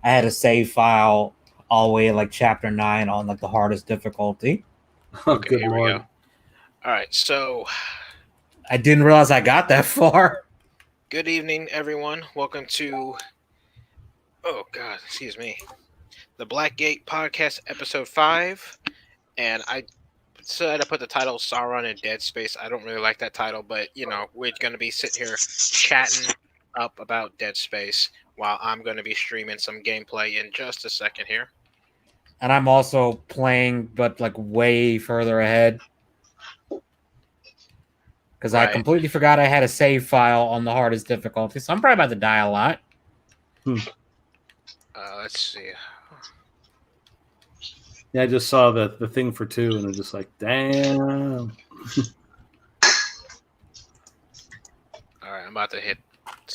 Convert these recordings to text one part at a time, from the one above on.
I had a save file all the way like chapter 9 on like the hardest difficulty. Okay, here Lord. we go. All right, so I didn't realize I got that far. good evening, everyone. Welcome to excuse me, the BlackGate podcast, episode 5. And I said I put the title Sauron and Dead Space. I don't really like that title, but we're gonna be sitting here chatting up about Dead Space while I'm gonna be streaming some gameplay in just a second here. And I'm also playing, but like way further ahead. Because I completely forgot I had a save file on the hardest difficulty. So I'm probably about to die a lot. Let's see. Yeah, I just saw the thing for 2, and I'm just like, damn. All right, I'm about to hit.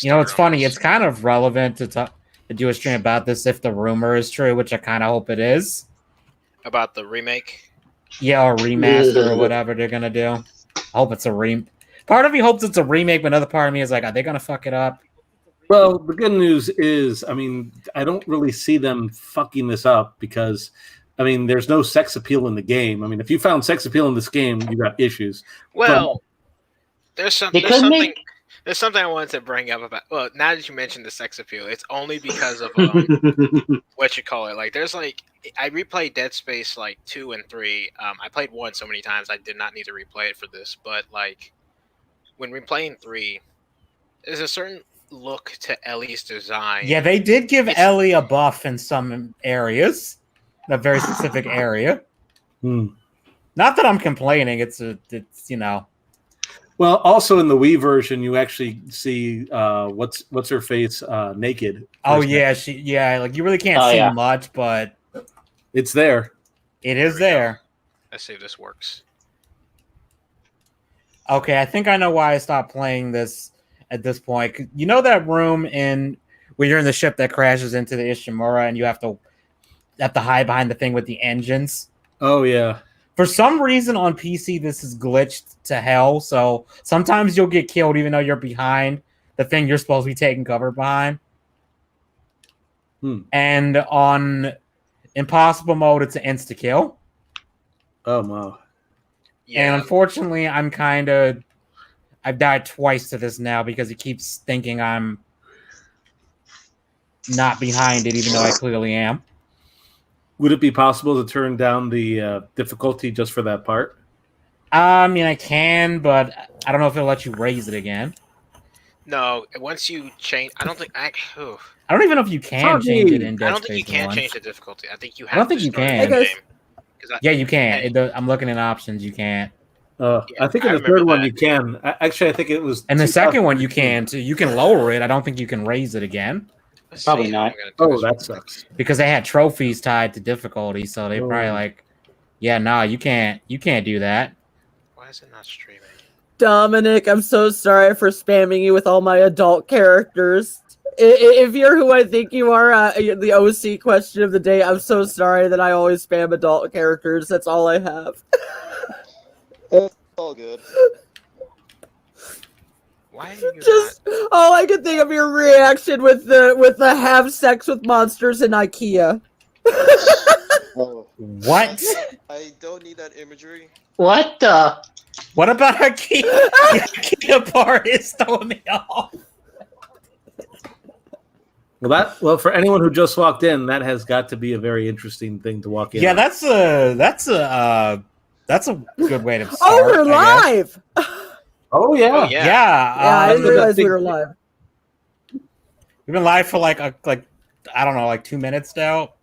It's funny. It's kind of relevant to do a stream about this if the rumor is true, which I kind of hope it is. About the remake? Yeah, or remaster or whatever they're going to do. I hope it's a remake. Part of me hopes it's a remake, but another part of me is like, are they going to fuck it up? Well, the good news is, I mean, I don't really see them fucking this up because, I mean, there's no sex appeal in the game. I mean, if you found sex appeal in this game, you got issues. Well, there's something I wanted to bring up about. Well, now that you mentioned the sex appeal, it's only because of what you call it. Like, there's like I replayed Dead Space like 2 and 3. I played 1 so many times I did not need to replay it for this. But like when replaying 3, there's a certain look to Ellie's design. Yeah, they did give Ellie a buff in some areas, in a very specific area. Not that I'm complaining. It's. Well, also in the Wii version, you actually see what's her face naked. Oh yeah, like you really can't see much, but it's there. It is there. Let's see if this works. Okay, I think I know why I stopped playing this at this point. You know that room when you're in the ship that crashes into the Ishimura and you have to hide behind the thing with the engines? Oh yeah. For some reason on PC, this is glitched to hell. So sometimes you'll get killed even though you're behind the thing you're supposed to be taking cover behind. And on impossible mode, it's an insta-kill. Oh, wow. Yeah. And unfortunately, I've died twice to this now because it keeps thinking I'm not behind it, even though I clearly am. Would it be possible to turn down the difficulty just for that part? I mean, I can, but I don't know if it'll let you raise it again. No, once you change, I don't even know if you can change it in Dead Space. I don't think you can change the difficulty. I think you have. I don't think you can. Yeah, you can. Hey. I'm looking at options. You can't. I think in the third one you can. Actually, I think it was. And the second one you can too. You can lower it. I don't think you can raise it again. Probably not. Oh, that sucks. Because they had trophies tied to difficulty, so they probably like, yeah, no, you can't do that. Why is it not streaming? Dominic, I'm so sorry for spamming you with all my adult characters. If you're who I think you are, the OC question of the day, I'm so sorry that I always spam adult characters. That's all I have. It's all good. Why are you just all I could think of your reaction with the have sex with monsters in IKEA. What? I don't need that imagery. What the? What about IKEA? The IKEA part is throwing me off. Well, for anyone who just walked in, that has got to be a very interesting thing to walk in. Yeah, that's a good way to start. Oh, we're live. Oh yeah, yeah. I didn't realize we were live. We've been live for like I don't know, like 2 minutes now.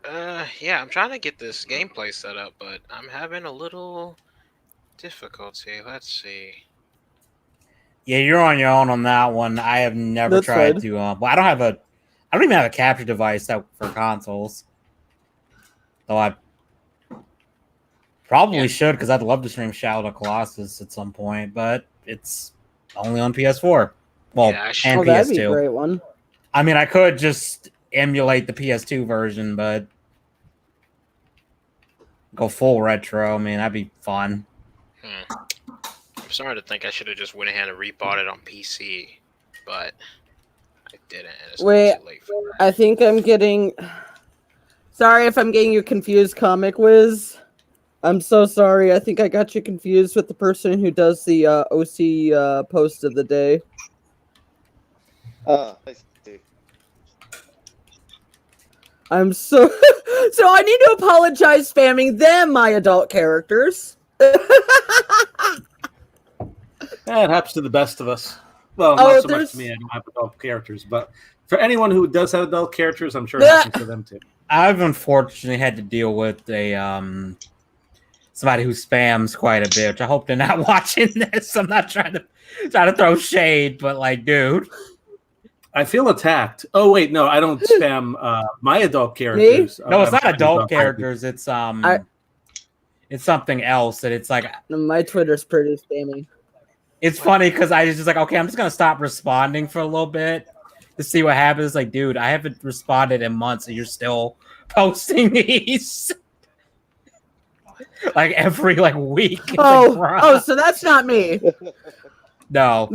Yeah, I'm trying to get this gameplay set up, but I'm having a little difficulty. Let's see. Yeah, you're on your own on that one. I have never tried to. Well, I don't even have a capture device for consoles. Though I probably should, because I'd love to stream Shadow of the Colossus at some point, but it's only on PS4. Well, and PS2. That'd be a great one. I mean, I could just emulate the PS2 version, but go full retro. I mean, that'd be fun. I'm starting to think I should have just went ahead and rebought it on PC, but It didn't. And it's Wait, too late for that. I think I'm getting. Sorry if I'm getting you confused, Comic Wiz. I'm so sorry. I think I got you confused with the person who does the OC post of the day. I see. I'm so so I need to apologize spamming them, my adult characters. It happens to the best of us. Well, Oh, not so much to me. I don't have adult characters, but for anyone who does have adult characters, I'm sure it happens to them too. I've unfortunately had to deal with a somebody who spams quite a bit. I hope they're not watching this. I'm not trying to throw shade, but like, dude, I feel attacked. Oh wait, no, I don't spam my adult characters. no, it's not adult characters. It's it's something else. And it's like My Twitter's pretty spammy. it's funny because I was just like, okay, I'm just gonna stop responding for a little bit to see what happens. Like, dude, I haven't responded in months, and you're still posting these like every like week. It's like, So that's not me. no,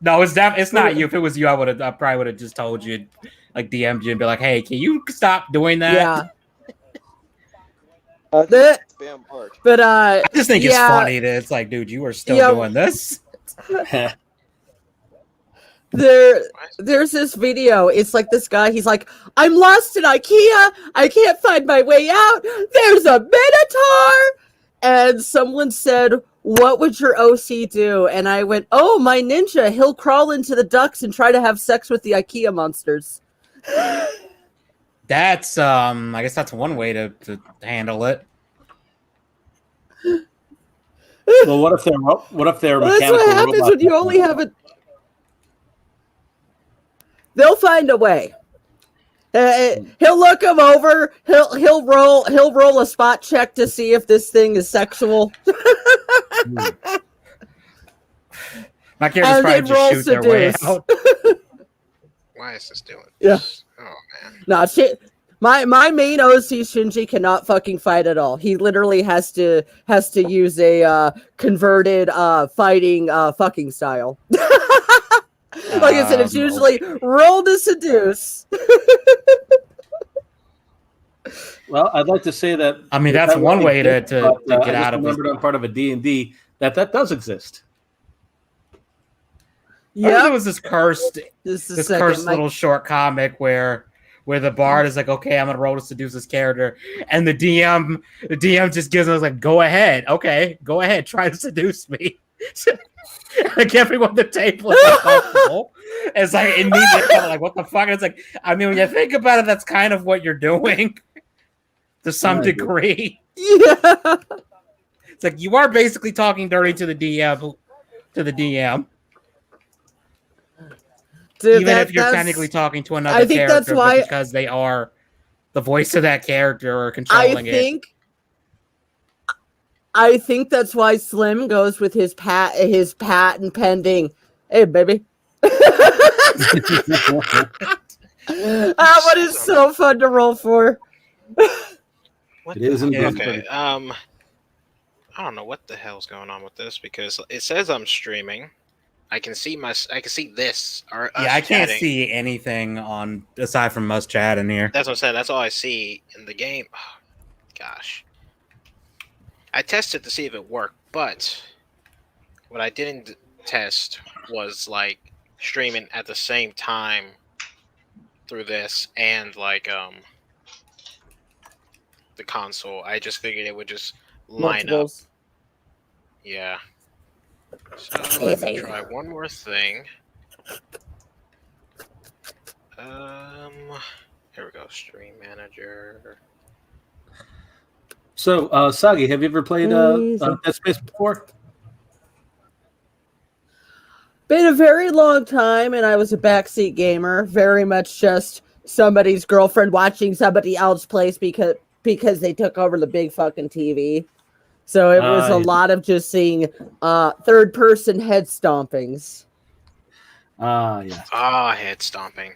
no, it's not you. If it was you, I probably would have just told you, like DM'd you and be like, hey, can you stop doing that? Yeah. Spam art. But I just think it's funny that it's like, dude, you are still doing this. There's this video. It's like this guy. He's like, I'm lost in IKEA. I can't find my way out. There's a Minotaur. And someone said, what would your OC do? And I went, oh, my ninja. He'll crawl into the ducks and try to have sex with the IKEA monsters. That's I guess that's one way to handle it. Well, what if they're Well, that's mechanical what happens robots? when you only have a. They'll find a way. He'll look him over. He'll roll a spot check to see if this thing is sexual. My characters probably just shoot their way out. Why is this doing Yeah. this? Oh man. Nah, shit. My main OC Shinji cannot fucking fight at all. He literally has to use a converted fighting fucking style. Like I said, it's usually roll to seduce. Well, I'd like to say that. I mean, that's one way to get out of it. I remembered I'm part of a D&D that does exist. Yeah, there was this cursed This little short comic where the bard is like, okay, I'm gonna roll to seduce this character, and the DM just gives us like, go ahead, okay, go ahead, try to seduce me. Like everyone at the table is uncomfortable. It's like immediately kind of like, what the fuck? It's like, I mean, when you think about it, that's kind of what you're doing to some degree. Yeah. It's like you are basically talking dirty to the DM. Dude, even if you're technically talking to another character, but because they are the voice of that character or controlling it. I think that's why Slim goes with his patent pending. Hey, baby. What is so fun to roll for? What it is indeed. Okay. I don't know what the hell's going on with this because it says I'm streaming. I can see this. Or I can't see anything aside from us chatting here. That's what I'm saying. That's all I see in the game. Oh, gosh. I tested to see if it worked, but what I didn't test was like streaming at the same time through this and like the console. I just figured it would just line up. Yeah. So let me try one more thing. Here we go. Stream manager. So, Soggy, have you ever played Dead Space before? Been a very long time, and I was a backseat gamer. Very much just somebody's girlfriend watching somebody else play because they took over the big fucking TV. So it was a lot of just seeing third-person head stompings. Yeah. Head stomping.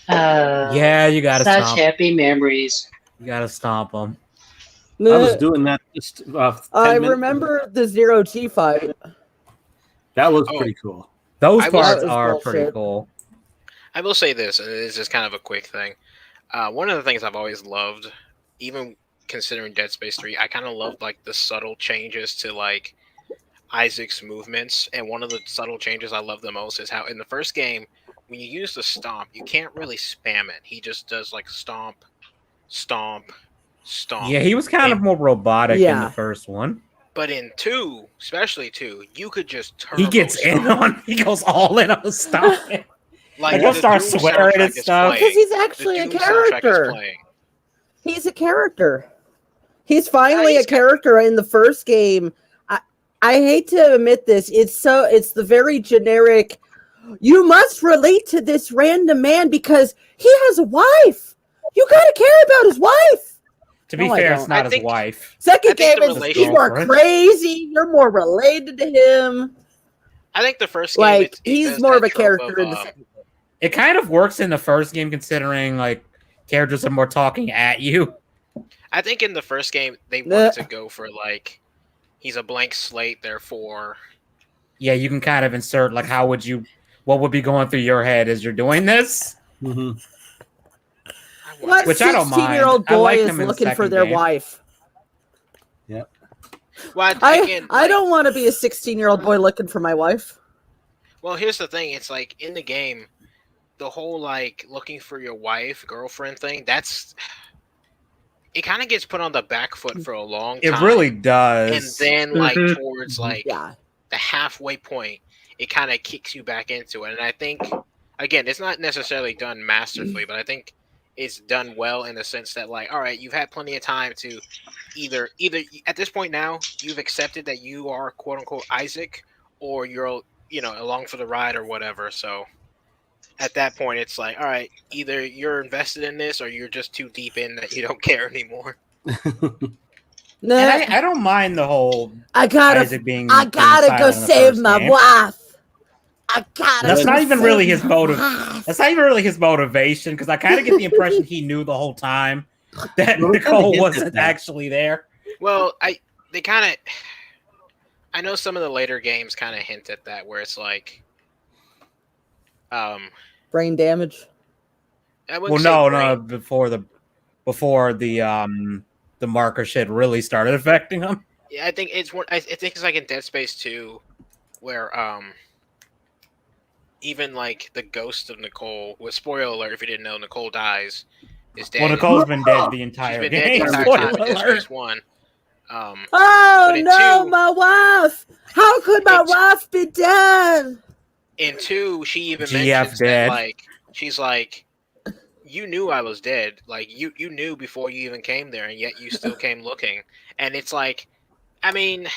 Yeah, you gotta such stomp. happy memories. You gotta stomp them. I was doing that just 10 I minutes remember the Zero G fight. That was pretty cool. Those parts are pretty cool. I will say this, and this is kind of a quick thing. One of the things I've always loved, even considering Dead Space 3, I kind of loved like the subtle changes to like Isaac's movements. And one of the subtle changes I love the most is how in the first game, when you use the stomp, you can't really spam it. He just does like stomp, stomp, stomp. Yeah, he was kind of more robotic in the first one. But in 2, especially 2, you could just turn. He gets in on. He goes all in on the stomping. Like he'll start swearing and stuff. Because he's actually a character. He's a character. He's finally a character in the first game. I hate to admit this. It's the very generic. You must relate to this random man because he has a wife. You gotta care about his wife. To be fair, it's not his wife. Second game is he's more crazy. You're more related to him. I think the first game, he's more of a character in the second game. It kind of works in the first game, considering like characters are more talking at you. I think in the first game they wanted to go for like he's a blank slate, therefore. Yeah, you can kind of insert like what would be going through your head as you're doing this. Mm-hmm. Which I don't mind. 16-year-old boy is looking for their wife. Yep. Well, I don't want to be a 16-year-old boy looking for my wife. Well, here's the thing. It's like in the game, the whole like looking for your wife, girlfriend thing, it kind of gets put on the back foot for a long time. It really does. And then like towards like the halfway point, it kind of kicks you back into it. And I think, again, it's not necessarily done masterfully, but I think it's done well in the sense that like, all right, you've had plenty of time to either at this point now, you've accepted that you are quote unquote Isaac, or you're, along for the ride or whatever. So at that point, it's like, all right, either you're invested in this or you're just too deep in that you don't care anymore. Nah. And I don't mind the whole Isaac being. I gotta go save my wife. That's not even really his motive. That's not even really his motivation, because I kind of get the impression he knew the whole time that Nicole wasn't actually there. Well, I know some of the later games kind of hint at that, where it's like, brain damage. Well, no, before the marker shit really started affecting him. Yeah, I think it's like in Dead Space 2, where even like the ghost of Nicole, with spoiler alert if you didn't know, Nicole dies, is dead. Well, Nicole's been dead the entire game. Dead the entire time in Dead Space 1. Oh no, my wife! How could my wife be dead? In 2, she even mentions that, like, she's like, you knew I was dead. Like, you knew before you even came there, and yet you still came looking. And it's like, I mean,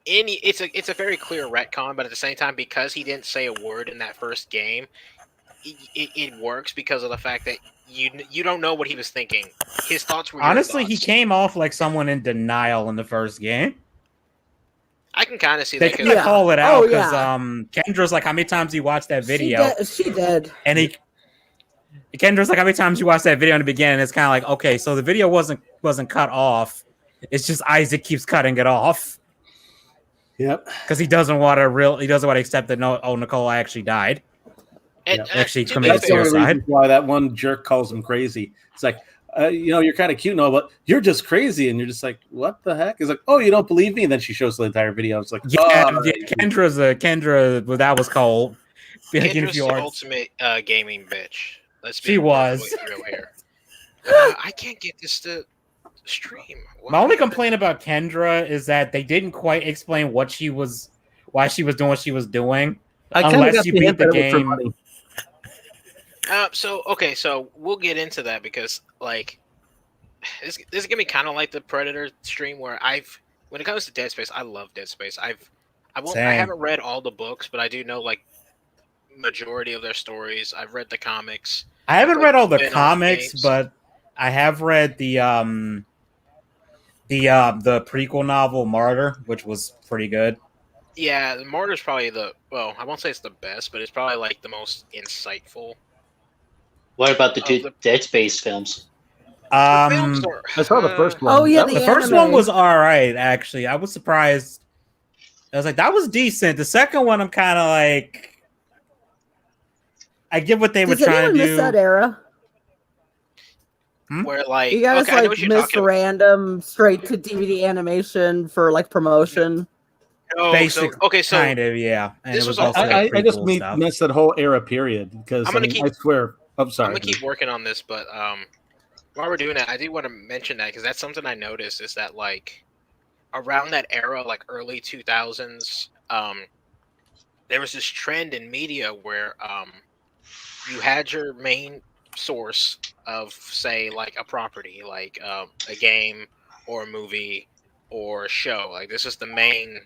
it's a very clear retcon, but at the same time, because he didn't say a word in that first game, it works because of the fact that you don't know what he was thinking. His thoughts were honestly, he came off like someone in denial in the first game. I can kind of see they that. They call it out because Kendra's like, how many times do you watch that video? She did. And Kendra's like, how many times you watch that video in the beginning? It's kind of like, okay, so the video wasn't cut off. It's just Isaac keeps cutting it off. Yep. Because he doesn't want to accept that Nicole actually died. And, actually committed suicide. Why that one jerk calls him crazy. It's like, you're kind of cute and all, but you're just crazy. And you're just like, what the heck? It's like, oh, you don't believe me? And then she shows the entire video. It's like, Kendra, well, that was cold. Kendra's the ultimate gaming bitch. She was. Real here. I can't get this to stream. My only complaint about Kendra is that they didn't quite explain why she was doing what she was doing. Unless you beat the game. So we'll get into that because like this is gonna be kind of like the Predator stream where when it comes to Dead Space, I love Dead Space. I haven't read all the books, but I do know like majority of their stories. I've read the comics. I haven't read all the comics, but I have read the prequel novel Martyr, which was pretty good. Yeah, the Mordor's probably I won't say it's the best, but it's probably like the most insightful. What about the two Dead Space films? I saw the first one. Oh yeah, the first one was all right. Actually, I was surprised. I was like, that was decent. The second one, I'm kind of like, I get what they were Does trying anyone to miss do. that era? Where like You guys okay, I know like what you're miss talking about. random straight to DVD animation for like promotion? Oh, Basic, so kind of, yeah. And this it was was also like I just prequel stuff. missed that whole era period because I'm I gonna mean, keep- I swear. I'm I'm sorry. gonna keep working on this, but while we're doing that, I do want to mention that because that's something I noticed is that like around that era, like early 2000s, there was this trend in media where you had your main source of say like a property, like a game or a movie or a show. Like this is the main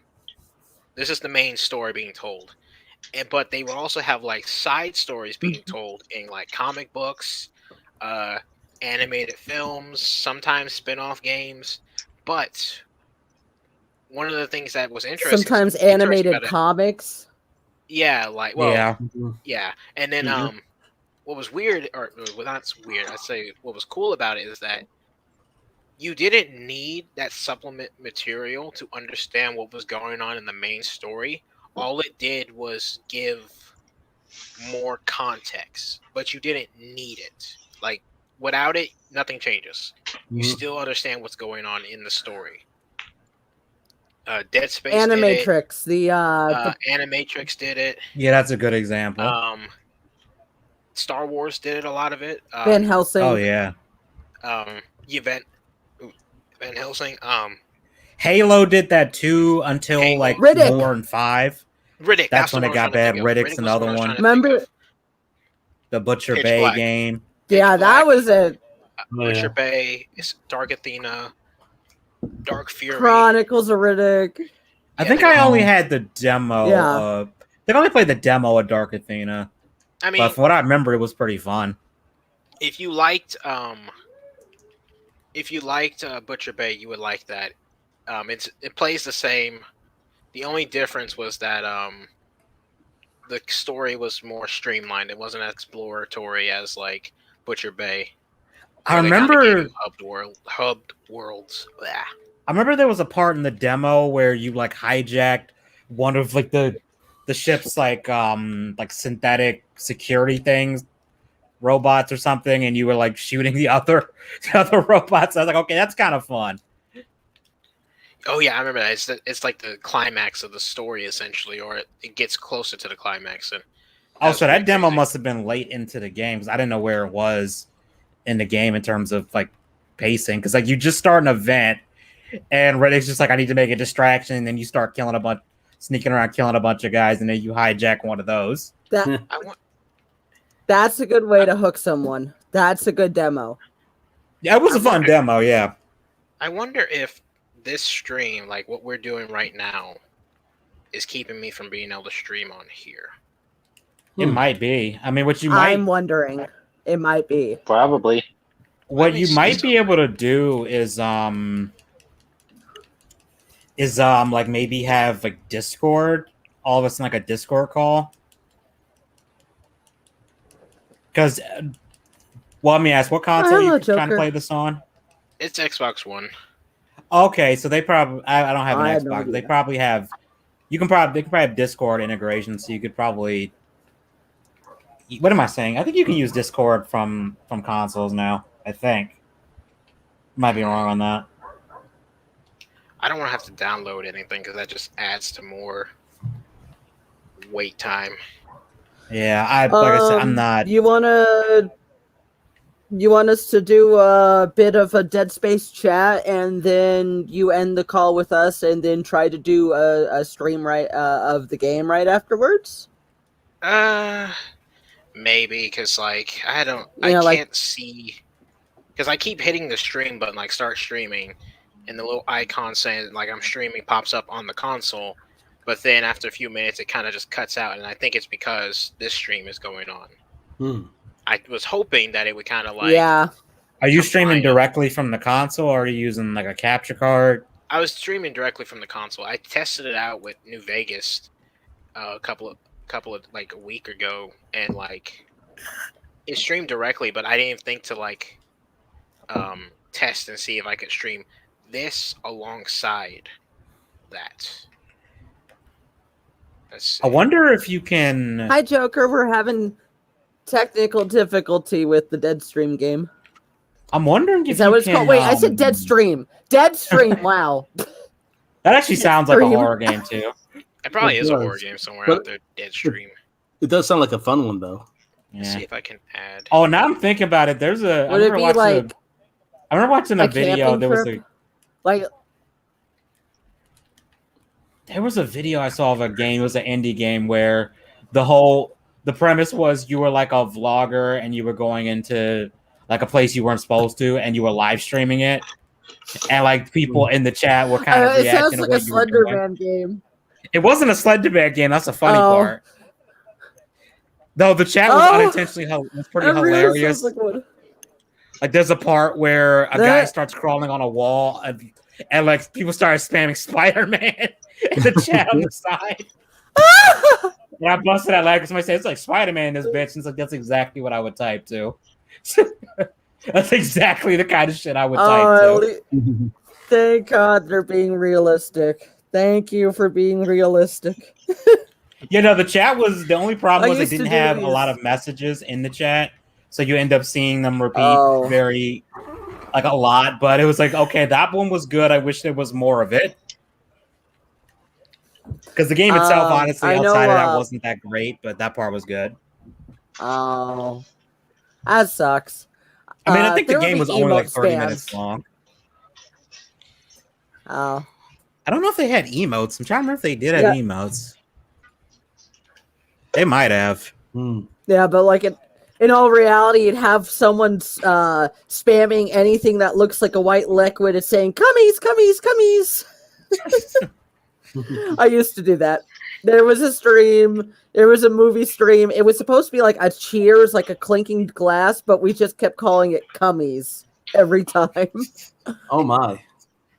story being told. But they would also have like side stories being told in like comic books, animated films, sometimes spin-off games. But one of the things that was Sometimes animated comics. yeah, like yeah, and then Mhm. what was weird, or well, not weird, I'd say what was cool about it is that you didn't need that supplement material to understand what was going on in the main story. All it did was give more context, but you didn't need it. Like without it, nothing changes. You still understand what's going on in the story. Dead Space Animatrix, did it. Animatrix did it. Yeah, that's a good example. Star Wars did it, a lot of it. Van Helsing. Oh yeah. Van Helsing. Halo did that too until Halo. like Riddick. 4 and 5. Riddick. That's when what it I got was trying bad. to think of. Riddick's Riddick was another what I was one. trying to think Remember? of. The Butcher Pitch Bay Black. game. Yeah, that was it. Butcher Bay, Dark Athena, Dark Fury. Chronicles of Riddick. I think I only had the demo. Yeah. They only played the demo of Dark Athena. I mean, But from what I remember, it was pretty fun. if you liked Butcher Bay, you would like that. It plays the same. The only difference was that the story was more streamlined. It wasn't as exploratory as like Butcher Bay. I where they kinda remember gave you hubbed worlds. Blah. I remember there was a part in the demo where you like hijacked one of like the ship's like synthetic security things, robots or something, and you were like shooting the other robots. I was like, okay, that's kind of fun. Oh yeah, I remember that. It's like the climax of the story essentially, or it gets closer to the climax. And Also, that demo must have been late into the game because I didn't know where it was in the game in terms of like pacing. Because like you just start an event, and Riddick's just like, I need to make a distraction, and then you start sneaking around killing a bunch of guys, and then you hijack one of those. That's a good way to hook someone. That's a good demo. Yeah, it was a fun demo. Yeah. I wonder if this stream, like what we're doing right now, is keeping me from being able to stream on here. It might be. I mean, I'm wondering. It might be. Probably. What you might be able to do is like maybe have like Discord, all of us in like a Discord call. Because, well, let me ask, what console are you trying to play this on? It's Xbox One. Okay, so they probably I don't have an I Xbox. know They that. probably have. They could probably have Discord integration, so you could probably. What am I saying? I think you can use Discord from consoles now. I think. Might be wrong on that. I don't want to have to download anything because that just adds to more wait time. Yeah, like I said, I'm not. You want us to do a bit of a Dead Space chat, and then you end the call with us, and then try to do a stream of the game right afterwards? Maybe because like I can't see because I keep hitting the stream button, like start streaming, and the little icon saying like I'm streaming pops up on the console. But then after a few minutes, it kind of just cuts out, and I think it's because this stream is going on. I was hoping that it would kind of like... Yeah. Are you streaming directly from the console, or are you using like a capture card? I was streaming directly from the console. I tested it out with New Vegas a couple of like a week ago, and like it streamed directly, but I didn't think to like test and see if I could stream this alongside that. I wonder if you can. Hi, Joker. We're having technical difficulty with the Deadstream game. I'm wondering if Is that what it's called? Wait, I said Deadstream. Deadstream. Wow. That actually sounds like a Deadstream. horror game too. It probably It is a does. horror game somewhere But- out there. Deadstream. It does sound like a fun one though. Let's Yeah. see if I can add. Oh, now I'm thinking about it. There's a. Would it be like I remember watching a a video. camping There was trip? a Like, video I saw of a game. It was an indie game where the premise was you were like a vlogger and you were going into like a place you weren't supposed to and you were live streaming it, and like people in the chat were kind of it sounds reacting like to a what you were doing. Slenderman game. It wasn't a Slenderman game. That's the funny Oh. part. Though the chat was Oh. unintentionally was pretty That really hilarious. sounds like one. Like there's a part where a guy That- starts crawling on a wall and like people started spamming Spider-Man in the chat on the side. And I busted out laughing because somebody said it's like Spider-Man, this bitch. And it's like that's exactly what I would type too. That's exactly the kind of shit I would type too. Thank God they're being realistic. Thank you for being realistic. You know, the chat was the only problem I was it used to didn't do have a these. lot of messages in the chat. So you end up seeing them repeat Oh. very like a lot, but it was like, okay, that one was good. I wish there was more of it. Because the game itself, honestly, I know, outside of that wasn't that great, but that part was good. Oh, that sucks. I mean, I think the there will game be was only like emote 30 spams. minutes long. Oh, I don't know if they had emotes. I'm trying to remember if they did have Yeah. emotes. They might have. yeah, but like in all reality, you'd have someone spamming anything that looks like a white liquid and saying "cummies, cummies, cummies." I used to do that. There was a stream. There was a movie stream. It was supposed to be like a Cheers, like a clinking glass, but we just kept calling it cummies every time. Oh my.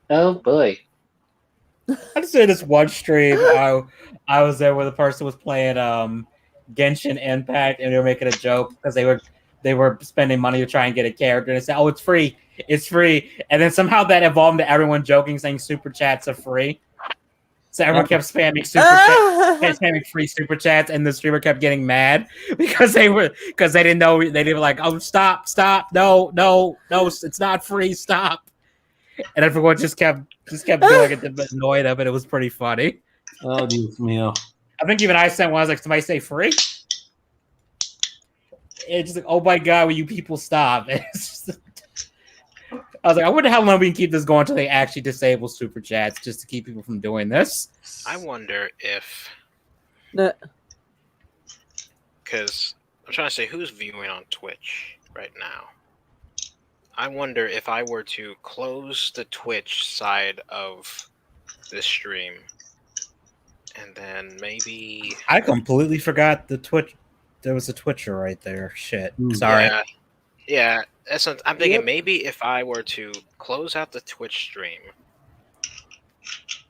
Oh boy. I'd say this one stream, I was there where the person was playing Genshin Impact, and they were making a joke because they were spending money to try and get a character, and they said, "Oh, it's free, and then somehow that evolved to everyone joking, saying super chats are free. So everyone kept spamming spamming free super chats, and the streamer kept getting mad because they didn't know they were like, "Oh, stop, no, it's not free, stop." And everyone just kept doing it, but annoyed of it. It was pretty funny. Oh, Dios mío. I think even I sent one. I was like, "Somebody say free." It's just like, "Oh my god, will you people stop?" It's just, I was like, "I wonder how long we can keep this going until they actually disable super chats just to keep people from doing this." I wonder if, Nah. because I'm trying to say who's viewing on Twitch right now. I wonder if I were to close the Twitch side of this stream, and then maybe I completely forgot the Twitch. There was a Twitcher right there. Shit. Sorry. Yeah. That's what I'm thinking. Yep. Maybe if I were to close out the Twitch stream.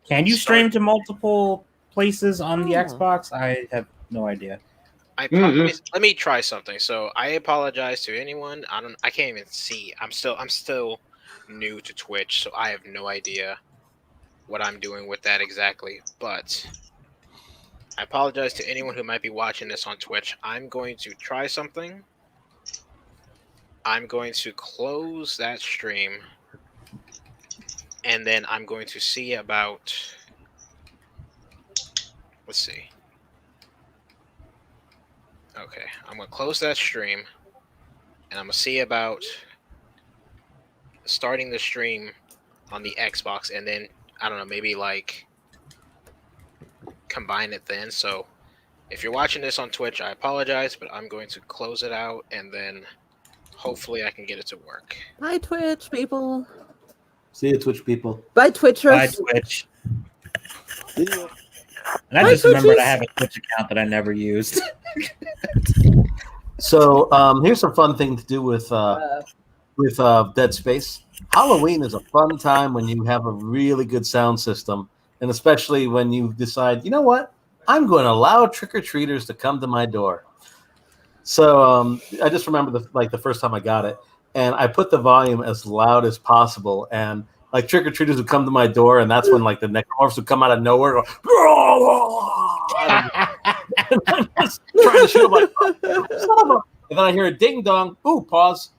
Can you stream to multiple places on the Oh. Xbox? I have no idea. Let me try something. So I apologize to anyone. I can't even see. I'm still new to Twitch, so I have no idea what I'm doing with that exactly. But I apologize to anyone who might be watching this on Twitch. I'm going to try something. I'm going to close that stream, and then I'm going to see about. Let's see. Okay, I'm gonna close that stream, and I'm gonna see about starting the stream on the Xbox, and then I don't know, maybe like combine it then. So if you're watching this on Twitch, I apologize, but I'm going to close it out, and then hopefully I can get it to work. Bye, Twitch people. See you, Twitch people. Bye, Twitchers. Bye, Twitch. See ya. And I Bye, just remembered I Twitchies. have a Twitch account that I never used. So here's a fun thing to do with Dead Space. Halloween is a fun time when you have a really good sound system, and especially when you decide, you know what, I'm going to allow trick-or-treaters to come to my door. So I just remember the first time I got it, and I put the volume as loud as possible, and like trick-or-treaters would come to my door, and that's when like the necromorphs would come out of nowhere, and go, and I'm just trying to shoot them like, son of a and then I hear a ding dong. Ooh, pause.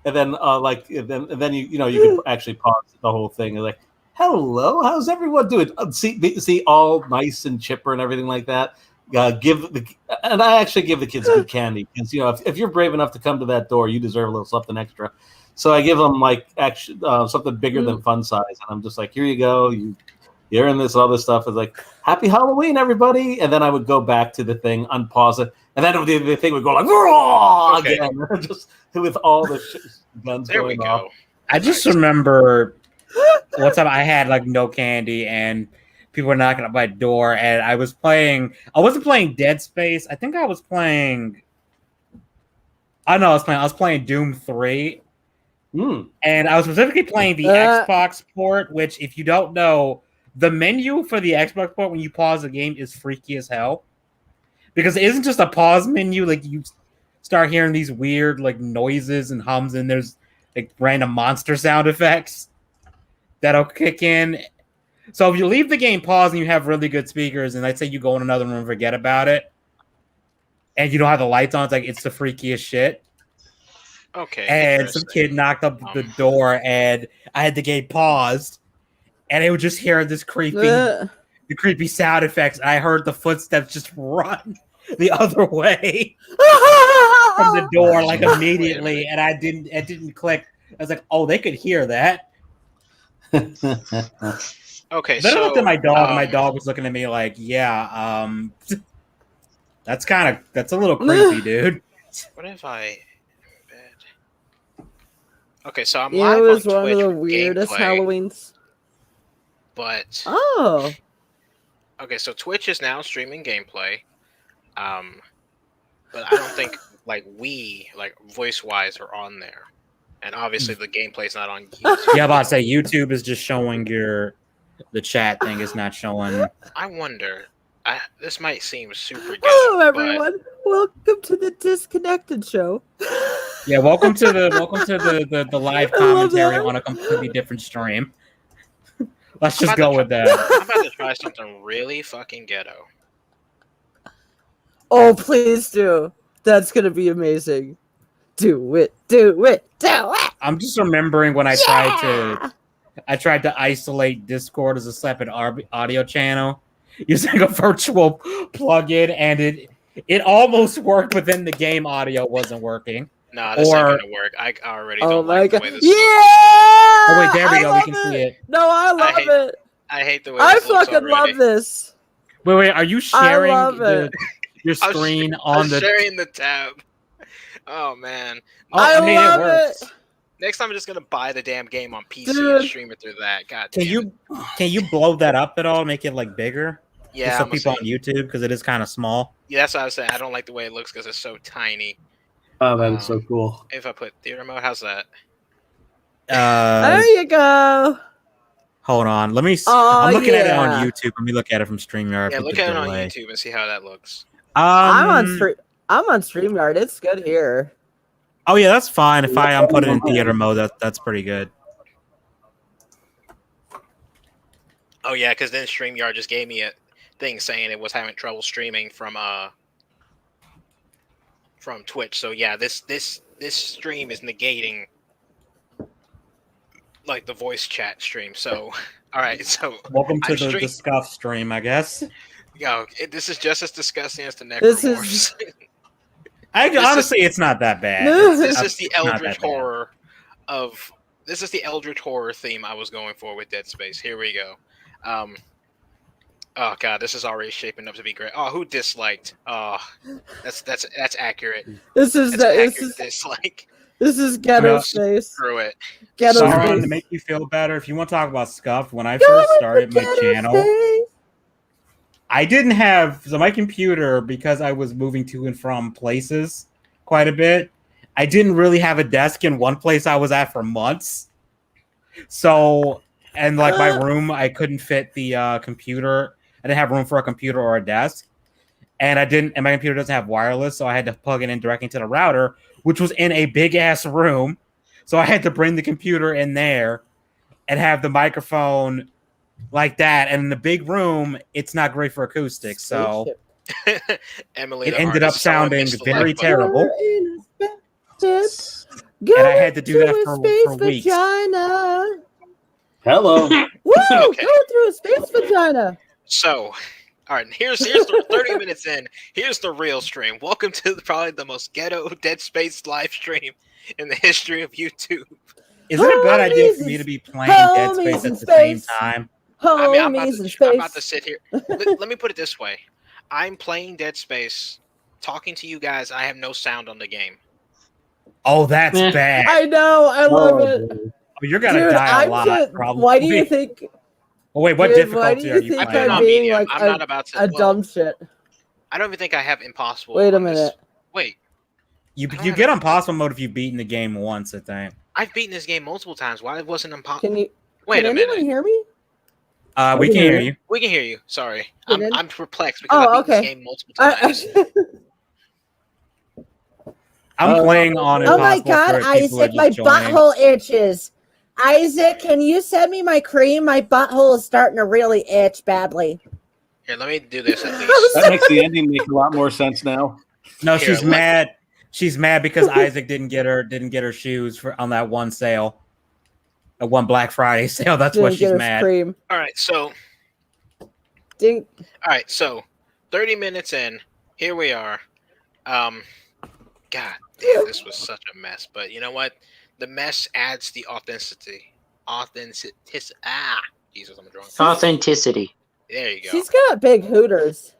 And then and then you can actually pause the whole thing. Like, hello, how's everyone doing? See, all nice and chipper and everything like that. And I actually give the kids good candy because if you're brave enough to come to that door, you deserve a little something extra. So I give them something bigger than fun size, and I'm just like, here you go, you're in this, all this stuff. It's like, happy Halloween, everybody. And then I would go back to the thing, unpause it, and then the thing would go like again, just with all the guns there going we off. go. I just remember one time I had like no candy and people were knocking at my door, and I wasn't playing Dead Space. I think I was playing. I was playing Doom 3. And I was specifically playing the Xbox port, which, if you don't know, the menu for the Xbox port when you pause the game is freaky as hell. Because it isn't just a pause menu, like you start hearing these weird like noises and hums, and there's like random monster sound effects that'll kick in. So if you leave the game paused and you have really good speakers, and let's say you go in another room and forget about it, and you don't have the lights on, it's the freakiest shit. Okay. And some kid knocked up the door, and I had the game paused, and I would just hear this creepy sound effects. I heard the footsteps just run the other way from the door, like immediately, and it didn't click. I was like, oh, they could hear that. Okay, then I looked at my dog, and my dog was looking at me like, yeah, that's a little creepy, dude. What if I... Okay, so I'm It live was on one Twitch of the with weirdest gameplay, Halloweens. But okay, so Twitch is now streaming gameplay, but I don't think we voice wise are on there, and obviously the gameplay's not on YouTube. Yeah, I'm about to say YouTube is just showing the chat thing is not showing. I wonder. This might seem super ghetto, Hello, everyone. Welcome to the Disconnected Show. Yeah, welcome to the live commentary on a completely different stream. Let's just go with that. I'm about to try something really fucking ghetto. Oh, please do. That's gonna be amazing. Do it. I'm just remembering when I tried to isolate Discord as a separate audio channel using a virtual plugin, and it almost worked, but then the game audio wasn't working. Nah, this ain't gonna work. I already don't like the way this looks. Oh wait, there we go. We can see it. No, I love it. I hate the way I this looks fucking already. love this. Wait, are you sharing your I'm screen on the sharing the tab? Oh man. I mean, love it works. it. Next time I'm just gonna buy the damn game on PC Dude. and stream it through that. God damn. Can you blow that up at all? Make it bigger? Yeah, just so people on YouTube, because it is kind of small. Yeah, that's what I was saying. I don't like the way it looks because it's so tiny. Oh, that is so cool. If I put theater mode, how's that? There you go. Hold on. Let me. I'm looking at it on YouTube. Let me look at it from StreamYard. Yeah, look at it on YouTube and see how that looks. I'm on StreamYard. It's good here. Oh yeah, that's fine. If I put it in theater mode, that's pretty good. Oh yeah, because then StreamYard just gave me a thing saying it was having trouble streaming from Twitch. So yeah, this stream is negating the voice chat stream. So all right, so welcome to the scuff stream, I guess. Yo, this is just as disgusting as the necromorphs. Honestly, it's not that bad. This is the eldritch horror of. This is the eldritch horror theme I was going for with Dead Space. Here we go. Oh god, this is already shaping up to be great. Oh, who disliked? Oh, that's accurate. This is dislike. This is ghetto space. Screw it. Ghetto Sauron, space. to make you feel better, if you want to talk about scuff, when I first started my channel, I didn't have my computer, because I was moving to and from places quite a bit. I didn't really have a desk in one place I was at for months. So, and my room, I couldn't fit the computer. I didn't have room for a computer or a desk. And my computer doesn't have wireless, so I had to plug it in directly to the router, which was in a big ass room. So I had to bring the computer in there and have the microphone like that. And in the big room, it's not great for acoustics. So Emily, It the ended up artist, someone sounding missed the very like button. terrible. And I had to do that for weeks. Vagina. Hello. Woo! Okay. Go through a space vagina. So, all right, here's the 30 minutes in. Here's the real stream. Welcome to probably the most ghetto Dead Space live stream in the history of YouTube. Is it a bad idea for me to be playing Dead Space at the same time? I mean, I'm Homies in about to space. sit here. Let me put it this way: I'm playing Dead Space, talking to you guys. I have no sound on the game. Oh, that's Meh. bad. I know. I love it. Oh, you're gonna Dude, die a lot, probably. why do you think? Oh, wait, what Dude, why do difficulty you are you think playing I'm on? being medium. like I'm not about to. a dumb shit? I don't even think I have impossible. Wait a on this. minute. Wait, You get impossible mode if you've beaten the game once, I think. I've beaten this game multiple times. Why it wasn't impossible? Can you? Wait Can a anyone minute. hear me? We can hear you. We can hear you. Sorry, Can I'm perplexed because I've beaten this game multiple times. I'm playing on Oh my impossible god, for people who are Isaac, my just joining. butthole itches. Isaac, can you send me my cream? My butthole is starting to really itch badly. Here, let me do this at least. That makes the ending make a lot more sense now. No, Here, she's look. mad. She's mad because Isaac didn't get her shoes on that one sale, a one Black Friday sale. That's why Didn't she's get her mad. cream. All right, so Ding. 30 minutes in, here we are. God damn, this was such a mess. But you know what? The mess adds the authenticity. Jesus, I'm drunk. Authenticity. There you go. She's got big hooters.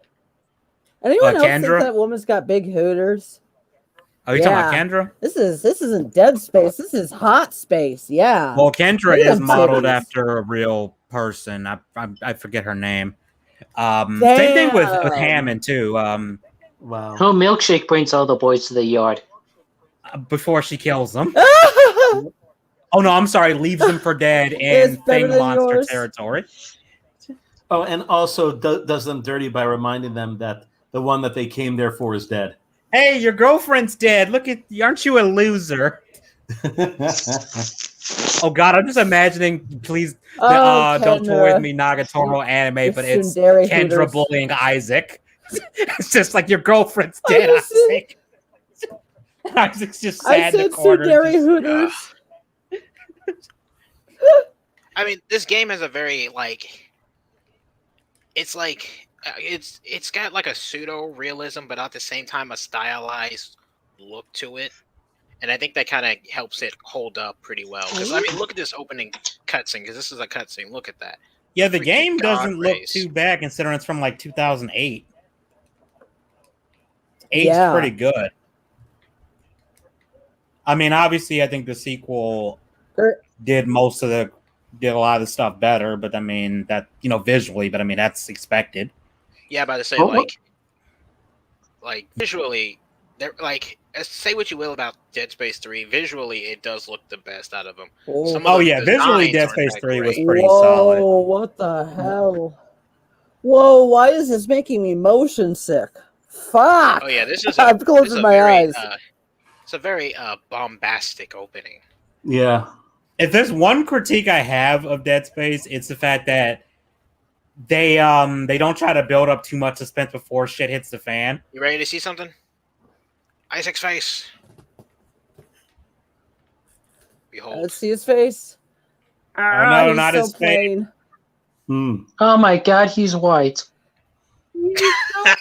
Anyone else think Kendra? that woman's got big hooters? Oh, you talking about Kendra? This isn't Dead Space. This is Hot Space. Yeah. Well, Kendra Look at is them modeled titties. after a real person. I forget her name. Same thing with Hammond too. Wow. Oh, Milkshake brings all the boys to the yard. Before she kills them. Oh no, I'm sorry. Leaves them for dead in It's better Thing than Monster yours. territory. Oh, and also does them dirty by reminding them that the one that they came there for is dead. Hey, your girlfriend's dead. Look at, aren't you a loser? Oh God, I'm just imagining. Please, don't toy with me, Nagatoro anime, but it's Tsundere Kendra hooters. bullying Isaac. It's just like your girlfriend's dead, I said- Isaac. Isaac's just I sad in said the corner. Tsundere just- hooters. I mean, this game has a very it's got like a pseudo realism, but at the same time a stylized look to it, and I think that kind of helps it hold up pretty well. Because I mean, look at this opening cutscene. Because this is a cutscene. Look at that. Yeah, the Freaking game doesn't God look rays. too bad considering it's from like 2008. Eight's Yeah. pretty good. I mean, obviously, I think the sequel did a lot of the stuff better, but I mean that visually, but I mean that's expected. Yeah, but to say Oh, like visually, they're say what you will about Dead Space 3. Visually, it does look the best out of them. Some of Oh the yeah, visually, Dead designs aren't Space that 3 was great. pretty Whoa, solid. what the hell? Whoa, why is this making me motion sick? Fuck! Oh yeah, this is. I'm closing my eyes. It's a very bombastic opening. Yeah. If there's one critique I have of Dead Space, it's the fact that they don't try to build up too much suspense before shit hits the fan. You ready to see something? Isaac's face. Behold. Let's see his face. no, He's not so his face. plain. Oh my god, he's white.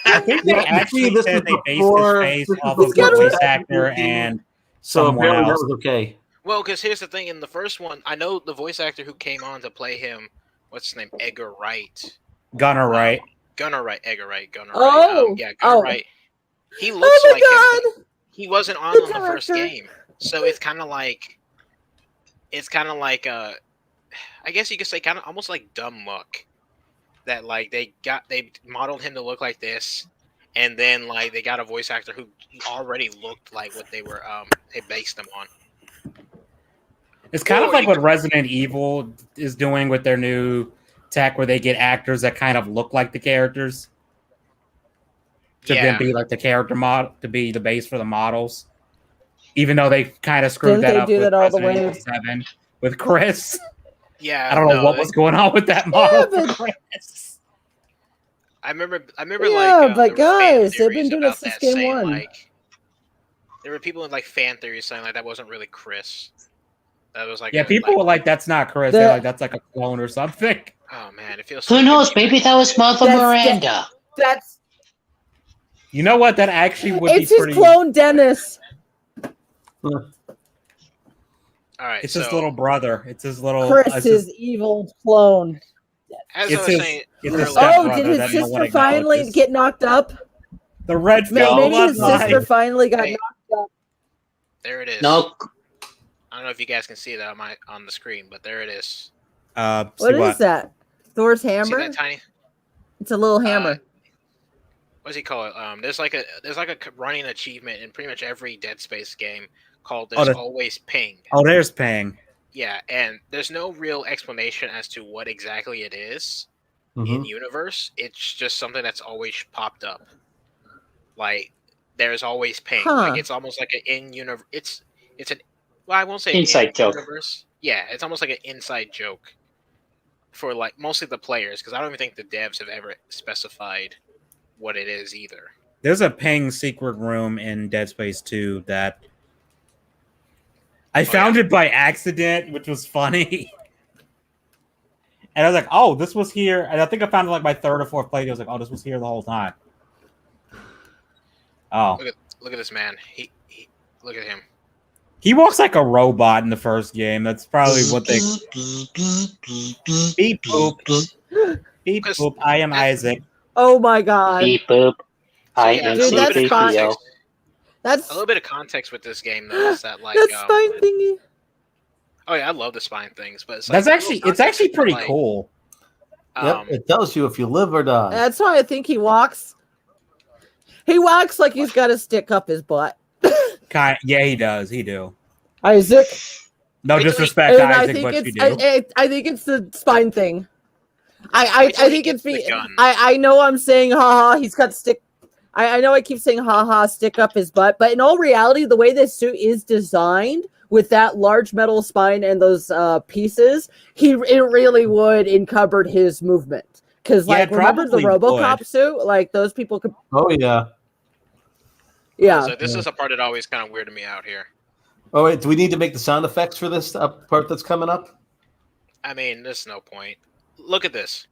I think they Yeah, actually this said is they based before- his face this is off of before- the voice actor and So someone apparently else. that was okay. Well, because here's the thing. In the first one, I know the voice actor who came on to play him. What's his name? Edgar Wright. Gunner, right? Gunner Wright. Edgar Wright. Gunner Oh! Wright. Yeah, Gunner Oh. Wright. He looks Oh my like him. god! He wasn't on The the first director. game, so it's kind of like I guess you could say kind of almost like dumb luck that they modeled him to look like this, and then they got a voice actor who already looked like what they were they based them on. It's kind of Or like you what could- Resident Evil is doing with their new tech, where they get actors that kind of look like the characters to then be like the character model, to be the base for the models. Even though they kind of screwed Didn't that they up do with that all the Resident way? Evil 7 with Chris. Yeah, I don't know what was going on with that model but- for Chris. I remember. Yeah, like, but there were fan guys, they've been theories doing about it since that, game saying, one. like, there were people in like fan theories saying like that wasn't really Chris. That was like people were like, that's not Chris. The- They're like, that's like a clone or something. Oh man, it feels. So Who good knows? to be Maybe back. that was Mother Miranda. That's You know what? That actually would it's be his pretty. clone Dennis. All right, It's so his little brother. It's his little. Chris's evil clone. as I It's was his. saying It's his earlier, stepbrother Oh, did his that no one sister finally acknowledges. get knocked up? The red No. film Maybe his sister bloodline. finally got Hey. knocked up. there it is. No, I don't know if you guys can see that on the screen, but there it is. What is that? Thor's See hammer? that tiny? It's a little hammer. What does he call it? There's like a running achievement in pretty much every Dead Space game called "There's always ping." Oh, there's Pang. Yeah, and there's no real explanation as to what exactly it is Mhm. in universe. It's just something that's always popped up. Like there's always ping. Huh. Like it's almost like an in universe. It's an well, I won't say Inside in joke. universe. Yeah, it's almost like an inside joke for like mostly the players because I don't even think the devs have ever specified what it is either. There's a Pang secret room in Dead Space 2 that I found it by accident, which was funny. And I was like, oh, this was here. And I think I found it like my third or fourth playthrough. I was like, oh, this was here the whole time. Oh. Look at this man. He look at him. He walks like a robot in the first game. That's probably what they... Beep boop. Beep boop. I am Isaac. Oh my god. beep boop. I Yeah, am Dude, that's C3PO. That's A little bit of context with this game though is that like that spine thingy. oh yeah, I love the spine things, but it's like, That's actually... It's actually pretty like, cool. Yep, it tells you if you live or die. That's why I think he walks. He walks like he's got to stick up his butt. Yeah, he does. He do. Isaac. No Wait till disrespect And to I Isaac, think but you it's do. I think it's the spine thing. I Wait till he think gets it's the gun. I know I'm saying haha, he's got to stick. I know I keep saying haha, stick up his butt, but in all reality, the way this suit is designed with that large metal spine and those pieces, it really would encumbered his movement. Because Yeah, like it remember the probably RoboCop would. suit? Like those people could Oh yeah. So this is a part that always kind of weirded me out here. Oh wait, do we need to make the sound effects for this part that's coming up? I mean, there's no point. Look at this.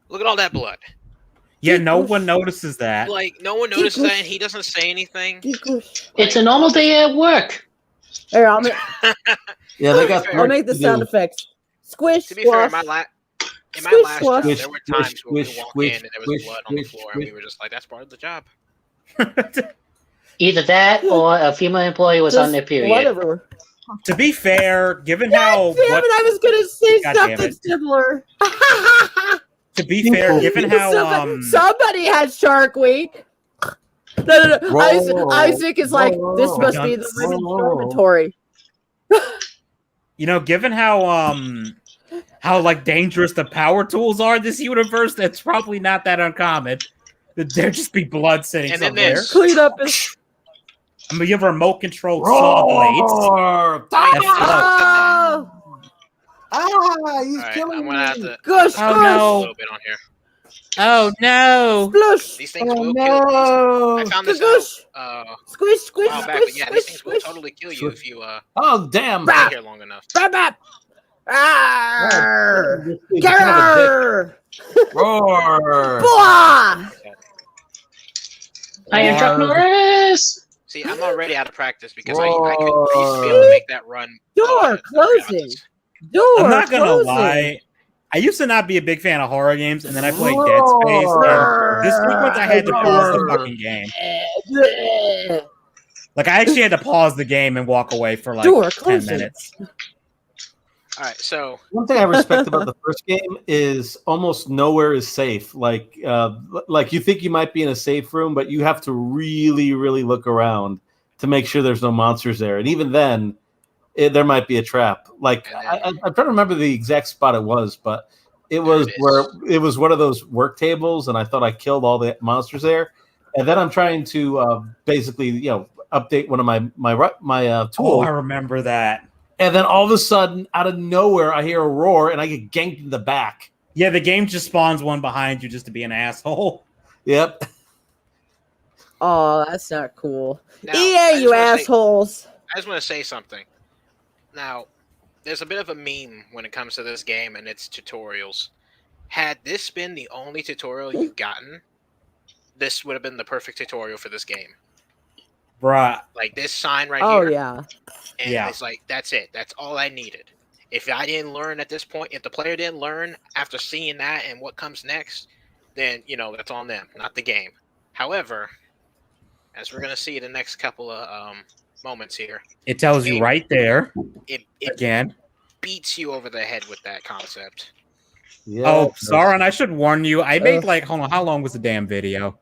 Look at all that blood. Yeah, no one notices that. Like no one notices that, and he doesn't say anything. It's a normal day at work. Here, I'll make, Yeah, they got. I'll make the sound effects. Squish, To be fair, squash. in my Squish, last squash. job, there were times Squish, where we squish, walk squish, in and there was squish, blood on the squish, floor, and we squish. were just like, "That's part of the job." Either that or a female employee was on their Just period. whatever. To be fair, given how... Damn it, I was gonna say God damn something it. similar. To be fair, given how... Somebody had Shark Week. No. Roll, Isaac is like, this roll, must be the women's roll. dormitory. You know, given how like dangerous the power tools are in this universe, that's probably not that uncommon. There'd just be blood sitting And then somewhere. this. Clean up his. I mean, you have remote controlled saw blades. Roar! Oh, Ah, he's All right, killing I'm gonna have me. to Gush, Oh, gush. no. a little bit on here. Oh no! Splush. These things Oh will kill. I no! found this Gush. out Squish, squish, a while back, squish, but yeah, squish, these things will squish. totally kill you if you Oh damn! Bah. stay here long enough. Bap, bap. Arr. This thing's kind of a Grrr. dick. Roar! Blah. I am Chuck Norris. See, I'm already out of practice because I used to be able to make that run. Door closing. Door I'm not gonna closing. lie. I used to not be a big fan of horror games, and then I played Dead Space, and this sequence I had to pause the fucking game. Like, I actually had to pause the game and walk away for like Door 10 closing. minutes. All right, so One thing I respect about the first game is almost nowhere is safe. Like you think you might be in a safe room, but you have to really, really look around to make sure there's no monsters there. And even then, there might be a trap. Like I'm trying to remember the exact spot it was, but it was where it was one of those work tables, and I thought I killed all the monsters there. And then I'm trying to basically, update one of my Oh, tools. I remember that. And then all of a sudden, out of nowhere, I hear a roar, and I get ganked in the back. Yeah, the game just spawns one behind you just to be an asshole. Yep. Oh, that's not cool. Now, EA, you assholes. I just want to say something. Now, there's a bit of a meme when it comes to this game and its tutorials. Had this been the only tutorial you've gotten, this would have been the perfect tutorial for this game. Bruh. Like this sign right Oh, here. yeah. And Yeah. it's like, that's it. That's all I needed. If I didn't learn at this point, if the player didn't learn after seeing that and what comes next, then, you know, that's on them, not the game. However, as we're going to see in the next couple of moments here, It tells you right there. it Again. beats you over the head with that concept. Yeah. Oh, Sauron, I should warn you. I made like, hold on, how long was the damn video?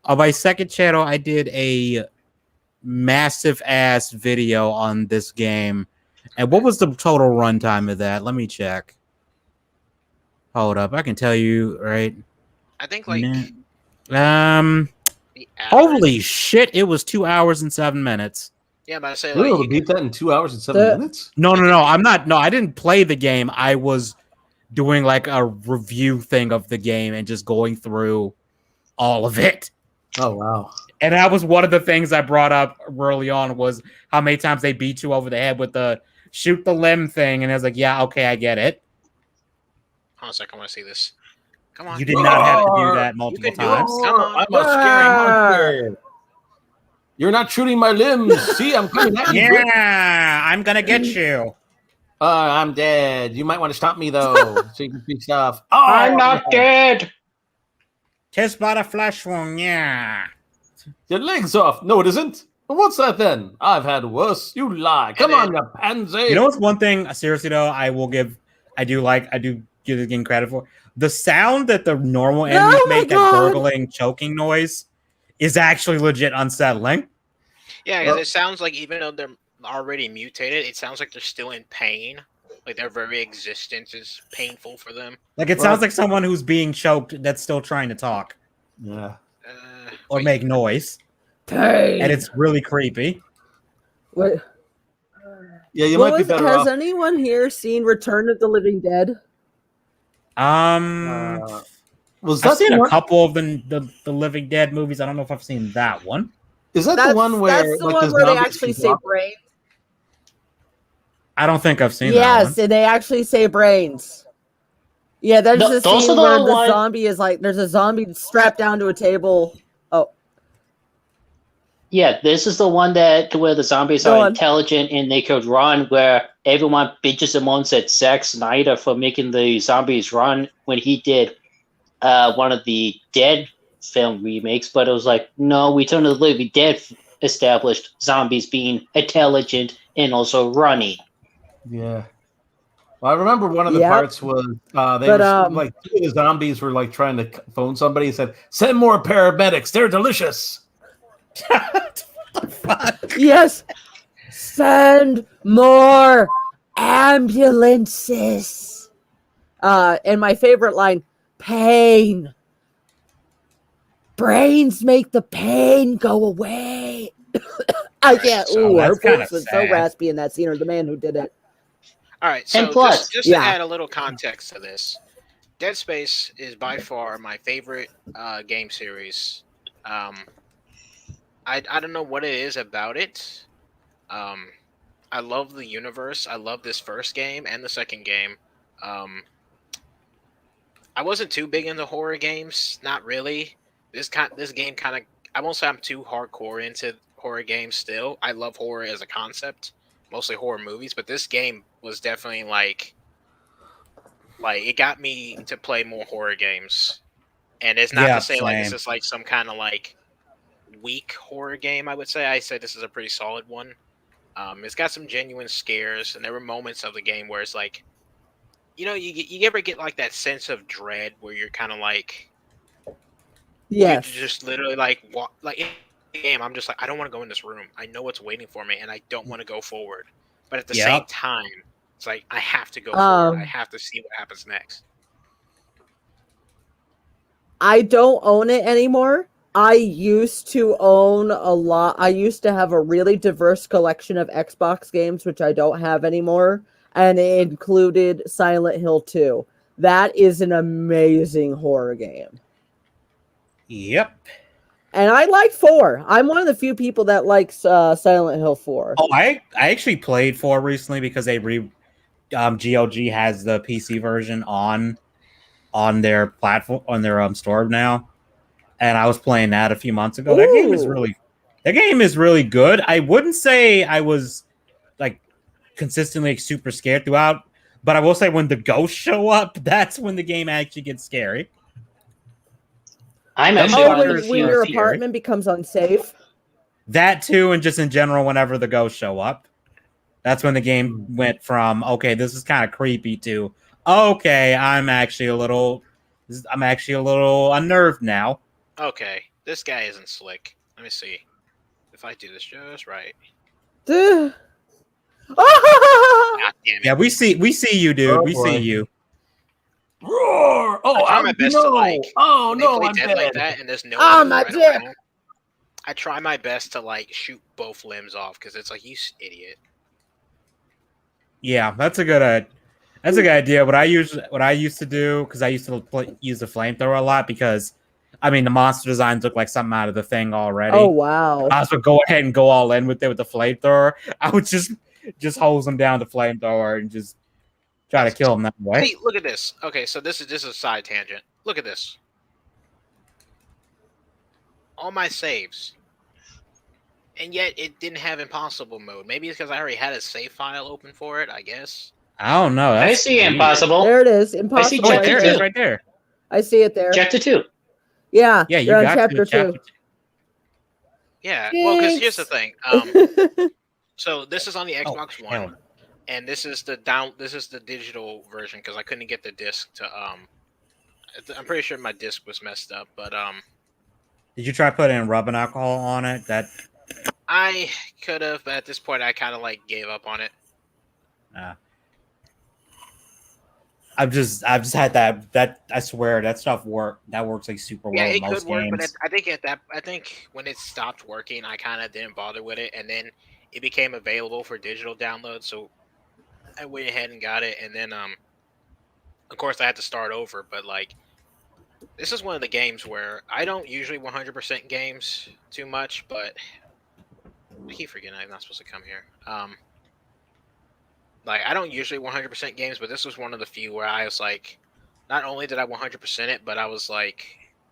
On my second channel, I did a massive ass video on this game. And what was the total runtime of that? Let me check. Hold up, I can tell you, right? I think like holy shit, it was 2 hours and 7 minutes. Yeah, but I say You were like able to beat that in 2 hours and 7 minutes? No, I'm not. No, I didn't play the game. I was doing like a review thing of the game and just going through all of it. Oh, wow. And that was one of the things I brought up early on was how many times they beat you over the head with the shoot the limb thing. And I was like, yeah, okay, I get it. hold on a second, I want to see this. Come on. You did not have to do that multiple can do it. times. Come on. I'm a scary monster. You're not shooting my limbs. See, I'm coming at you. Yeah, I'm going to get you. I'm dead. You might want to stop me, though, so you can see stuff. Oh, I'm not dead. Tis but a flesh wound, yeah. Your leg's off. No, it isn't. What's that then? I've had worse. You lie. Come on, you pansy. You know what's one thing, seriously, though, I do give the game credit for? The sound that the normal enemies make, that gurgling, choking noise, is actually legit unsettling. Yeah, because it sounds like even though they're already mutated, it sounds like they're still in pain. Like their very existence is painful for them. Like it sounds like someone who's being choked that's still trying to talk. Yeah. Or make noise. Pain. And it's really creepy. What? Yeah, you might be better Has off. anyone here seen Return of the Living Dead? Was I've that seen the a one? couple of the Living Dead movies. I don't know if I've seen that one. Is that the one where that's the like, one the where they zombies actually can say walk? brains? I don't think I've seen that Yes, one. and they actually say brains. Yeah, there's a those scene are where the the one- zombie is like, there's a zombie strapped down to a table. Oh, Yeah, this is the one that where the zombies Go are on. intelligent and they could run, where everyone bitches and moans at Zack Snyder for making the zombies run when he did one of the Dead film remakes. But it was like, no, Return of the Living Dead established zombies being intelligent and also running. Yeah. Well, I remember one of the Yep. parts was they But, were like two of the zombies were like trying to phone somebody and said, "Send more paramedics. They're delicious." yes, send more ambulances. And my favorite line, pain. Brains make the pain go away. I can't. Ooh, her that's kinda voice was so sad. raspy in that scene, or the man who did it. All right, so And plus- just Yeah. to add a little context to this, Dead Space is by far my favorite game series. I don't know what it is about it. I love the universe. I love this first game and the second game. I wasn't too big into horror games, not really. This game kind of, I won't say I'm too hardcore into horror games still. I love horror as a concept, mostly horror movies, but this game was definitely like it got me to play more horror games. And it's not Yeah, to say like this same. is like some kind of like weak horror game, I would say. I say this is a pretty solid one. It's got some genuine scares, and there were moments of the game where it's like, you know, you ever get like that sense of dread where you're kind of like, Yes. you're just literally like in the game, I'm just like, I don't want to go in this room. I know what's waiting for me, and I don't want to go forward. But at the Yep. same time, it's like I have to go forward. I have to see what happens next. I don't own it anymore. I used to own a lot. I used to have a really diverse collection of Xbox games, which I don't have anymore. And it included Silent Hill 2. That is an amazing horror game. Yep. And I like 4. I'm one of the few people that likes Silent Hill 4. Oh, I actually played 4 recently because they GOG has the PC version on their platform, on their store now, and I was playing that a few months ago. That game is really good. I wouldn't say I was like consistently super scared throughout, but I will say when the ghosts show up, that's when the game actually gets scary. I'm actually when your apartment becomes unsafe. That too, and just in general, whenever the ghosts show up, that's when the game went from okay, this is kind of creepy to okay, I'm actually a little unnerved now. Okay, this guy isn't slick. Let me see if I do this just right. Duh. God damn it. Yeah, we see you, dude. Oh, we boy. see you. Roar! Oh, I try my best to like. Oh when they no, play I'm dead dead. like that, and there's no. Oh, one my right dick. around. I try my best to like shoot both limbs off because it's like you idiot. Yeah, that's a good idea. What I used to do, because I used to use the flamethrower a lot, because I mean the monster designs look like something out of the Thing already. Oh wow. I would go ahead and go all in with it with the flamethrower. I would just hose them down the flamethrower and just try to kill them that way. See, look at this. Okay, so this is a side tangent. Look at this. All my saves. And yet it didn't have impossible mode. Maybe it's because I already had a save file open for it, I guess. I don't know. I see impossible. There it is. Impossible. Oh, Chapter there it two. is, right there. I see it there. Chapter 2. Yeah. Yeah, you you're on got chapter to 2. Yeah, well, because here's the thing. Thanks. So this is on the Xbox hell One, no. and this is the digital version because I couldn't get the disc to I'm pretty sure my disc was messed up, but Did you try putting rubbing alcohol on it? That I could have, but at this point I kind of like gave up on it. I've just had that I swear that stuff that works like super well Yeah, in it most could work, games. but I think when it stopped working, I kind of didn't bother with it, and then it became available for digital download, so I went ahead and got it, and then of course I had to start over, but like this is one of the games where I don't usually 100% games too much, but I keep forgetting I'm not supposed to come here. Like I don't usually 100% games, but this was one of the few where I was like, not only did I 100% it, but I was like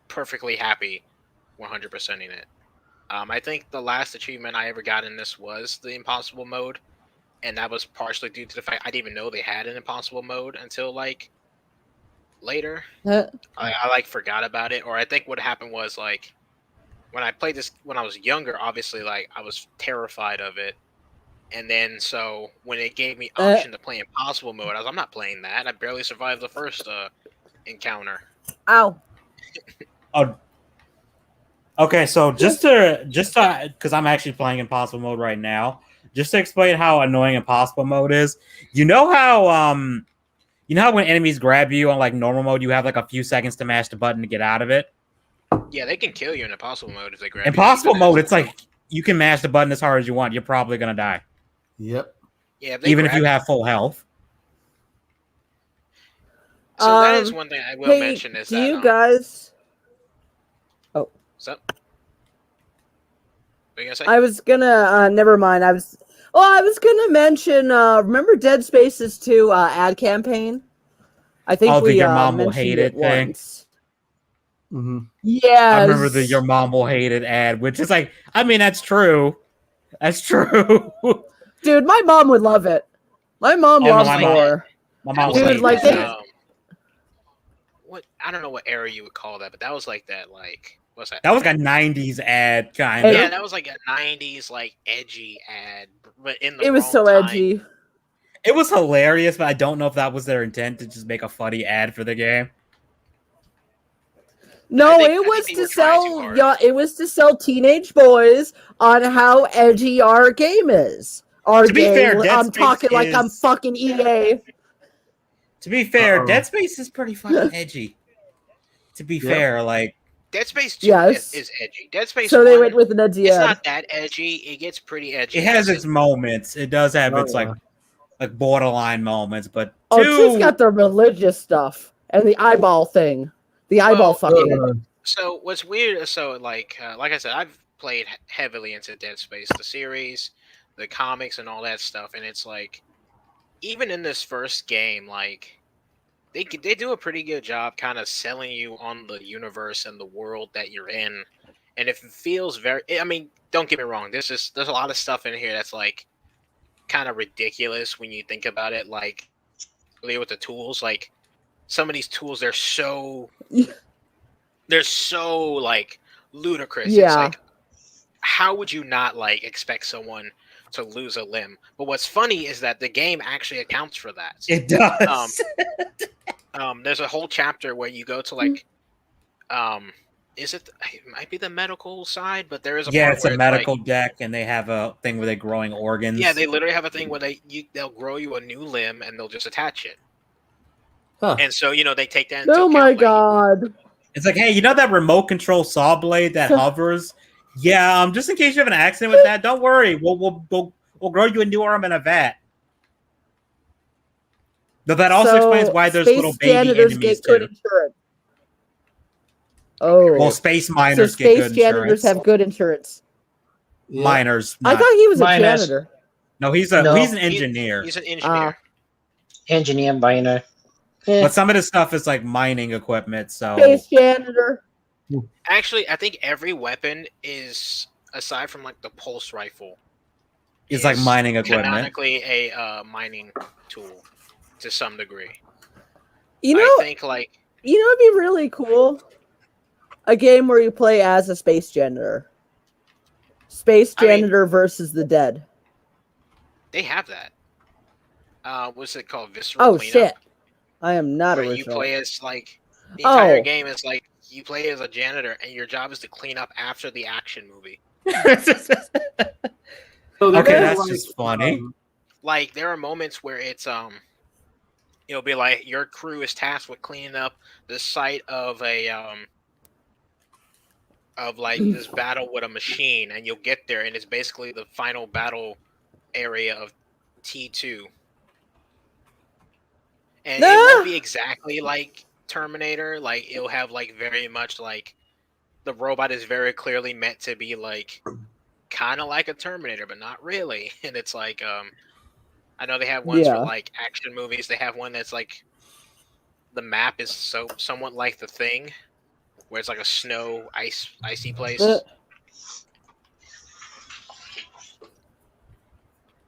perfectly happy 100%ing it. I think the last achievement I ever got in this was the impossible mode, and that was partially due to the fact I didn't even know they had an impossible mode until like later. I like forgot about it, or I think what happened was like when I played this when I was younger, obviously like I was terrified of it. And then, so when it gave me option to play impossible mode, I was, I'm not playing that. I barely survived the first encounter. Ow. Oh, okay. So just to because I'm actually playing impossible mode right now, just to explain how annoying impossible mode is. You know how when enemies grab you on like normal mode, you have like a few seconds to mash the button to get out of it. Yeah, they can kill you in impossible mode if they grab Impossible you. mode, it's like you can mash the button as hard as you want. You're probably gonna die. Yep. Yeah, Even if you have full health. So that is one thing I will mention is do that you guys? Oh, what's up? What are you gonna say? I was gonna. Never mind. I was gonna mention. Remember Dead Space's 2 ad campaign? I think we your mom will mentioned hate it it thing. once. Mm-hmm. Yes. I remember the your mom will hate it ad, which is like, I mean, that's true. That's true. Dude, my mom would love it. My mom loves horror. My mom Dude, was like what I don't know what era you would call that, but that was like that, like what's that? That was like a 90s ad kind of. Yeah, that was like a 90s like edgy ad, but in the it was so time. edgy. It was hilarious, but I don't know if that was their intent to just make a funny ad for the game. No, it was to sell. Yeah, it was to sell teenage boys on how edgy our game is. Our To be game. fair, Dead I'm Space talking like I'm is- fucking EA. To be fair, Uh-oh. Dead Space is pretty fucking edgy. To be fair, like Dead Space 2 Yes. is edgy. Dead Space So they 1, went with an edgy it's ad. not that edgy. It gets pretty edgy. it has its moments. It does have its like like borderline moments, but Oh, two's got the religious stuff and the eyeball thing. The eyeball fucking. So what's weird? So like I said, I've played heavily into Dead Space, the series, the comics, and all that stuff, and it's like, even in this first game, like they do a pretty good job kind of selling you on the universe and the world that you're in, and it feels very. I mean, don't get me wrong. There's a lot of stuff in here that's like kind of ridiculous when you think about it. Like with the tools, like some of these tools, they're so like ludicrous. Yeah. It's like, how would you not like expect someone to lose a limb? But what's funny is that the game actually accounts for that. It does. There's a whole chapter where you go to like, it might be the medical side, but there is a part it's where a medical deck, and they have a thing where they're growing organs. Yeah, they literally have a thing where they'll grow you a new limb and they'll just attach it. Huh. And so they take that into Oh account. my god! It's like, hey, you know that remote control saw blade that hovers? Yeah, just in case you have an accident with that, don't worry. We'll grow you a new arm in a vat. But that also explains why there's little baby janitors enemies get good too. insurance. Oh, Well, space so miners get space good janitors insurance. have good insurance. Yeah. Miners. I not. thought he was a Miners. janitor. No, he's an engineer. He's an engineer. Engineer miner. But some of this stuff is like mining equipment, so Space janitor. Actually, I think every weapon is, aside from like the pulse rifle, it's like mining equipment. canonically a mining tool to some degree. You know, I think like it'd be really cool. A game where you play as a space janitor. Space janitor versus the dead. they have that. What's it called? Visceral Cleanup, shit! I am not where original. you play as like the entire Oh. game is like you play as a janitor and your job is to clean up after the action movie. So Okay, they're that's like, just funny. Like there are moments where it's it'll be like your crew is tasked with cleaning up the site of a of like this battle with a machine, and you'll get there and it's basically the final battle area of T2. And it won't be exactly like Terminator, like it'll have like very much like the robot is very clearly meant to be like kind of like a Terminator, but not really. And it's like I know they have ones for like action movies. They have one that's like the map is somewhat like The Thing, where it's like a snow icy place.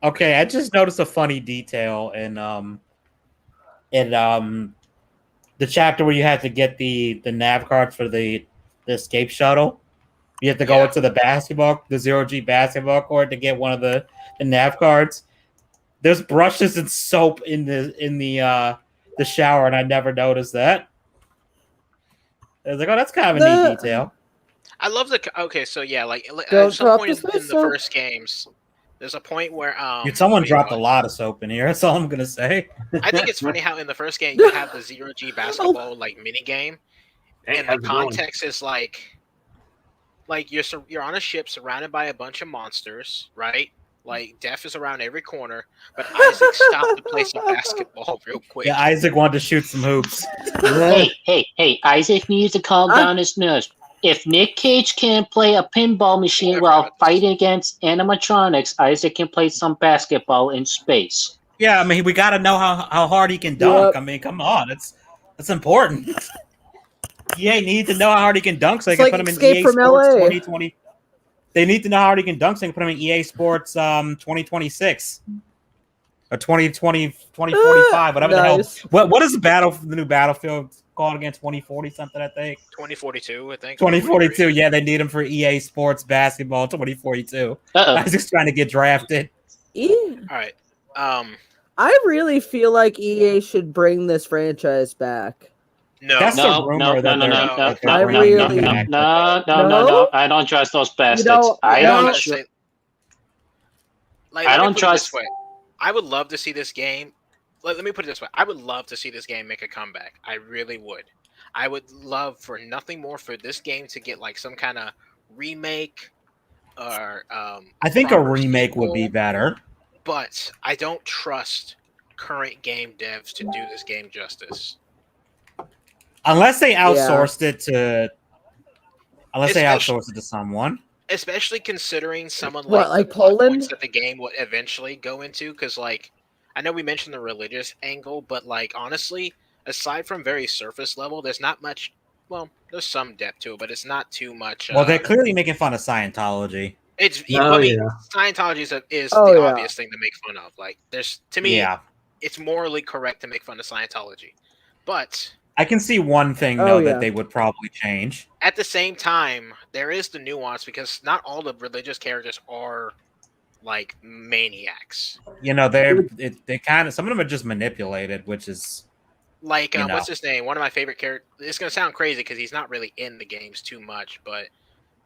Okay, I just noticed a funny detail in the chapter where you have to get the nav cards for the escape shuttle. You have to go into the 0G basketball court to get one of the nav cards. There's brushes and soap in the shower, and I never noticed that. I was like, oh, that's kind of a neat detail. I love like at some point in the first games, there's a point where someone dropped a lot of soap in here. That's all I'm gonna say. I think it's funny how in the first game you have the 0G basketball like mini game, and the context is like you're on a ship surrounded by a bunch of monsters, right? Like death is around every corner, but Isaac stopped to play some basketball real quick. Yeah, Isaac wanted to shoot some hoops. Hey! Isaac needs to calm down his nerves. If Nick Cage can't play a pinball machine while fighting against animatronics, Isaac can play some basketball in space. Yeah, I mean, we got to know how hard he can dunk. I mean, come on, that's important. EA needs to know how hard he can dunk so they can put him in EA Sports 2020. They need to know how hard he can dunk so they can put him in EA Sports 2026 or 2020, 2045, whatever the hell. What is the new Battlefield called again? 2040 something, I think. 2042, I think. 2042. Yeah, they need him for EA Sports Basketball 2042. Isaac's trying to get drafted. All right. I really feel like EA should bring this franchise back. No, that's the rumor. No. I don't trust those bastards. I don't trust. I would love to see this game. Let me put it this way. I would love to see this game make a comeback. I really would. I would love for nothing more for this game to get like some kind of remake or I think a remake would be better. But I don't trust current game devs to do this game justice. Unless they outsourced it to someone. Especially considering someone What, like like Poland? points that the game would eventually go into, because like I know we mentioned the religious angle, but like honestly, aside from very surface level, there's not much. Well, there's some depth to it, but it's not too much. Well, they're clearly making fun of Scientology. Scientology is the obvious thing to make fun of. Like, to me, it's morally correct to make fun of Scientology, but I can see one thing that they would probably change. At the same time, there is the nuance because not all the religious characters are like maniacs. You know, they kind of, some of them are just manipulated, which is like what's his name? One of my favorite characters. It's gonna sound crazy because he's not really in the games too much, but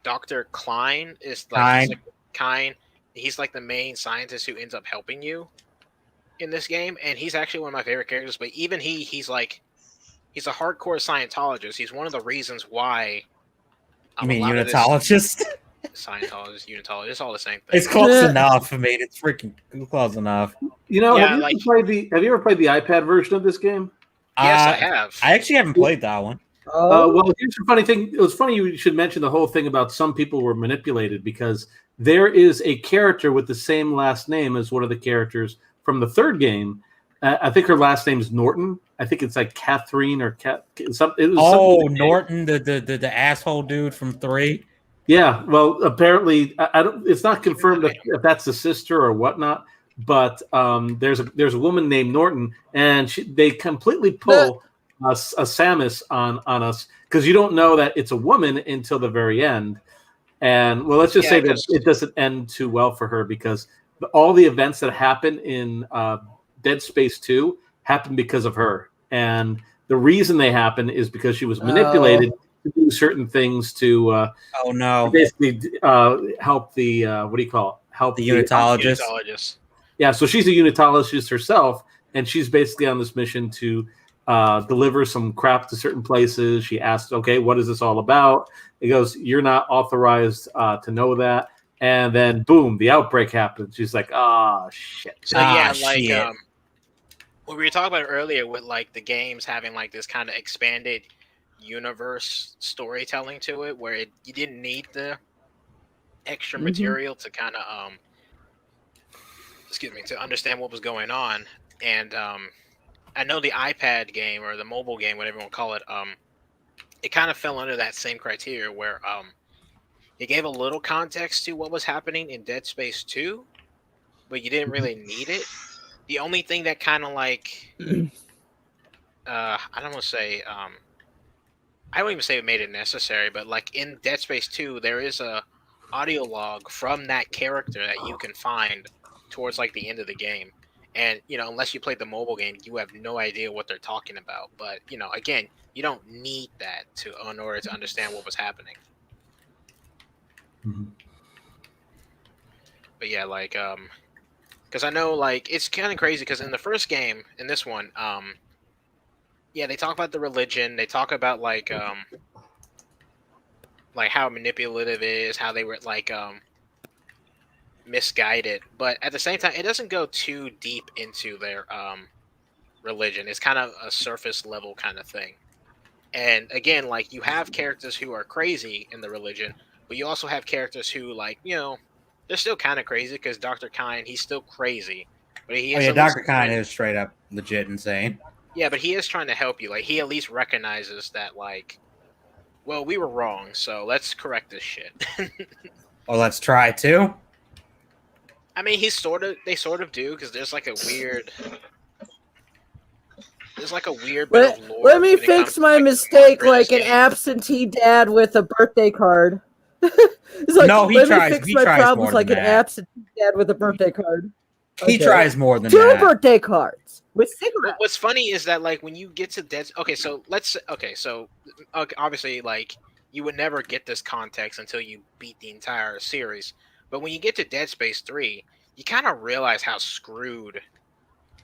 Dr. Klein is like he's like the main scientist who ends up helping you in this game, and he's actually one of my favorite characters. But even he's a hardcore Scientologist. He's one of the reasons why. You mean Unitologist? Scientologist, Unitologist, all the same thing. It's close enough. I mean, it's freaking close enough. You know, have you ever played the iPad version of this game? Yes, I have. I actually haven't played that one. Well, here's the funny thing. It was funny you should mention the whole thing about some people were manipulated, because there is a character with the same last name as one of the characters from the third game. I think her last name is Norton. I think it's like Catherine or Norton, the asshole dude from 3. Yeah, well, apparently, I don't. It's not confirmed if that's the sister or whatnot. But there's a woman named Norton, and they completely pull a Samus on us, because you don't know that it's a woman until the very end. And well, let's just say that it doesn't end too well for her, because all the events that happen in Dead Space 2 happen because of her, and the reason they happen is because she was manipulated to do certain things to basically help the help the Unitologist. Yeah, so she's a Unitologist herself, and she's basically on this mission to deliver some crap to certain places. She asks, okay, what is this all about? He goes, you're not authorized to know that. And then, boom, the outbreak happens. She's like, shit. So, what we were talking about earlier with, like, the games having, like, this kind of expanded universe storytelling to it, where you didn't need the extra material to kind of, to understand what was going on. And I know the iPad game or the mobile game, whatever you want to call it, it kind of fell under that same criteria where it gave a little context to what was happening in Dead Space 2, but you didn't really need it. The only thing that kind of like, I don't want to say, I don't even say it made it necessary, but like in Dead Space 2, there is a audio log from that character that you can find towards like the end of the game. And, you know, unless you played the mobile game, you have no idea what they're talking about. But, you know, again, you don't need that in order to understand what was happening. Mm-hmm. But yeah, like, because I know, like, it's kind of crazy because in the first game, in this one, they talk about the religion. They talk about, like how manipulative it is, how they were, like, misguided. But at the same time, it doesn't go too deep into their religion. It's kind of a surface level kind of thing. And again, like, you have characters who are crazy in the religion, but you also have characters who, like, you know, they're still kind of crazy because Dr. Kine, he's still crazy. But he is Dr. Kine is straight up legit insane. Yeah, but he is trying to help you. Like, he at least recognizes that, like, well, we were wrong, so let's correct this shit. Well, let's try to. I mean, they sort of do, because there's like a weird bit of lore. Let me fix my mistake, like an absentee dad with a birthday card. It's like, no, he let tries. me fix He my tries problems more like than an that. absentee dad with a birthday card. He tries more than 2 that. birthday cards with cigarettes. What's funny is that, like, when you get to obviously, like, you would never get this context until you beat the entire series. But when you get to Dead Space 3, you kind of realize how screwed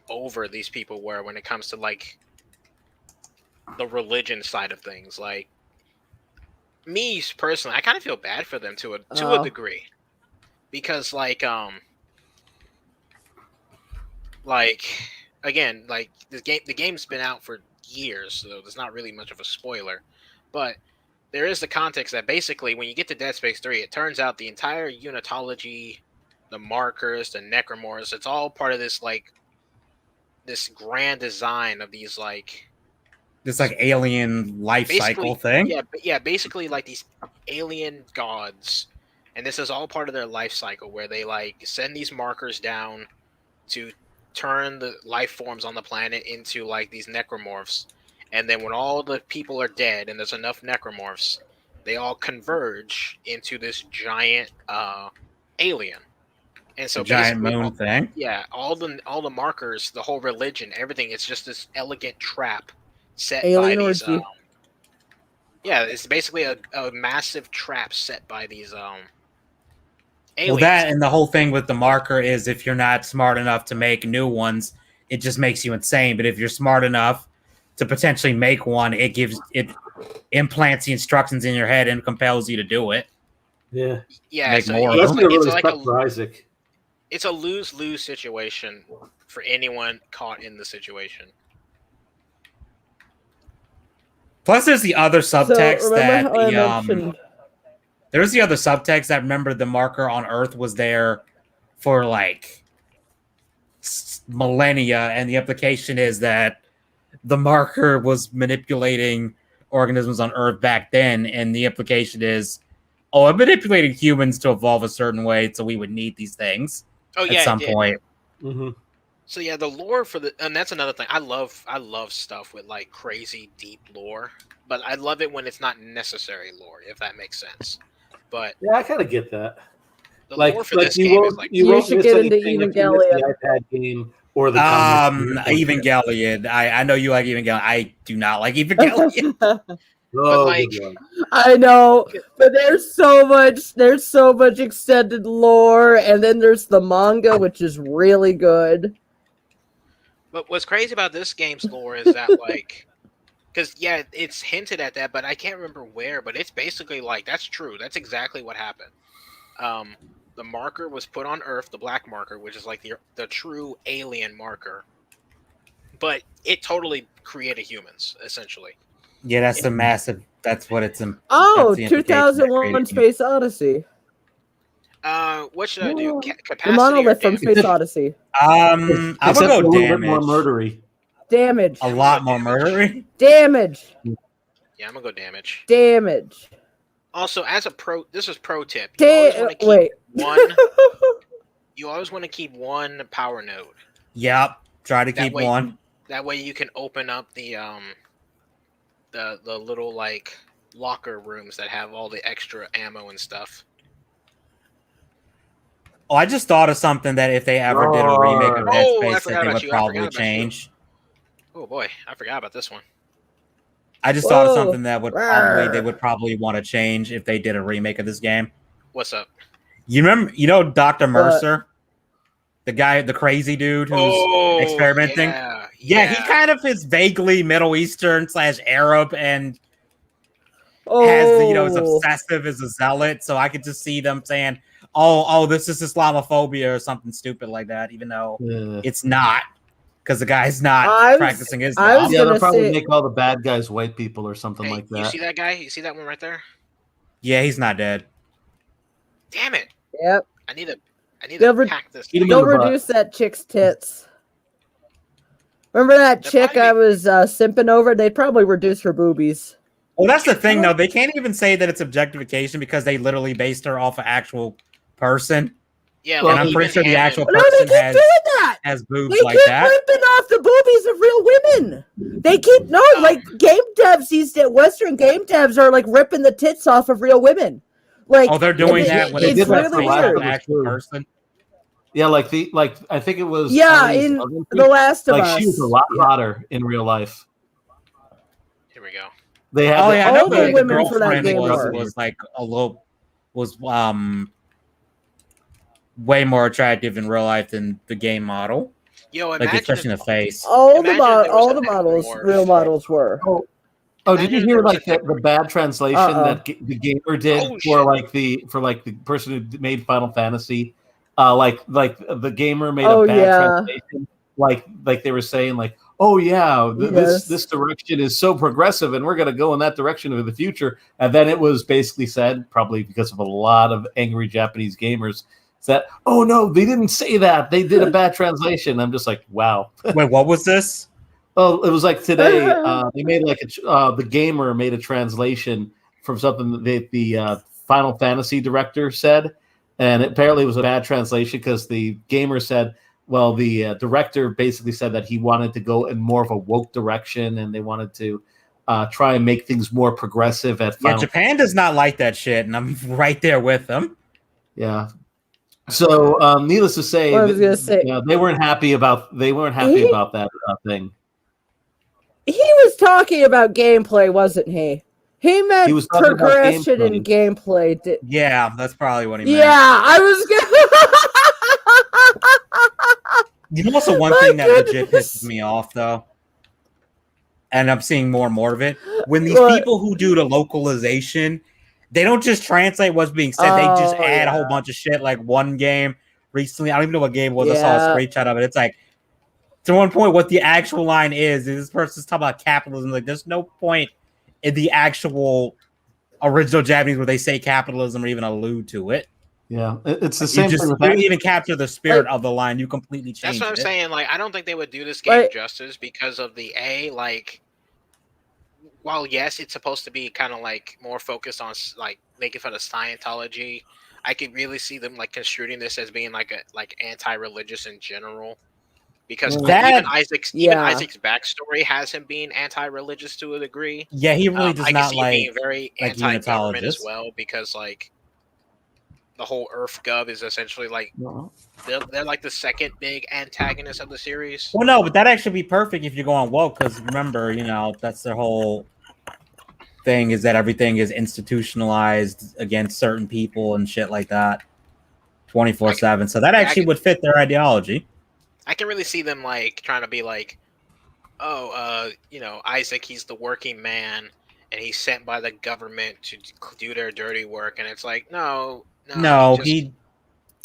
over these people were when it comes to, like, the religion side of things. Like, me personally, I kind of feel bad for them to a degree, because like again, like the game's been out for years, so there's not really much of a spoiler. But there is the context that basically when you get to Dead Space 3, it turns out the entire unitology, the markers, the necromorphs, it's all part of this this grand design of these this alien life cycle thing. Yeah, basically like these alien gods, and this is all part of their life cycle where they send these markers down to turn the life forms on the planet into these necromorphs, and then when all the people are dead and there's enough necromorphs, they all converge into this giant alien. And so the giant moon thing. Yeah, all the markers, the whole religion, everything, it's just this elegant trap set Alien by these orgy. it's basically a massive trap set by these aliens. Well, that and the whole thing with the marker is if you're not smart enough to make new ones, it just makes you insane. But if you're smart enough to potentially make one, it implants the instructions in your head and compels you to do it. Yeah. Yeah, Make so more. That's really stuck for Isaac. It's a lose-lose situation for anyone caught in the situation. Plus, there's the other subtext mentioned... There's the other subtext that remember the marker on Earth was there for millennia, and the implication is that the marker was manipulating organisms on Earth back then, and the implication is, it manipulated humans to evolve a certain way, so we would need these things at some point. Mm-hmm. So yeah, the lore and that's another thing. I love stuff with crazy deep lore, but I love it when it's not necessary lore, if that makes sense. But yeah, I kind of get that. The lore for this game is you should get into Evangelion. The iPad game or the Evangelion. I know you like Evangelion. I do not like Evangelion. I know, but there's so much extended lore, and then there's the manga, which is really good. But what's crazy about this game's lore is that because it's hinted at that, but I can't remember where. But it's basically that's true. That's exactly what happened. The marker was put on Earth, the black marker, which is the true alien marker, but it totally created humans essentially. Yeah, that's the massive. That's what it's. 2001: Space Odyssey. What should I do? Capacity the monolith from Space Odyssey. I'm gonna go a little bit damage. more murdery. Damage. A lot more murdery. Damage. Yeah, I'm gonna go damage. Damage. Also, this is pro tip. Wait. You always want to keep one power node. Yep. Try to keep one. That way you can open up the little locker rooms that have all the extra ammo and stuff. Oh, I just thought of something that if they ever did a remake of Dead Space, that they would probably change. Oh boy, I forgot about this one. I just thought of something that they would probably want to change if they did a remake of this game. What's up? You remember, Dr. Mercer, the crazy dude who's experimenting. Yeah, he kind of is vaguely Middle Eastern / Arab and has is obsessive as a zealot. So I could just see them saying, "Oh, this is Islamophobia" or something stupid like that, even though it's not. Because the guy's not practicing Islam. They'll probably make all the bad guys white people or something like that. You see that guy? You see that one right there? Yeah, he's not dead. Damn it! Yep. I need to pack this. Don't reduce that chick's tits. Remember that chick I was simping over? They'd probably reduce her boobies. Well, that's the thing, though. They can't even say that it's objectification because they literally based her off an actual person. Yeah, and I'm pretty sure the actual person has boobs like that. They keep ripping off the boobies of real women. They keep game devs. Western game devs are ripping the tits off of real women. They're doing that when it's really weird. An actual person. Yeah, I think it was. Yeah, in The Last of Us. She was a lot hotter in real life. Here we go. They had all the women for that game was way more attractive in real life than the game model. Yo, especially in the face. All the models, real models were. Oh, did you hear the bad translation that the gamer did for the person who made Final Fantasy? The gamer made a bad translation like they were saying like, oh yeah, Yes. this direction is so progressive, and we're going to go in that direction in the future. And then it was basically said, probably because of a lot of angry Japanese gamers, that oh no, they didn't say that. They did a bad translation. I'm just like, wow. Wait, what was this? Oh, it was like today. They made like the gamer made a translation from something that the Final Fantasy director said, and apparently it was a bad translation because the gamer said, well, the director basically said that he wanted to go in more of a woke direction, and they wanted to try and make things more progressive at Final. Yeah, Japan does not like that shit, and I'm right there with them. Yeah. So, needless to say, What I was gonna say, they weren't happy about that thing. he was talking about gameplay, wasn't he? He meant He was talking about progression in gameplay. Yeah, that's probably what he meant. Yeah, I was gonna. You know, also one My thing that legit goodness. pisses me off, though, and I'm seeing more and more of it, when these What? people who do the localization, they don't just translate what's being said, they just Oh, add a whole yeah. bunch of shit. Like one game recently, I don't even know what game it was, I saw Yeah. a screenshot of it. It's like, to one point, what the actual line is this person's talking about capitalism. Like, there's no point in the actual original Japanese where they say capitalism or even allude to it. Yeah, it's the You same just thing. you don't even capture the spirit of the line. You completely change That's what I'm it. saying. Like, I don't think they would do this game Like- justice because of the like. While yes, it's supposed to be kind of like more focused on like making fun of Scientology, I could really see them like construing this as being like anti-religious in general. Because That- even Isaac's backstory has him being anti-religious to a degree. Yeah, he really does I can not see him being very like anti-government as unitologist. well, because like the whole Earth Gov is essentially like they're like the second big antagonist of the series. Well, no, but that actually be perfect if you're going woke, because remember, that's their whole thing, is that everything is institutionalized against certain people and shit like that 24/7. So that actually would fit their ideology. I can really see them like trying to be like, oh, Isaac, he's the working man and he's sent by the government to do their dirty work, and it's like, no,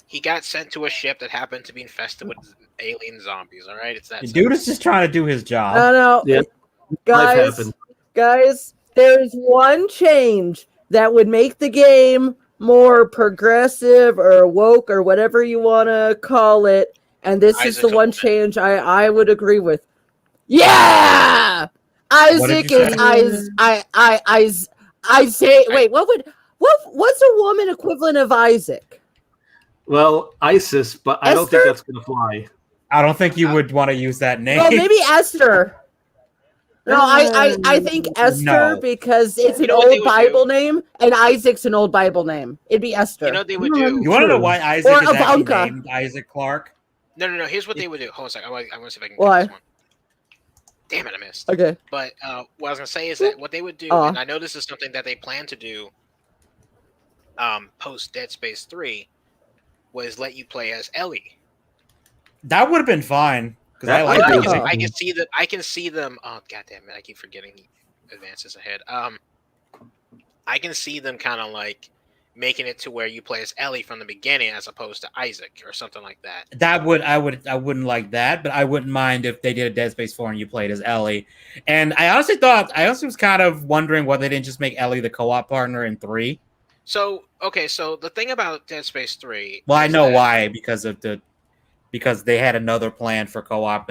he got sent to a ship that happened to be infested with alien zombies. All right, it's that. Dude is just trying to do his job. No, Yeah. guys, there's one change that would make the game more progressive or woke or whatever you want to call it, and this is the one change I would agree with. Yeah, Isaac is Isaac. Wait, what's a woman equivalent of Isaac? Well, ISIS, but I don't think that's going to fly. I don't think you would want to use that name. Well, maybe Esther. No, I think Esther because it's an old Bible name, and Isaac's an old Bible name. It'd be Esther. You know what they would do? You want to know why Isaac Or is actually Ivanka. named Isaac Clarke? No. Here's what they would do. Hold on a second. I want to see if I can Why? get this one. Damn it, I missed. Okay. But what I was gonna say is that what they would do, and I know this is something that they plan to do, post Dead Space 3, was let you play as Ellie. That would have been fine. I can see that. I can see them. Oh, goddamn it! I keep forgetting advances ahead. I can see them kind of like making it to where you play as Ellie from the beginning as opposed to Isaac or something like that. I wouldn't like that, but I wouldn't mind if they did a Dead Space 4 and you played as Ellie. And I honestly was kind of wondering why they didn't just make Ellie the co-op partner in 3. So the thing about Dead Space 3. Well, I know why, because they had another plan for co-op,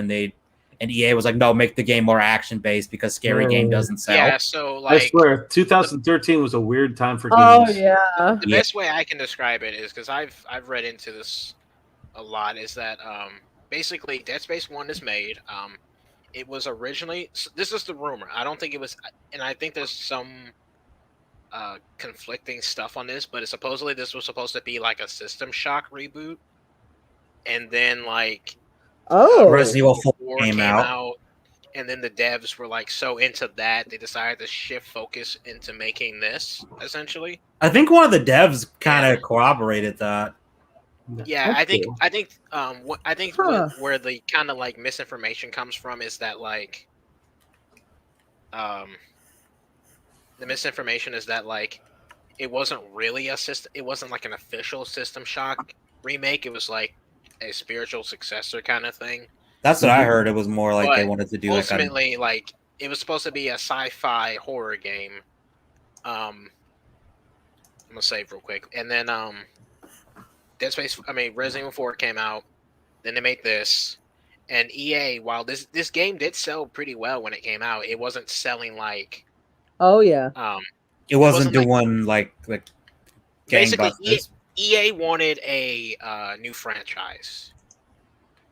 and EA was like, no, make the game more action based because Scary Game doesn't sell. Yeah, so like I swear, 2013 was a weird time for games. Oh yeah. The best way I can describe it is, because I've read into this a lot, is that basically Dead Space 1 is made. It was originally, this is the rumor. I don't think it was, and I think there's some conflicting stuff on this, but supposedly this was supposed to be like a System Shock reboot, and then like Resident Evil 4 came out, and then the devs were like so into that they decided to shift focus into making this essentially. I think one of the devs kind of corroborated that. Yeah, I think where the kind of like misinformation comes from is that like the misinformation is that like it wasn't really it wasn't like an official System Shock remake. It was like a spiritual successor kind of thing. That's what I heard. It was more like they But wanted to do ultimately, like it was supposed to be a sci-fi horror game. I'm gonna save real quick, and then Resident Evil 4 came out. Then they made this, and EA. While this game did sell pretty well when it came out, it wasn't selling like. Oh yeah. it wasn't doing like basically gangbusters. EA wanted a new franchise.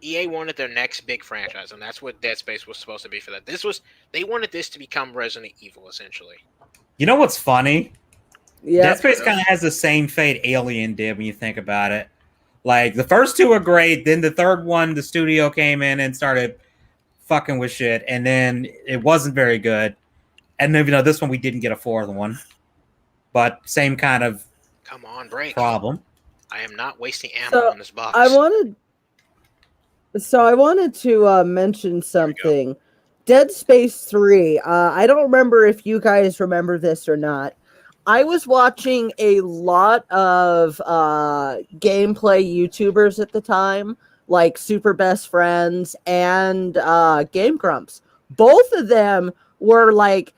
EA wanted their next big franchise, and that's what Dead Space was supposed to be for that. They wanted this to become Resident Evil, essentially. You know what's funny? Yeah. Dead Space kind of has the same fate Alien did when you think about it. Like, the first two are great, then the third one, the studio came in and started fucking with shit, and then it wasn't very good. And then, this one we didn't get a fourth one. But same kind of Come on, break. problem. I am not wasting ammo on this box. I wanted to mention something. Dead Space 3. I don't remember if you guys remember this or not. I was watching a lot of gameplay YouTubers at the time, like Super Best Friends and Game Grumps. Both of them were like,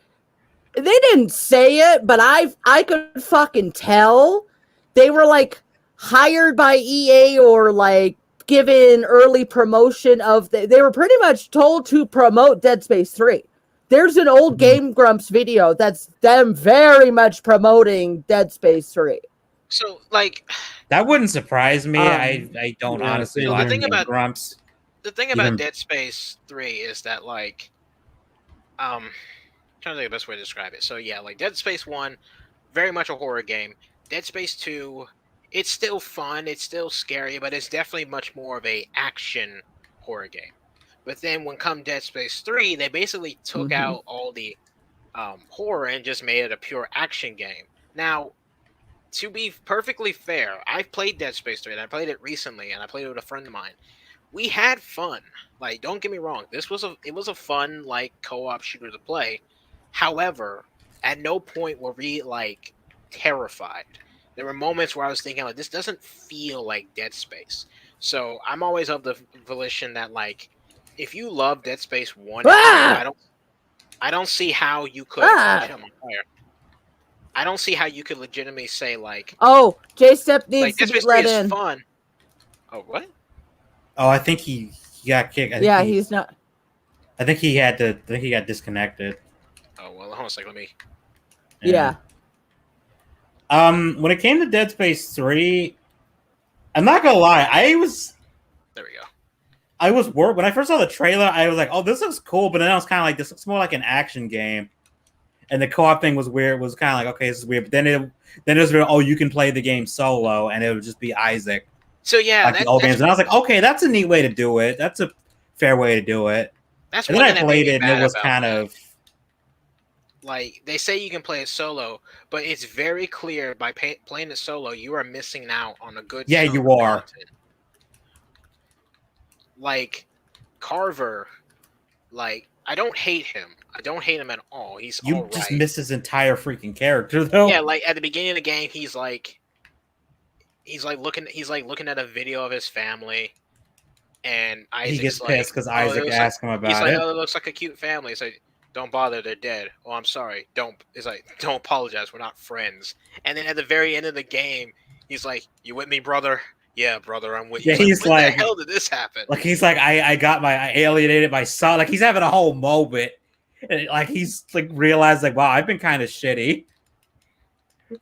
they didn't say it, but I could fucking tell. They were like hired by EA or like given early promotion of they were pretty much told to promote Dead Space 3. There's an old Game Grumps video that's them very much promoting Dead Space 3. So, like, that wouldn't surprise me. I don't honestly so like Game Grumps. The thing about Dead Space 3 is that, like, I'm trying to think of the best way to describe it. So yeah, like Dead Space 1, very much a horror game. Dead Space 2, it's still fun, it's still scary, but it's definitely much more of a action horror game. But then when come Dead Space 3, they basically took out all the horror and just made it a pure action game. Now, to be perfectly fair, I've played Dead Space 3, and I played it recently, and I played it with a friend of mine. We had fun. Like, don't get me wrong, it was a fun, like, co-op shooter to play. However, at no point were we, like, terrified. There were moments where I was thinking, like, this doesn't feel like Dead Space. So I'm always of the volition that, like, if you love Dead Space 1, I don't see how you could. I don't see how you could legitimately say, like, oh, J-Step needs like, to be let in. Fun. Oh, what? Oh, I think he got kicked. He's not. I think he got disconnected. Oh well, hold on a second. Let me. Yeah. When it came to Dead Space 3, I'm not gonna lie, There we go. When I first saw the trailer, I was like, "Oh, this looks cool," but then I was kind of like, "This looks more like an action game." And the co-op thing was weird. It was kind of like, "Okay, this is weird." But then it was weird. Oh, you can play the game solo, and it would just be Isaac. So yeah, like the old games, and I was like, "Okay, that's a neat way to do it. That's a fair way to do it." That's and then I played it, and it was kind of like they say you can play it solo, but it's very clear by playing it solo, you are missing out on a good. Yeah, you are. Content. Like Carver, like I don't hate him. I don't hate him at all. He's you all just right. miss his entire freaking character though. Yeah, like at the beginning of the game, he's like looking at a video of his family, and Isaac's he gets pissed because Isaac asked him about he's like, it. "Oh, it looks like a cute family." It's like, "Don't bother, they're dead." "Oh, I'm sorry. Don't." It's like, "Don't apologize. We're not friends." And then at the very end of the game, he's like, "You with me, brother?" "Yeah, brother, I'm with you." Yeah, he's like, "When the hell did this happen?" Like he's like, I alienated my son. Like he's having a whole moment. And like he's like realized like, wow, I've been kind of shitty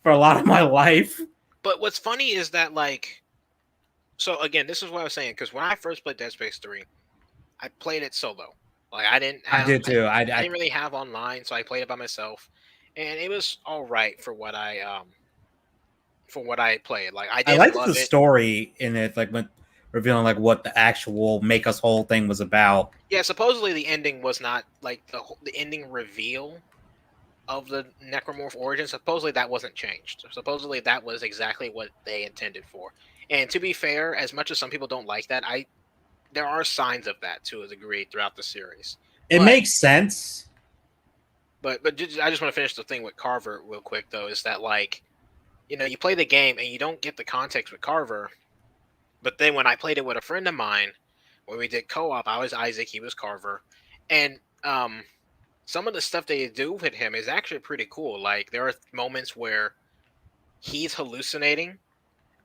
for a lot of my life. But what's funny is that like, so again, this is what I was saying, because when I first played Dead Space 3, I played it solo. Like I didn't did too. I didn't really have online, so I played it by myself, and it was all right for what I played. Like I liked love the story in it, like when revealing like what the actual make us whole thing was about. Yeah, supposedly the ending was not like the ending reveal of the necromorph origin. Supposedly that wasn't changed. Supposedly that was exactly what they intended for. And to be fair, as much as some people don't like that, there are signs of that to a degree throughout the series. It makes sense. But I just want to finish the thing with Carver real quick though, is that like, you know, you play the game and you don't get the context with Carver. But then when I played it with a friend of mine, when we did co-op, I was Isaac, he was Carver, and some of the stuff they do with him is actually pretty cool. Like there are moments where he's hallucinating,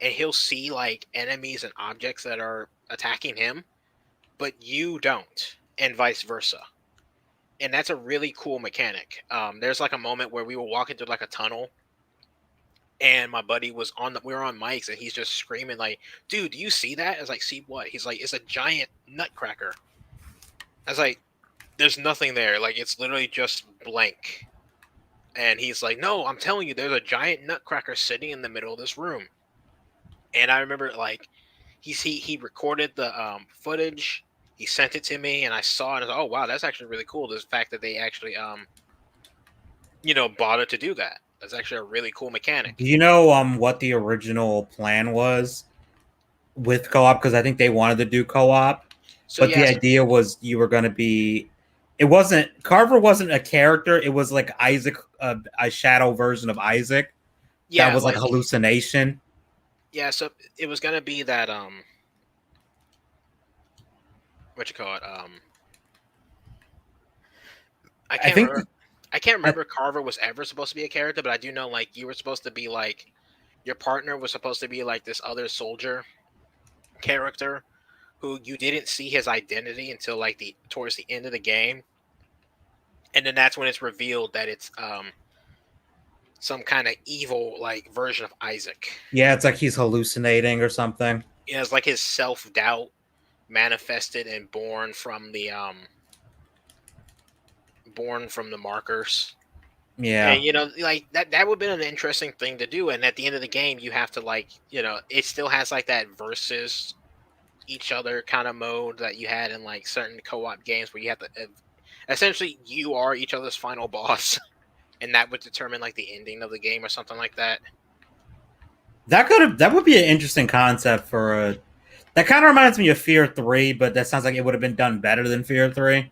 and he'll see like enemies and objects that are attacking him, but you don't, and vice versa. And that's a really cool mechanic. There's like a moment where we were walking through like a tunnel, and my buddy was we were on mics, and he's just screaming like, "Dude, do you see that?" I was like, "See what?" He's like, "It's a giant nutcracker." I was like, "There's nothing there. Like it's literally just blank." And he's like, "No, I'm telling you, there's a giant nutcracker sitting in the middle of this room." And I remember like he recorded the footage. He sent it to me, and I saw it. And I was like, oh wow, that's actually really cool. The fact that they actually bothered to do that. That's actually a really cool mechanic. Do you know what the original plan was with co-op? Because I think they wanted to do co-op, but the idea was you were going to be. It wasn't Carver wasn't a character. It was like Isaac, a shadow version of Isaac. Yeah, that was like hallucination. Yeah, so it was going to be that what you call it? I can't remember Carver was ever supposed to be a character, but I do know like you were supposed to be like your partner was supposed to be like this other soldier character who you didn't see his identity until like towards the end of the game. And then that's when it's revealed that it's some kind of evil like version of Isaac. Yeah, it's like he's hallucinating or something. Yeah, it's like his self-doubt manifested and born from the markers. Yeah. And like that would have been an interesting thing to do. And at the end of the game you have to like, it still has like that versus each other kind of mode that you had in like certain co-op games where you have to essentially you are each other's final boss. And that would determine like the ending of the game or something like that. That would be an interesting concept for a. That kind of reminds me of Fear 3, but that sounds like it would have been done better than Fear 3.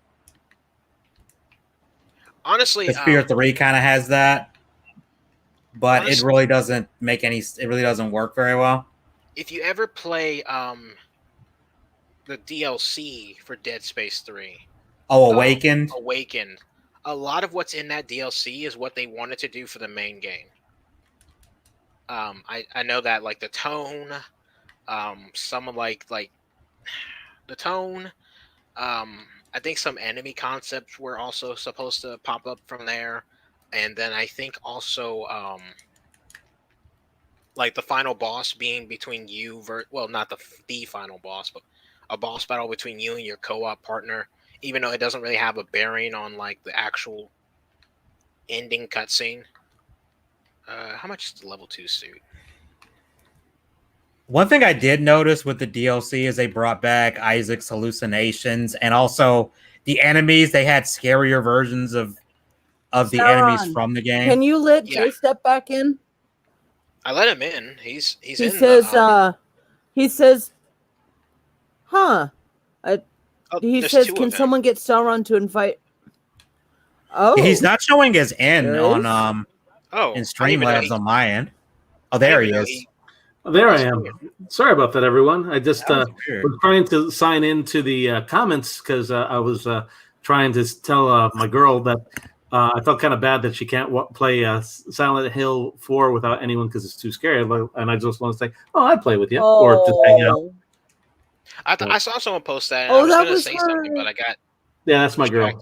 Honestly, Fear 3 kind of has that, but honestly, it really doesn't make any. It really doesn't work very well. If you ever play the DLC for Dead Space 3, Awakened. A lot of what's in that DLC is what they wanted to do for the main game. I know that like the tone, some of like the tone. I think some enemy concepts were also supposed to pop up from there, and then I think also like the final boss being between you, not the final boss, but a boss battle between you and your co-op partner. Even though it doesn't really have a bearing on like the actual ending cutscene. How much is the level 2 suit? One thing I did notice with the DLC is they brought back Isaac's hallucinations, and also the enemies. They had scarier versions of the enemies from the game. Can you let Jay step back in? I let him in. He says, he says, huh. He says, "Can someone get Sauron to invite?" Oh, he's not showing his N on in Streamlabs on my end. Oh, there he is. There I am. Sorry about that, everyone. I just was trying to sign into the comments because I was trying to tell my girl that I felt kind of bad that she can't play Silent Hill 4 without anyone because it's too scary. And I just want to say, "Oh, I'd play with you," or just hang out. I saw someone post that. And I was going to say something, but I got that's my girl.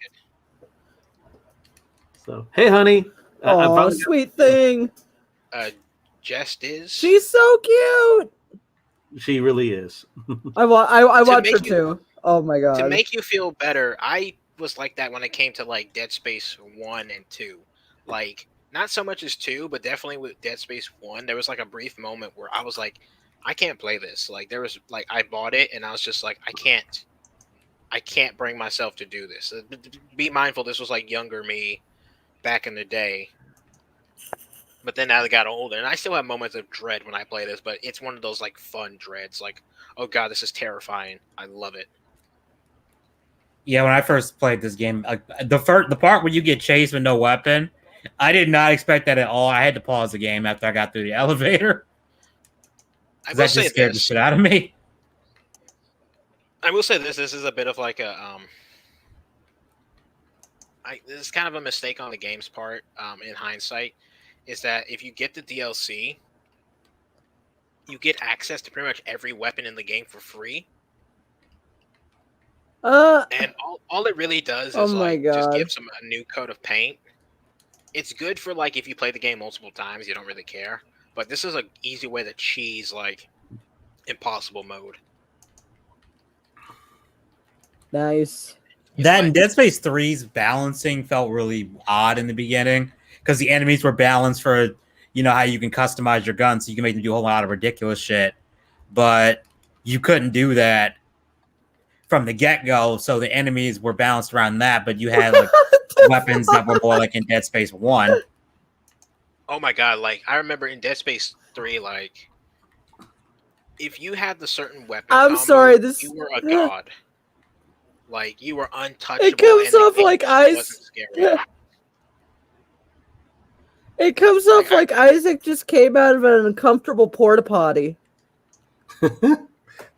So hey, honey. Oh, sweet thing. Jest is. She's so cute. She really is. I watch her too. Oh my god. To make you feel better, I was like that when it came to like Dead Space 1 and 2. Like not so much as 2, but definitely with Dead Space 1, there was like a brief moment where I was like, I can't play this. Like there was like I bought it and I was just like, I can't bring myself to do this. Be mindful, this was like younger me back in the day. But then as I got older, and I still have moments of dread when I play this, but it's one of those like fun dreads. Like, oh god, this is terrifying. I love it. Yeah, when I first played this game, the part where you get chased with no weapon, I did not expect that at all. I had to pause the game after I got through the elevator. That just scared the shit out of me. I will say this is a bit of like a this is kind of a mistake on the game's part, in hindsight, is that if you get the DLC, you get access to pretty much every weapon in the game for free. And all it really does is just gives them a new coat of paint. It's good for like if you play the game multiple times, you don't really care. But this is an easy way to cheese like impossible mode. Nice. That and Dead Space 3's balancing felt really odd in the beginning because the enemies were balanced for, you know, how you can customize your guns so you can make them do a whole lot of ridiculous shit. But you couldn't do that from the get-go, so the enemies were balanced around that, but you had like weapons that were more like in Dead Space 1. Oh my god, like I remember in Dead Space 3, like if you had the certain weapon combo, you were a god. Like you were untouchable. It comes off like It comes off like Isaac just came out of an uncomfortable porta potty.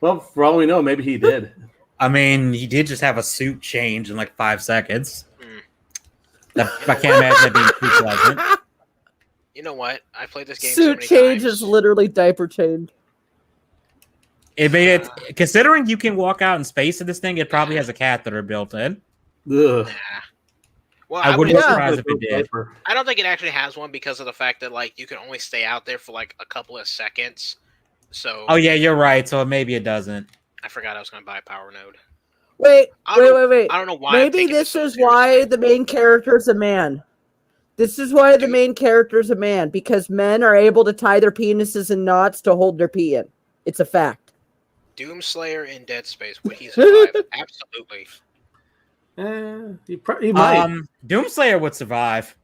Well, for all we know, maybe he did. I mean, he did just have a suit change in like 5 seconds. I can't imagine it being too pleasant. You know what? I played this game. Suit change is literally diaper change. It made it, considering you can walk out in space in this thing, it probably has a catheter built in. Ugh. Well, I wouldn't be surprised if it did. I don't think it actually has one because of the fact that like you can only stay out there for like a couple of seconds. So. Oh yeah, you're right. So maybe it doesn't. I forgot I was going to buy a power node. Wait. I don't know why. Maybe this is why the main character is a man. This is why the main character is a man, because men are able to tie their penises in knots to hold their pee in. It's a fact. Doomslayer in Dead Space, would he survive? Absolutely. He might. Doomslayer would survive.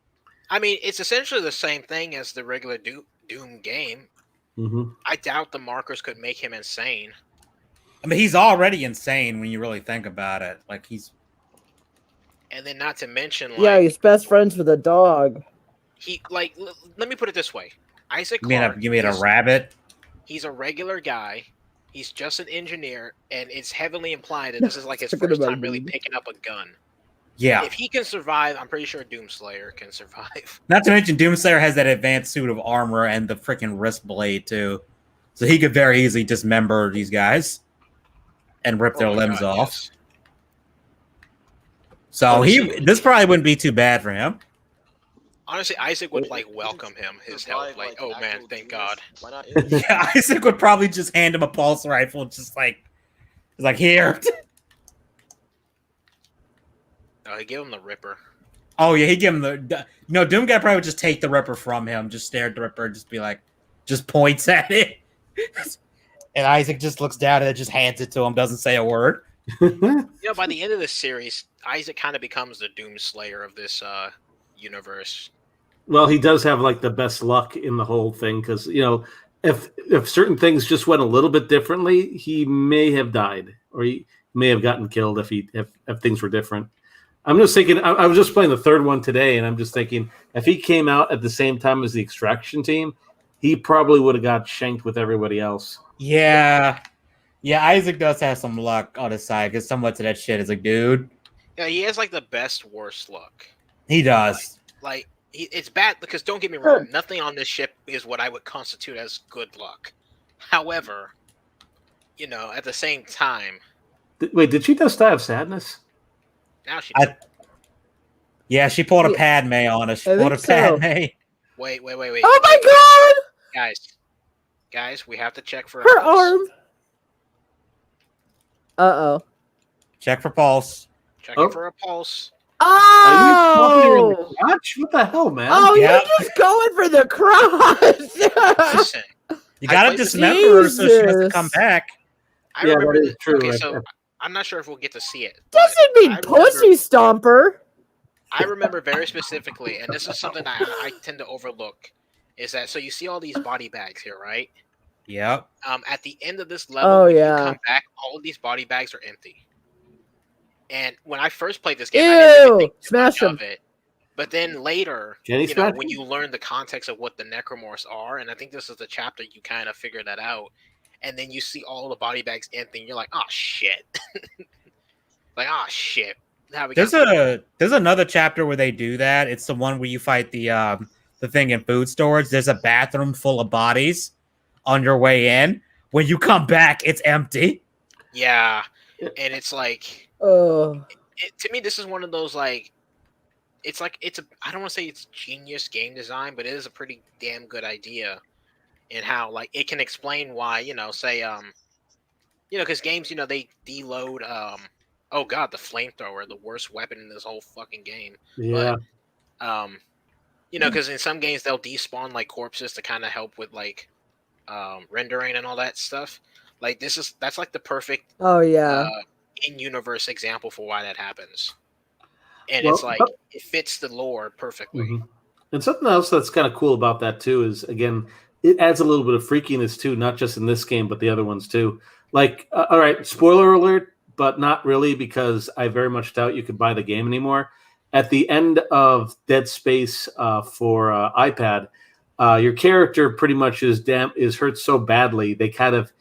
I mean, it's essentially the same thing as the regular Doom game. Mm-hmm. I doubt the markers could make him insane. I mean, he's already insane when you really think about it. Like he's, and then not to mention, like, yeah, he's best friends with a dog. He like, let me put it this way: Isaac you Clarke. mean a rabbit? He's a regular guy. He's just an engineer, and it's heavily implied that this is like his first time really picking up a gun. Yeah. If he can survive, I'm pretty sure Doomslayer can survive. Not to mention, Doomslayer has that advanced suit of armor and the freaking wrist blade too, so he could very easily dismember these guys and rip their limbs off. Yes. So this probably wouldn't be too bad for him. Honestly, Isaac would like welcome him, his help. Like, oh man, thank God. Yeah, Isaac would probably just hand him a pulse rifle, just like here. Oh, he'd give him the Ripper. Oh yeah, he'd give him the. Doom guy probably would just take the Ripper from him, just stare at the Ripper, just be like, just points at it, and Isaac just looks down at it, just hands it to him, doesn't say a word. By the end of the series, Isaac kind of becomes the Doomslayer of this universe. Well, he does have like the best luck in the whole thing because if certain things just went a little bit differently, he may have died or he may have gotten killed if things were different. I'm just thinking. I was just playing the third one today, and I'm just thinking if he came out at the same time as the Extraction team, he probably would have got shanked with everybody else. Yeah, Isaac does have some luck on his side because somewhat to that shit is like, dude. Yeah, he has like the best worst luck. He does. It's bad because don't get me wrong, nothing on this ship is what I would constitute as good luck. However, at the same time. Wait, did she just die of sadness? Now she did. Yeah, she pulled a Padme on us. She pulled a Padme. Wait. Oh my god! Guys, we have to check for her arm. Uh-oh. Check for pulse. Checking for a pulse. Oh! Watch? What the hell, man? Oh, you're just going for the cross. Listen, you gotta dismember her so she doesn't come back. I remember this. True. Okay, so I'm not sure if we'll get to see it. Doesn't mean pussy stomper. I remember very specifically, and this is something I tend to overlook, is that so you see all these body bags here, right? Yep. At the end of this level, when you come back, all of these body bags are empty. And when I first played this game, I didn't think smash of it. But then later, when you learn the context of what the necromorphs are, and I think this is the chapter you kind of figure that out, and then you see all the body bags empty, and you're like, oh shit, like oh shit. There's another chapter where they do that. It's the one where you fight the thing in food storage. There's a bathroom full of bodies on your way in. When you come back, it's empty. Yeah, and it's like, to me, this is one of those like, it's I don't want to say it's genius game design, but it is a pretty damn good idea, in how like it can explain why say because games they deload oh god, the flamethrower, the worst weapon in this whole fucking game. Yeah. But, because in some games they'll despawn like corpses to kind of help with like rendering and all that stuff. Like that's like the perfect in-universe example for why that happens. And it's like it fits the lore perfectly. Mm-hmm. And something else that's kind of cool about that too is, again, it adds a little bit of freakiness too, not just in this game but the other ones too. Like, all right, spoiler alert, but not really, because I very much doubt you could buy the game anymore. At the end of Dead Space for iPad, your character pretty much is hurt so badly they kind of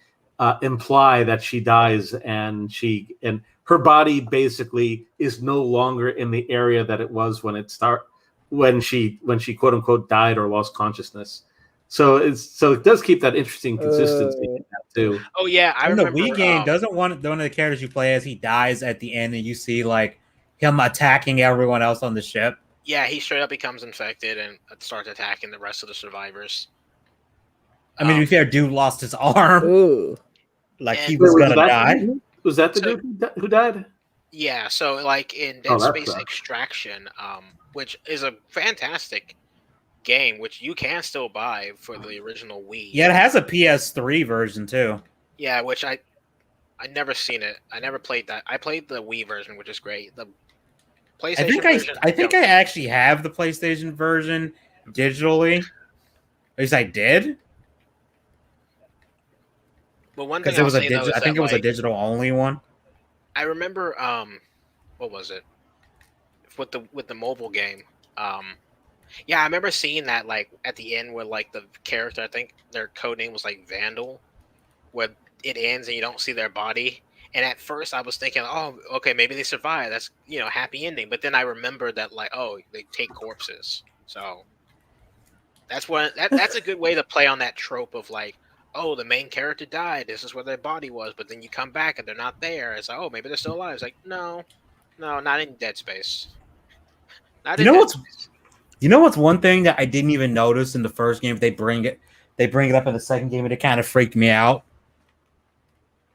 imply that she dies, and her body basically is no longer in the area that it was when she quote unquote died or lost consciousness. So it does keep that interesting consistency too. Oh yeah, I remember. The Wii game doesn't one of the characters you play as, he dies at the end, and you see like him attacking everyone else on the ship. Yeah, he straight up becomes infected and starts attacking the rest of the survivors. I mean, to be fair, dude lost his arm. Ooh. Like he was gonna die. Was that the dude who died? Yeah, so like in Dead Space Extraction, which is a fantastic game, which you can still buy for the original Wii. Yeah, it has a PS3 version too. Yeah, which I never seen it. I never played that. I played the Wii version, which is great. The PlayStation version, I think I actually have the PlayStation version digitally. At least I did. But one thing I think it was a digital only one. I remember what was it? With the mobile game. Yeah, I remember seeing that like at the end where like the character, I think their code name was like Vandal, where it ends and you don't see their body. And at first I was thinking, oh, okay, maybe they survive. That's happy ending. But then I remembered that like, oh, they take corpses. So that's a good way to play on that trope of like, oh, the main character died. This is where their body was. But then you come back and they're not there. It's like, oh, maybe they're still alive. It's like, no, not in Dead Space. You know what's one thing that I didn't even notice in the first game? They bring it up in the second game, and it kind of freaked me out.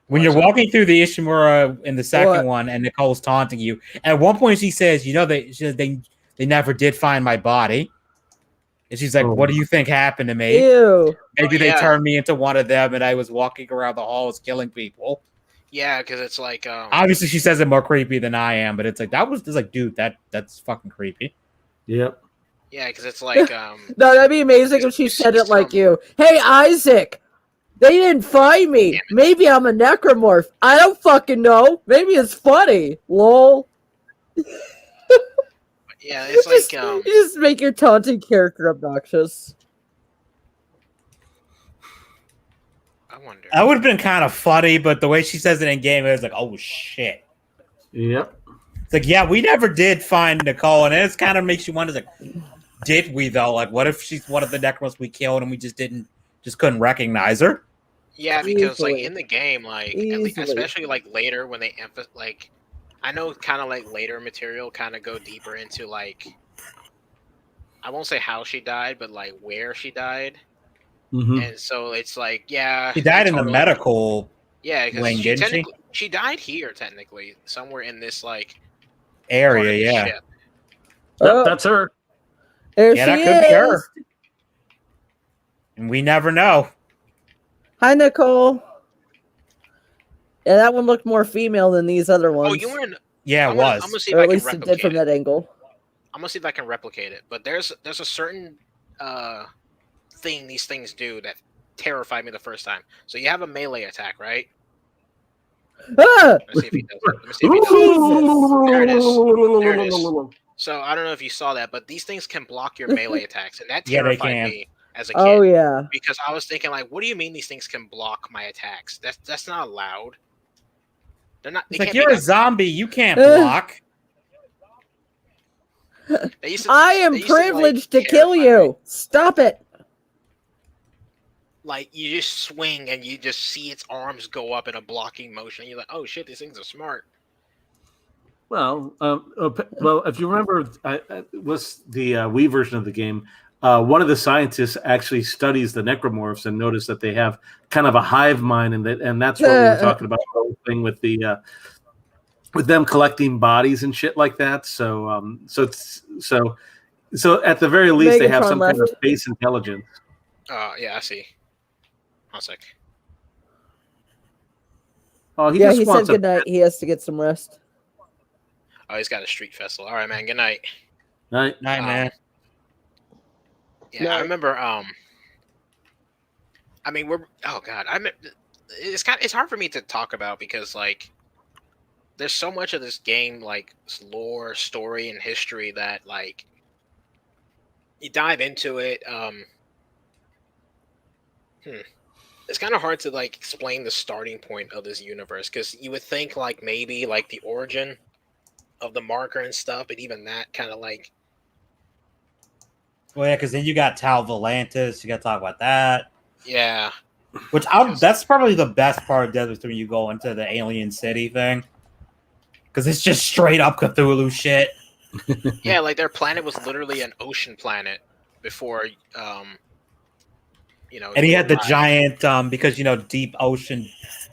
When you're walking through the Ishimura in the second one, and Nicole's taunting you, at one point she says, they never did find my body. And she's like, what do you think happened to me? Ew. Maybe they turned me into one of them, and I was walking around the halls killing people. Yeah, because it's like... obviously, she says it more creepy than I am, but it's like, dude, that's fucking creepy. Yep. Yeah, because it's like... no, that'd be amazing if she said it like you. Hey, Isaac! They didn't find me! Maybe I'm a necromorph. I don't fucking know. Maybe it's funny. Lol. Yeah, it's like... You just make your taunting character obnoxious. I wonder. That would have been kind of funny, but the way she says it in game, it was like, oh, shit. Yep. It's like, yeah, we never did find Nicole, and it kind of makes you wonder, like, did we though? Like, what if she's one of the necromorphs we killed and we just couldn't recognize her? Yeah, because like in the game, like especially like later when they like, I know kind of like later material kind of go deeper into like, I won't say how she died, but like where she died, and so it's like, yeah, she died in the medical. Yeah, because she died here technically, somewhere in this like area. Yeah, yep, that's her. There that she could is. be her. And we never know. Hi, Nicole. Yeah, that one looked more female than these other ones. Oh, you were in... Yeah, it was. I'm gonna see if or I at can least it replicate did from that angle. I'm gonna see if I can replicate it. But there's a certain thing these things do that terrified me the first time. So you have a melee attack, right? Ah! Let's see if he does it. Let me see if he does it. There it is. There it is. So I don't know if you saw that, but these things can block your melee attacks, and that terrified me as a kid. Oh yeah. Because I was thinking like, what do you mean these things can block my attacks? That's not allowed. They're not. It's like you're a zombie. You can't Ugh. block. I am privileged to kill you. Stop it. Like you just swing and you just see its arms go up in a blocking motion. And you're like, oh shit, these things are smart. Well, if you remember, was the Wii version of the game. One of the scientists actually studies the necromorphs and noticed that they have kind of a hive mind, and that's what we were talking about, the whole thing with the with them collecting bodies and shit like that. So at the very least, they have some kind of space intelligence. Yeah, I see. One sec. Oh, he said good night. He has to get some rest. Oh, he's got a street festival. All right, man. Good night. Night, man. Yeah, no. I remember. I mean, it's hard for me to talk about because like, there's so much of this game, like lore, story, and history that like, you dive into it. It's kind of hard to like explain the starting point of this universe because you would think like maybe like the origin of the marker and stuff, but even that kind of like. Well, yeah, because then you got Tal Volantis. You got to talk about that. Yeah. That's probably the best part of Desert when you go into the Alien City thing. Because it's just straight up Cthulhu shit. Yeah, like their planet was literally an ocean planet before, And he had the giant, because, deep ocean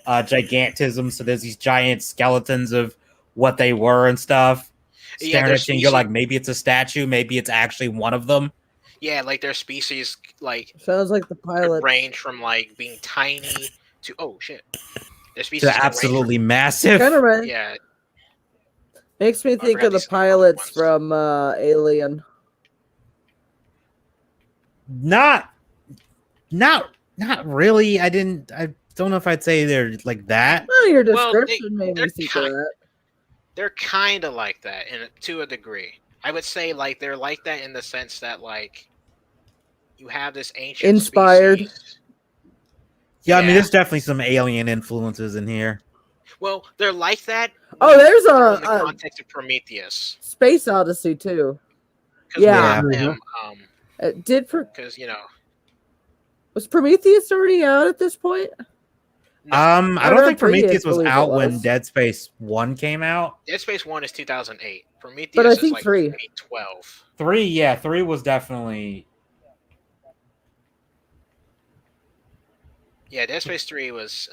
gigantism. So there's these giant skeletons of what they were and stuff. Staring at you, and you're like, maybe it's a statue. Maybe it's actually one of them. Yeah, like their species, like sounds like the pilot range from like being tiny to shit. Their species to absolutely massive. Kind of right. Yeah, makes me think of the pilots from Alien. Not really. I don't know if I'd say they're like that. Well, your description made me think of that. They're kind of like that, to a degree. I would say like they're like that in the sense that like you have this ancient inspired. Species. Yeah, I mean, there's definitely some alien influences in here. Well, they're like that. Oh, there's in the context of Prometheus, Space Odyssey too. Yeah, because was Prometheus already out at this point? No. I don't think Prometheus was out when Dead Space 1 came out. Dead Space 1 is 2008. Prometheus but I think is like 3. 2012. 3 was definitely. Yeah, Dead Space 3 was.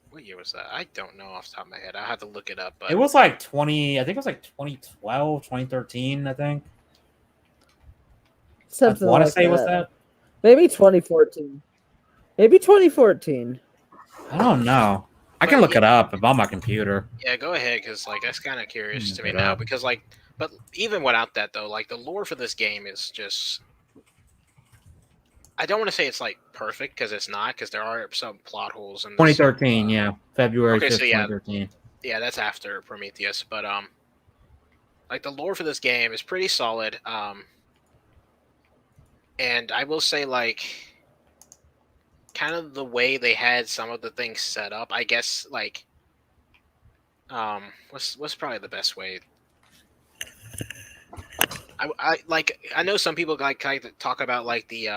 What year was that? I don't know off the top of my head. I have to look it up. But it was like 20. I think it was like 2012, 2013. I think. Something I want to like say that. Was that maybe 2014. Maybe 2014. I don't know. I can look it up on my computer. Yeah, go ahead, because like that's kind of curious to me now. Because like, but even without that though, like the lore for this game is just. I don't want to say it's like perfect because it's not, because there are some plot holes in this. 2013, yeah, February 5th, 2013. Yeah, that's after Prometheus, but like the lore for this game is pretty solid. And I will say like. Kind of the way they had some of the things set up, I guess. Like, what's probably the best way? I know some people like to talk about like the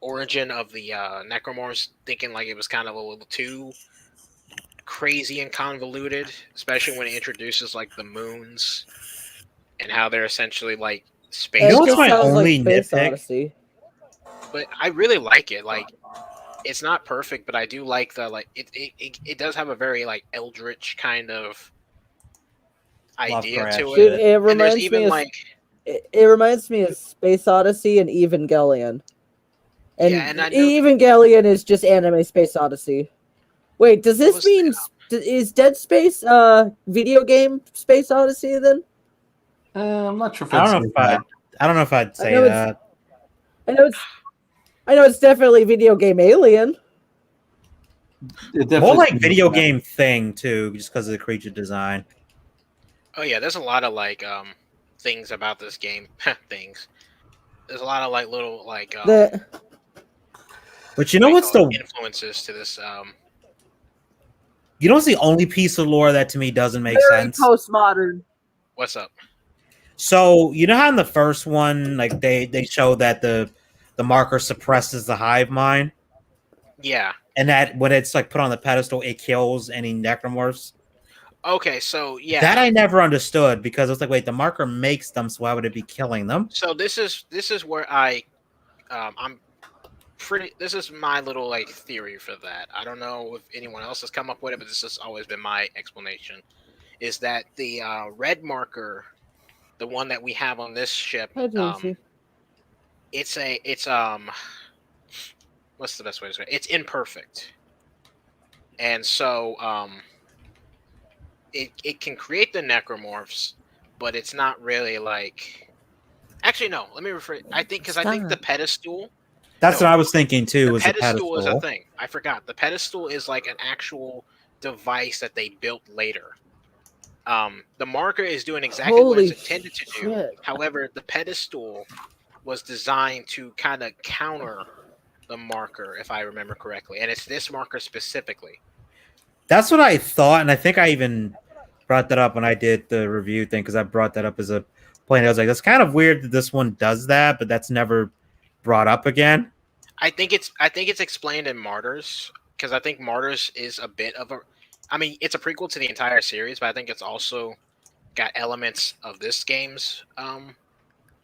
origin of the necromorphs, thinking like it was kind of a little too crazy and convoluted, especially when it introduces like the moons and how they're essentially like space. What's my only nitpick? Odyssey. But I really like it. Like, it's not perfect, but I do like the like it does have a very like eldritch kind of idea to it. Dude, it reminds even me of, like it reminds me of Space Odyssey and Evangelion. And, and Evangelion is just anime Space Odyssey. Wait, does this mean is Dead Space video game Space Odyssey then? I'm not sure if I don't know if I'd say that. I know it's definitely video game Alien. More like video game thing too, just because of the creature design. Oh yeah, there's a lot of like things about this game things. there's a lot of like little like But you know what's the influences to this? You know what's the only piece of lore that to me doesn't make sense? Postmodern. What's up? So you know how in the first one, like they show that the marker suppresses the hive mind, Yeah. and that when it's like put on the pedestal, it kills any necromorphs. Okay, so yeah, that I never understood because it's like, wait, the marker makes them, so why would it be killing them? So this is where I'm pretty. This is my little like theory for that. I don't know if anyone else has come up with it, but this has always been my explanation. Is that the red marker, the one that we have on this ship? It's what's the best way to say it? It's imperfect, and so it can create the necromorphs, but it's not really like. Actually, no. Let me rephrase. I think the pedestal. That's what I was thinking too. The pedestal is a thing. I forgot. The pedestal is like an actual device that they built later. The marker is doing exactly what it's intended to do. However, the pedestal was designed to kind of counter the marker, if I remember correctly, and it's this marker specifically. That's what I thought, and I think I even brought that up when I did the review thing because I brought that up as a point. I was like, that's kind of weird that this one does that, but that's never brought up again. I think it's explained in Martyrs, because I think Martyrs is a bit of a. I mean, it's a prequel to the entire series, but I think it's also got elements of this game's.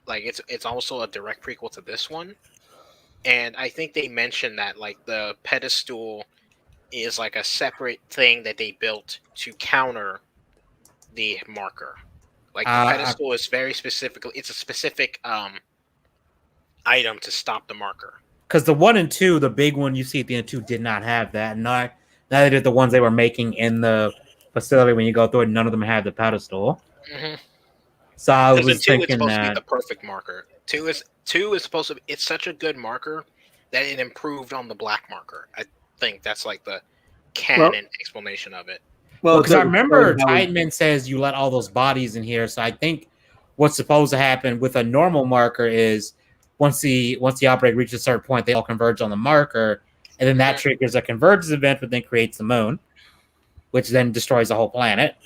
Like it's also a direct prequel to this one, and I think they mentioned that like the pedestal is like a separate thing that they built to counter the marker. Like the pedestal is very specifically, it's a specific item to stop the marker. Because the 1 and 2, the big one you see at the end 2 did not have that. Neither did the ones they were making in the facility when you go through it. None of them had the pedestal. Mm-hmm. So I was it's supposed thinking to be the perfect marker. Two is supposed to be. It's such a good marker that it improved on the black marker. I think that's like the canon explanation of it. Well, because I remember Titanman says you let all those bodies in here. So I think what's supposed to happen with a normal marker is once the outbreak reaches a certain point, they all converge on the marker, and then that triggers a convergence event, but then creates the moon, which then destroys the whole planet.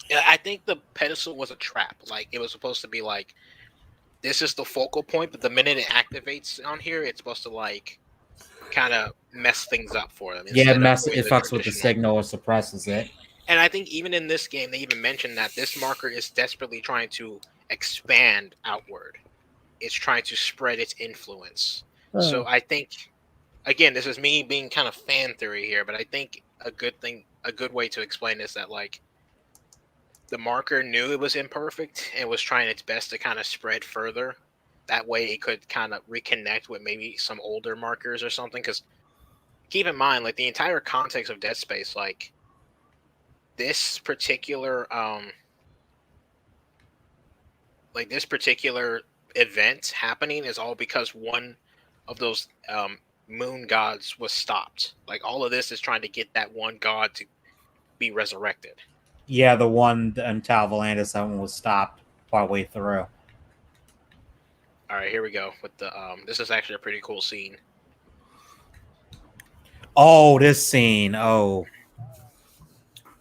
Yeah, I think the pedestal was a trap. Like it was supposed to be like, this is the focal point, but the minute it activates on here, it's supposed to like kind of mess things up for them. Yeah, it fucks with the signal or suppresses it. And I think even in this game, they even mentioned that this marker is desperately trying to expand outward. It's trying to spread its influence. So I think, again, this is me being kind of fan theory here, but I think a good way to explain this that like the marker knew it was imperfect and was trying its best to kind of spread further. That way it could kind of reconnect with maybe some older markers or something. Because keep in mind, like the entire context of Dead Space, like this particular event happening is all because one of those moon gods was stopped. Like all of this is trying to get that one god to be resurrected. Yeah, the one in Tal Volantis, that one was stopped partway through. All right, here we go with the. This is actually a pretty cool scene. Oh, this scene. Oh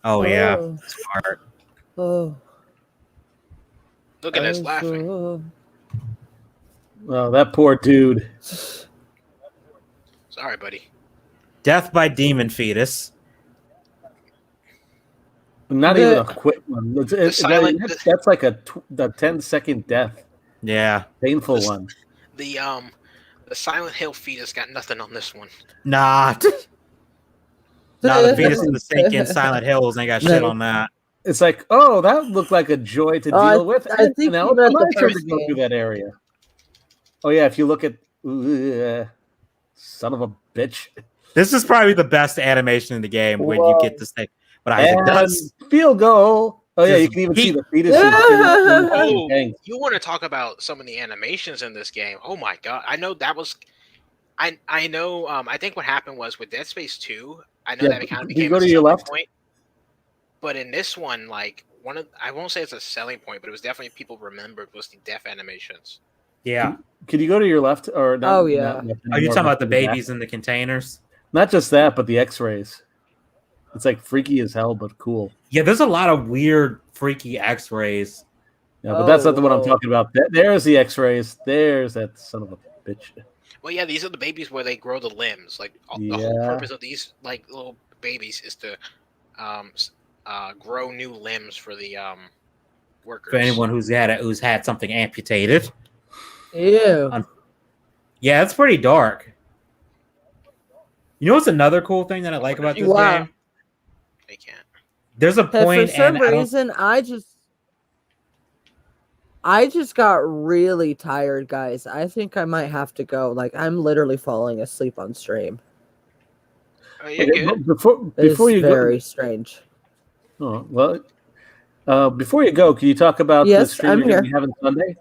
yeah, smart. Look at us laughing. Oh, that poor dude. Sorry, buddy. Death by demon fetus. Not even a quick one. That's like a 10-second death. Yeah, painful one. The Silent Hill fetus got nothing on this one. Nah, the fetus in the sink in Silent Hills ain't got shit on that. It's like, oh, that looked like a joy to deal with. I think now it's my turn to go through that area. Oh yeah, if you look at son of a bitch. This is probably the best animation in the game when you get this thing. But Isaac does field goal. Oh yeah, you can even see the fetus. You want to talk about some of the animations in this game? Oh my god! I know that was. I know. I think what happened was with Dead Space 2. I know that it kind of became go to your left point. But in this one, like I won't say it's a selling point, but it was definitely people remembered was the death animations. Yeah. Could you go to your left or not? Oh, yeah. Not left Are you anymore, talking but about the to back? babies in the containers? Not just that, but the X-rays. It's like freaky as hell, but cool. Yeah, there's a lot of weird, freaky X-rays. Yeah, but that's not the one I'm whoa. talking about. There's the X-rays. There's that son of a bitch. Well, yeah, these are the babies where they grow the limbs. Like the whole purpose of these like little babies is to grow new limbs for the workers. For anyone who's had something amputated. Ew. Yeah, it's pretty dark. You know what's another cool thing that I like about this Wow. game? They can't. There's a For point, some and reason, I just got really tired, guys. I think I might have to go. Like, I'm literally falling asleep on stream. Oh, you're good. Before It's you very strange. go, before you go, can you talk about the Yes, stream I'm you're going to be here. having Sunday?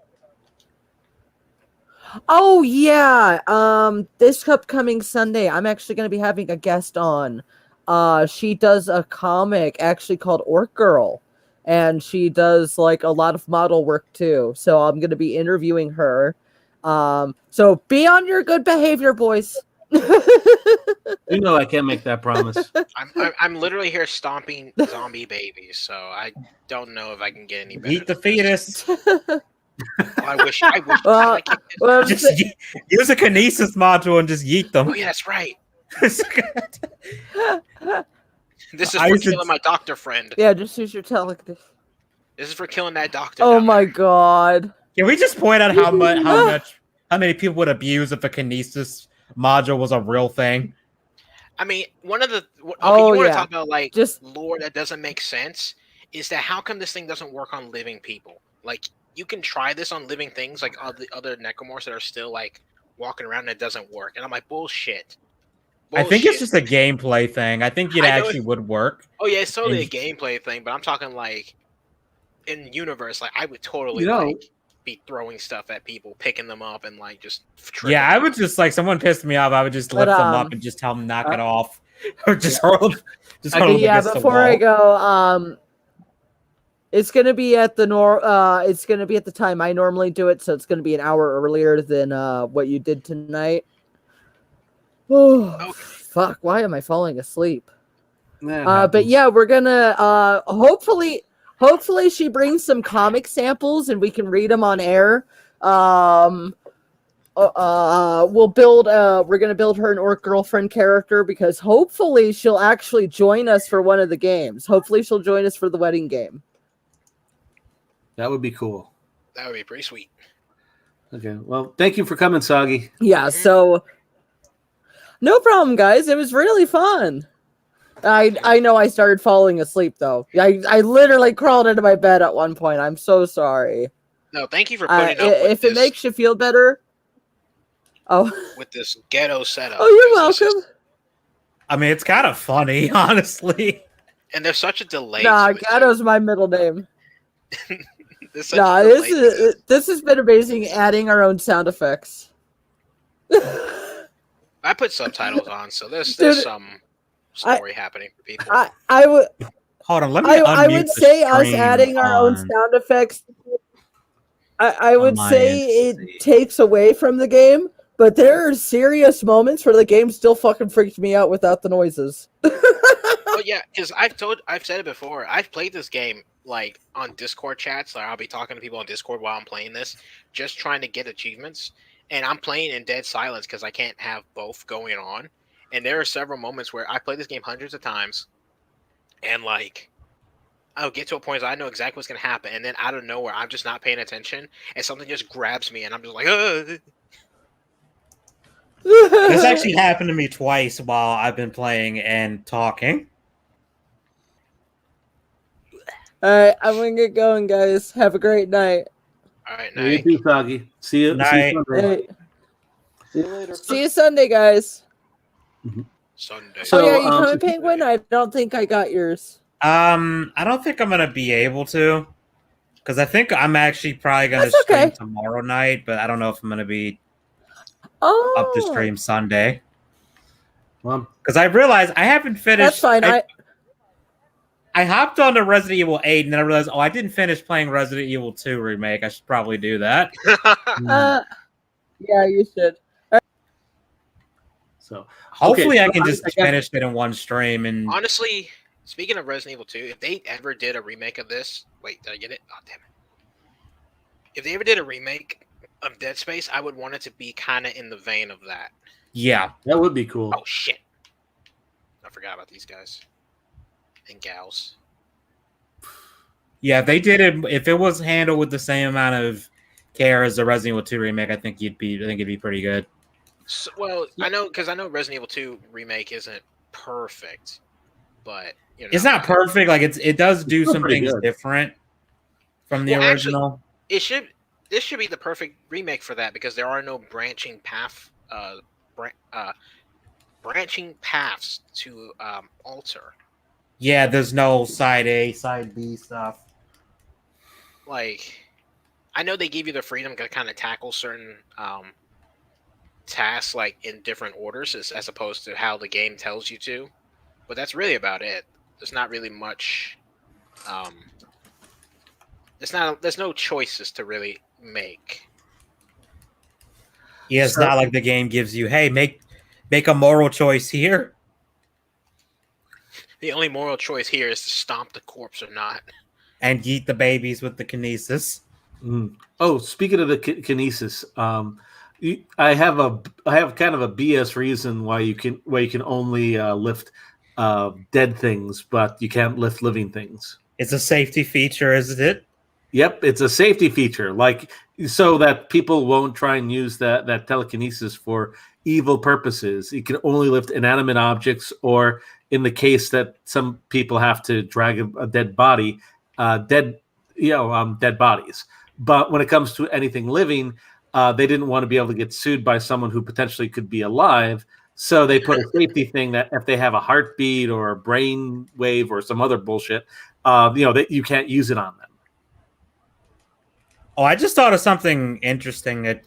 Oh yeah. This upcoming Sunday, I'm actually going to be having a guest on. She does a comic actually called Orc Girl, and she does like a lot of model work too. So I'm going to be interviewing her. So be on your good behavior, boys. You know I can't make that promise. I'm literally here stomping zombie babies, so I don't know if I can get any better. eat the than this. fetus. I wish. I Well, can't- well, Just use a kinesis module and just yeet them. oh yeah, that's right. Can This is I for used to- killing my doctor friend. yeah, just use your telekinesis. This is for killing that doctor. Oh down my there. god. we just point out how many people would abuse if a kinesis module was a real thing? I mean, one of the okay, you Oh, want to yeah. talk about like Just lore that doesn't make sense is that how come this thing doesn't work on living people? Like you can try this on living things, like all the other necromorphs that are still like walking around and it doesn't work. And I'm like, bullshit. I think it's Bullshit. just a gameplay thing. I think it I know actually would work. Oh yeah, it's totally a and- gameplay thing, but I'm talking like in universe, like I would totally You know- like be throwing stuff at people, picking them up, and like just tripping Yeah, I them. would just like someone pissed me off. I would just But, lift them up and just tell them knock it off, or just hurl them. Just I hurl can- them yeah, against the before I wall. go, it's gonna be at the it's gonna be at the time I normally do it, so it's gonna be an hour earlier than what you did tonight. Oh, Okay. fuck! Why am I falling asleep? That But happens. yeah, we're gonna hopefully she brings some comic samples and we can read them on air. We'll build we're gonna build her an orc girlfriend character because hopefully she'll actually join us for one of the games. Hopefully she'll join us for the wedding game. That would be cool. That would be pretty sweet. Okay. Well, thank you for coming, Soggy. Yeah, so no problem, guys. It was really fun. I know I started falling asleep though. I literally crawled into my bed at one point. I'm so sorry. No, thank you for putting up with If this, it makes you feel better. Oh, with this ghetto setup. oh, you're because it's welcome. just- I mean, it's kind of funny, honestly. and there's such a delay. Nah, to it, too. Gatto's my middle name. There's such Nah, a delay to this. this has been amazing adding our own sound effects. I put subtitles on, so there's Dude, some story happening for people. I would Hold on, let me. I unmute would the say us stream adding our own on- sound effects. I would my say end, it takes away from the game, but there are serious moments where the game still fucking freaked me out without the noises. Oh yeah, because I've said it before. I've played this game like on Discord chats. Like I'll be talking to people on Discord while I'm playing this, just trying to get achievements. And I'm playing in dead silence because I can't have both going on. And there are several moments where I play this game hundreds of times, and like I'll get to a point where I know exactly what's gonna happen, and then out of nowhere I'm just not paying attention, and something just grabs me, and I'm just like, ugh. This actually happened to me twice while I've been playing and talking. Alright, I'm gonna get going, guys. Have a great night. All right, Yeah, you night. too, Soggy. See you. Night. Sunday. Hey, See you later. see you Sunday, guys. Sunday. So, oh yeah, you coming, so- Penguin? I don't think I got yours. I don't think I'm gonna be able to, because I think I'm actually probably gonna That's stream okay. tomorrow night, but I don't know if I'm gonna be Oh, up to stream Sunday. Well, Because I realized I haven't finished. That's fine. I hopped on to Resident Evil 8 and then I realized, I didn't finish playing Resident Evil 2 remake. I should probably do that. Yeah, you should. So hopefully okay, I can just I guess- finish it in one stream. And Honestly, speaking of Resident Evil 2, if they ever did a remake of this, wait, did I get it? Oh, damn it. If they ever did a remake of Dead Space, I would want it to be kind of in the vein of that. yeah, that would be cool. Oh, shit. I forgot about these guys. And gals. yeah, if they did it, if it was handled with the same amount of care as the Resident Evil 2 remake, I think it'd be pretty good. So, well, I know Resident Evil 2 remake isn't perfect, but you know, It's not perfect. Like it does do It's still some pretty things good. different from the Well, actually, original. This should be the perfect remake for that because there are no branching branching paths to alter. Yeah, there's no side A, side B stuff. Like, I know they give you the freedom to kind of tackle certain tasks like in different orders as opposed to how the game tells you to, but that's really about it. There's not really much. There's no choices to really make. Yeah, it's not like the game gives you, hey, make a moral choice here. The only moral choice here is to stomp the corpse or not. And eat the babies with the kinesis. Mm. Oh, speaking of the kinesis, I have kind of a BS reason why you can only lift dead things, but you can't lift living things. It's a safety feature, isn't it? Yep, it's a safety feature, like so that people won't try and use that telekinesis for evil purposes. You can only lift inanimate objects, or in the case that some people have to drag a dead body, dead bodies. But when it comes to anything living, they didn't want to be able to get sued by someone who potentially could be alive. So they put a safety thing that if they have a heartbeat or a brain wave or some other bullshit, that you can't use it on them. Oh, I just thought of something interesting that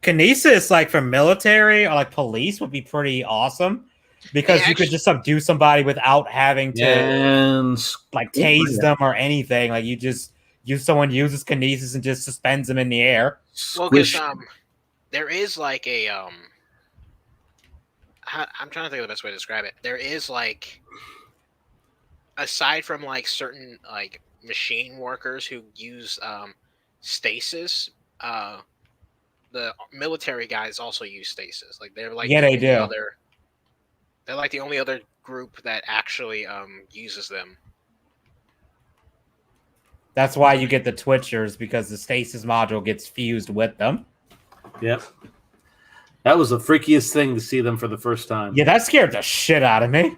kinesis, like for military or like police, would be pretty awesome because you could just subdue somebody without having to like tase them or anything. Like you just someone uses kinesis and just suspends them in the air. Well, because there is like a I'm trying to think of the best way to describe it. There is like, aside from like certain like machine workers who use stasis, the military guys also use stasis. Like they're like they do. They're like the only other group that actually uses them. That's why you get the Twitchers, because the stasis module gets fused with them. Yep. That was the freakiest thing to see them for the first time. Yeah, that scared the shit out of me.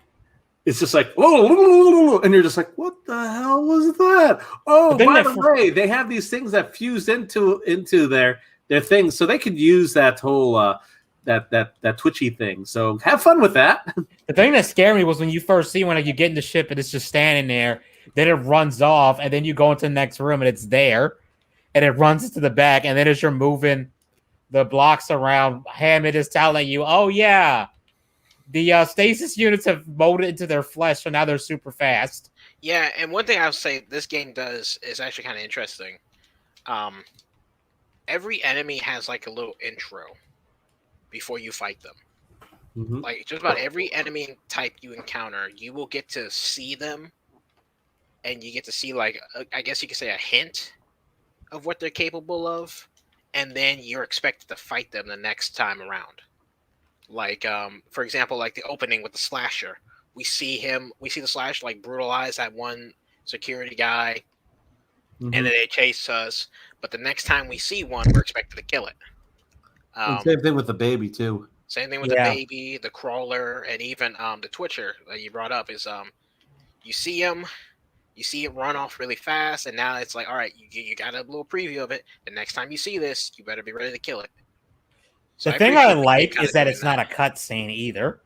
It's just like, oh, and you're just like, what the hell was that? Oh, by the way, they have these things that fuse into their things, so they could use that whole that twitchy thing. So have fun with that. The thing that scared me was when you first see when you get in the ship and it's just standing there, then it runs off, and then you go into the next room and it's there, and it runs into the back, and then as you're moving the blocks around, Hammond is telling you, oh yeah, the stasis units have molded into their flesh, so now they're super fast. Yeah, and one thing I'll say this game does is actually kind of interesting. Every enemy has like a little intro before you fight them. Mm-hmm. Like just about every enemy type you encounter, you will get to see them, and you get to see like I guess you could say a hint of what they're capable of, and then you're expected to fight them the next time around. Like for example, like the opening with the slasher, we see the slasher like brutalize that one security guy, and then they chase us. But the next time we see one, we're expected to kill it. Same thing with the baby too. Same thing with the baby, the crawler, and even the Twitcher that you brought up is you see him, you see it run off really fast, and now it's like, all right, you got a little preview of it. The next time you see this, you better be ready to kill it. So the thing I like is that it's not a cutscene either.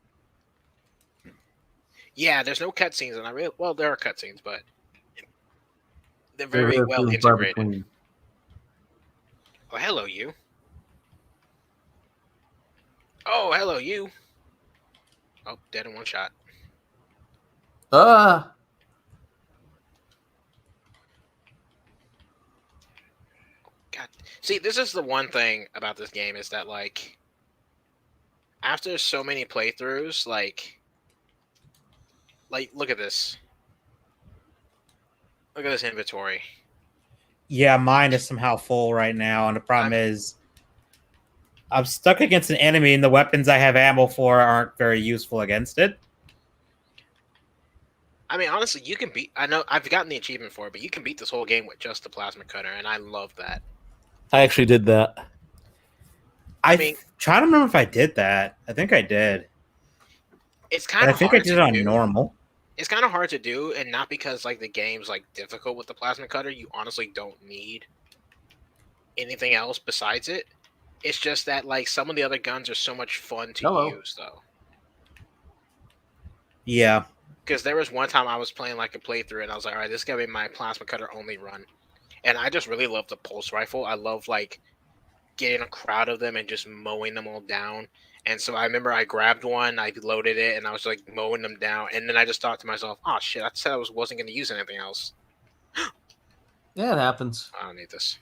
Yeah, there's no cutscenes, and well, there are cutscenes, but they're very well integrated. Oh, hello, you. Oh, hello, you. Oh, dead in one shot. See, this is the one thing about this game is that like after so many playthroughs, like look at this. Look at this inventory. Yeah, mine is somehow full right now, and the problem is I'm stuck against an enemy, and the weapons I have ammo for aren't very useful against it. I mean, honestly, you can beat. I know I've gotten the achievement for it, but you can beat this whole game with just the plasma cutter, and I love that. I actually did that. I mean, trying to remember if I did that. I think I did. It's kind of. I think I did it on normal. It's kind of hard to do, and not because like the game's like difficult with the plasma cutter. You honestly don't need anything else besides it. It's just that like some of the other guns are so much fun to use, though. Yeah. Because there was one time I was playing like a playthrough, and I was like, all right, this is gonna be my plasma cutter only run, and I just really love the pulse rifle. I love like getting a crowd of them and just mowing them all down. And so I remember I grabbed one, I loaded it, and I was like mowing them down. And then I just thought to myself, "Oh shit! I said I wasn't going to use anything else." Yeah, it happens. I don't need this.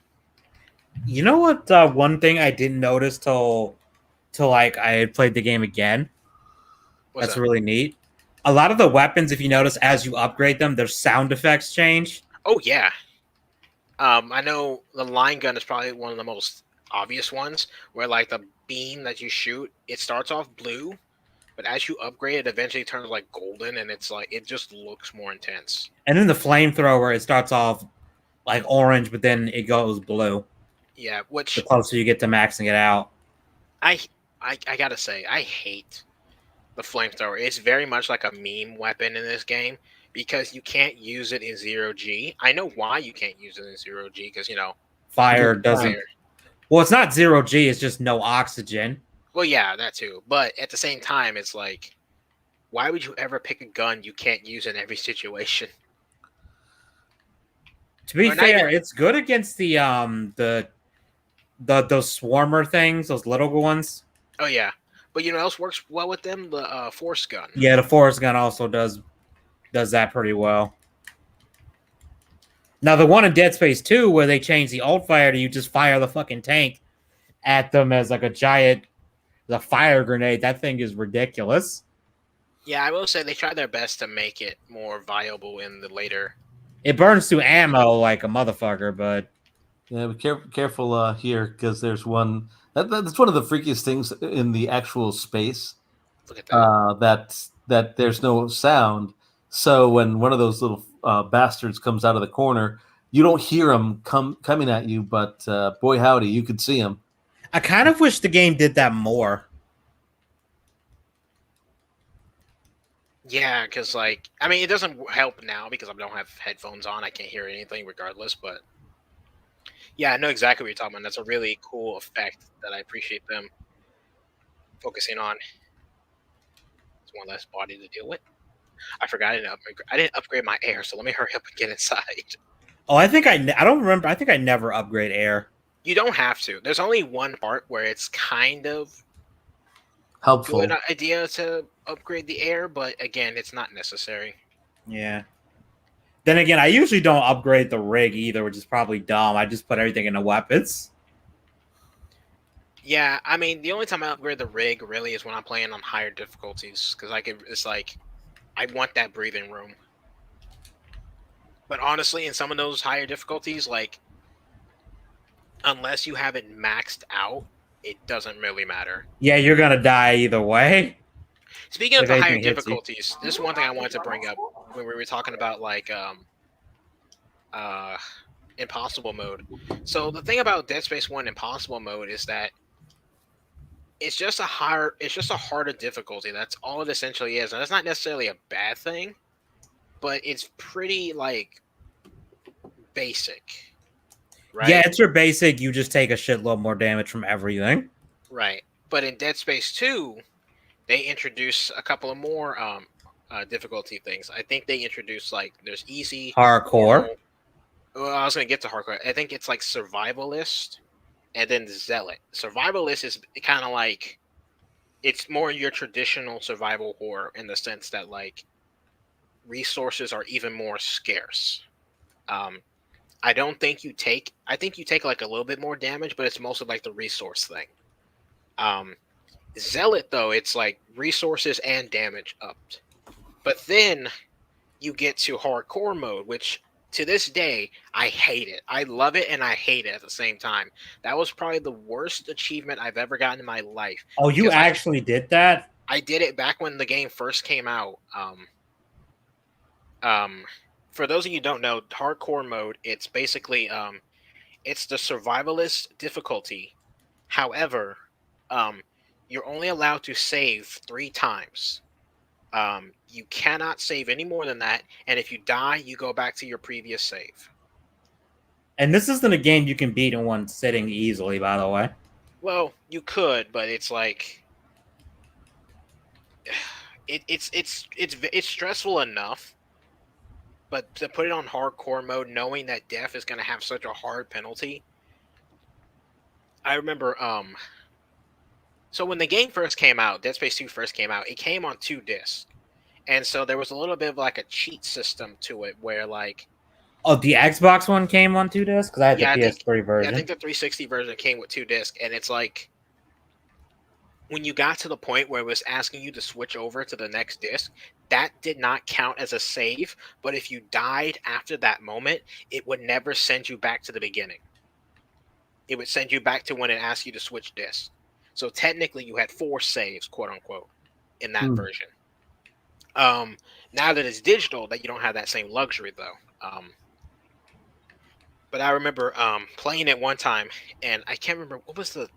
You know what? One thing I didn't notice till like I had played the game again. That's really neat. A lot of the weapons, if you notice, as you upgrade them, their sound effects change. Oh yeah. I know the line gun is probably one of the most obvious ones, where like the beam that you shoot, it starts off blue, but as you upgrade it eventually turns like golden, and it's like it just looks more intense. And then the flamethrower, it starts off like orange, but then it goes blue. Yeah, which the closer you get to maxing it out. I gotta say, I hate the flamethrower. It's very much like a meme weapon in this game because you can't use it in 0G. I know why you can't use it in 0G because fire doesn't. Well, it's not 0G, it's just no oxygen. Well, yeah, that too. But at the same time, it's like, why would you ever pick a gun you can't use in every situation? To be fair, it's good against the those swarmer things, those little ones. Oh yeah, but you know what else works well with them? The force gun. Yeah, the force gun also does that pretty well. Now, the one in Dead Space 2 where they changed the alt fire to you just fire the fucking tank at them as like the fire grenade, that thing is ridiculous. Yeah, I will say they tried their best to make it more viable in the later. It burns through ammo like a motherfucker, but... Yeah, be careful here, because there's one... That's one of the freakiest things in the actual space. Look at that. That there's no sound. So when one of those little bastards comes out of the corner, you don't hear him coming at you, but boy howdy, you could see him. I kind of wish the game did that more. Yeah, because like, I mean, it doesn't help now because I don't have headphones on. I can't hear anything regardless, but yeah, I know exactly what you're talking about. That's a really cool effect that I appreciate them focusing on. It's one less body to deal with. I forgot I didn't upgrade my air, so let me hurry up and get inside. Oh, I think I don't remember. I think I never upgrade air. You don't have to. There's only one part where it's kind of helpful. Good idea to upgrade the air, but again, it's not necessary. Yeah. Then again, I usually don't upgrade the rig either, which is probably dumb. I just put everything into weapons. Yeah, I mean, the only time I upgrade the rig really is when I'm playing on higher difficulties, because it's like, I want that breathing room. But honestly, in some of those higher difficulties, like, unless you have it maxed out, it doesn't really matter. Yeah, you're gonna die either way. Speaking of the higher difficulties, this is one thing I wanted to bring up when we were talking about like impossible mode. So the thing about Dead Space 1 impossible mode is that it's just a harder difficulty. That's all it essentially is. And that's not necessarily a bad thing, but it's pretty like basic. Right? Yeah, it's your basic, you just take a shitload more damage from everything. Right. But in Dead Space 2, they introduce a couple of more difficulty things. I think they introduced like there's easy, hardcore. Well, I was gonna get to hardcore. I think it's like survivalist, and then zealot. Survivalist is kind of like it's more your traditional survival horror in the sense that like resources are even more scarce. I I don't think you take. I think you take like a little bit more damage, but it's mostly like the resource thing. Zealot though, it's like resources and damage upped. But then you get to hardcore mode, which to this day I hate it. I love it and I hate it at the same time. That was probably the worst achievement I've ever gotten in my life. Oh, you actually did that? I did it back when the game first came out. For those of you who don't know, hardcore mode, it's basically it's the survivalist difficulty. However, you're only allowed to save 3 times. You cannot save any more than that, and if you die, you go back to your previous save. And this isn't a game you can beat in one sitting easily, by the way. Well, you could, but it's like it's stressful enough. But to put it on hardcore mode, knowing that death is going to have such a hard penalty, I remember. So when the game first came out, Dead Space 2 first came out, it came on 2 discs. And so there was a little bit of like a cheat system to it where like... Oh, the Xbox one came on 2 discs? Because I had the PS3 version. Yeah, I think the 360 version came with 2 discs. And it's like... When you got to the point where it was asking you to switch over to the next disc, that did not count as a save. But if you died after that moment, it would never send you back to the beginning. It would send you back to when it asked you to switch discs. So technically you had 4 saves, quote unquote, in that version. Now that it's digital, that you don't have that same luxury though. But I remember playing it one time, and I can't remember what was the...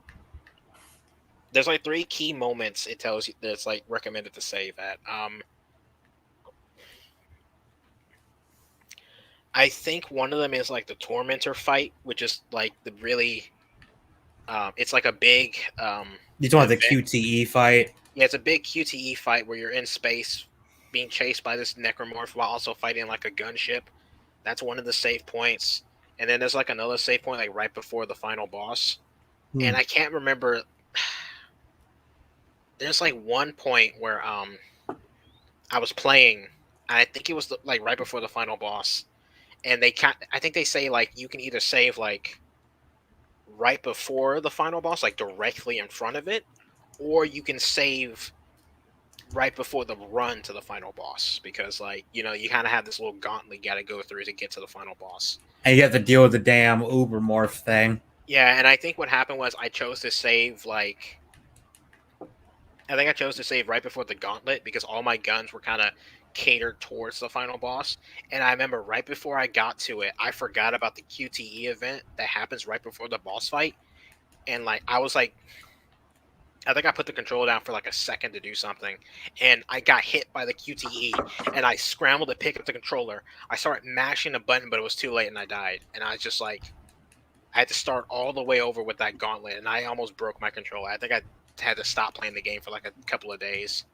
There's like 3 key moments it tells you that's like recommended to save at. I think one of them is like the Tormentor fight, which is like the really... it's like a big... You talking about the QTE fight? Yeah, it's a big QTE fight where you're in space being chased by this necromorph while also fighting like a gunship. That's one of the save points. And then there's like another save point like right before the final boss. And I can't remember... There's like one point where I was playing, and I think it was like right before the final boss, and I think they say like you can either save like right before the final boss, like directly in front of it, or you can save right before the run to the final boss, because like, you know, you kind of have this little gauntlet you got to go through to get to the final boss. And you have to deal with the damn Ubermorph thing. Yeah, and I think what happened was I chose to save like... I think I chose to save right before the gauntlet because all my guns were kind of catered towards the final boss. And I remember right before I got to it, I forgot about the QTE event that happens right before the boss fight. And like, I was like, I think I put the controller down for like a second to do something. And I got hit by the QTE and I scrambled to pick up the controller. I started mashing a button, but it was too late and I died. And I was just like, I had to start all the way over with that gauntlet. And I almost broke my controller. I think I had to stop playing the game for like a couple of days.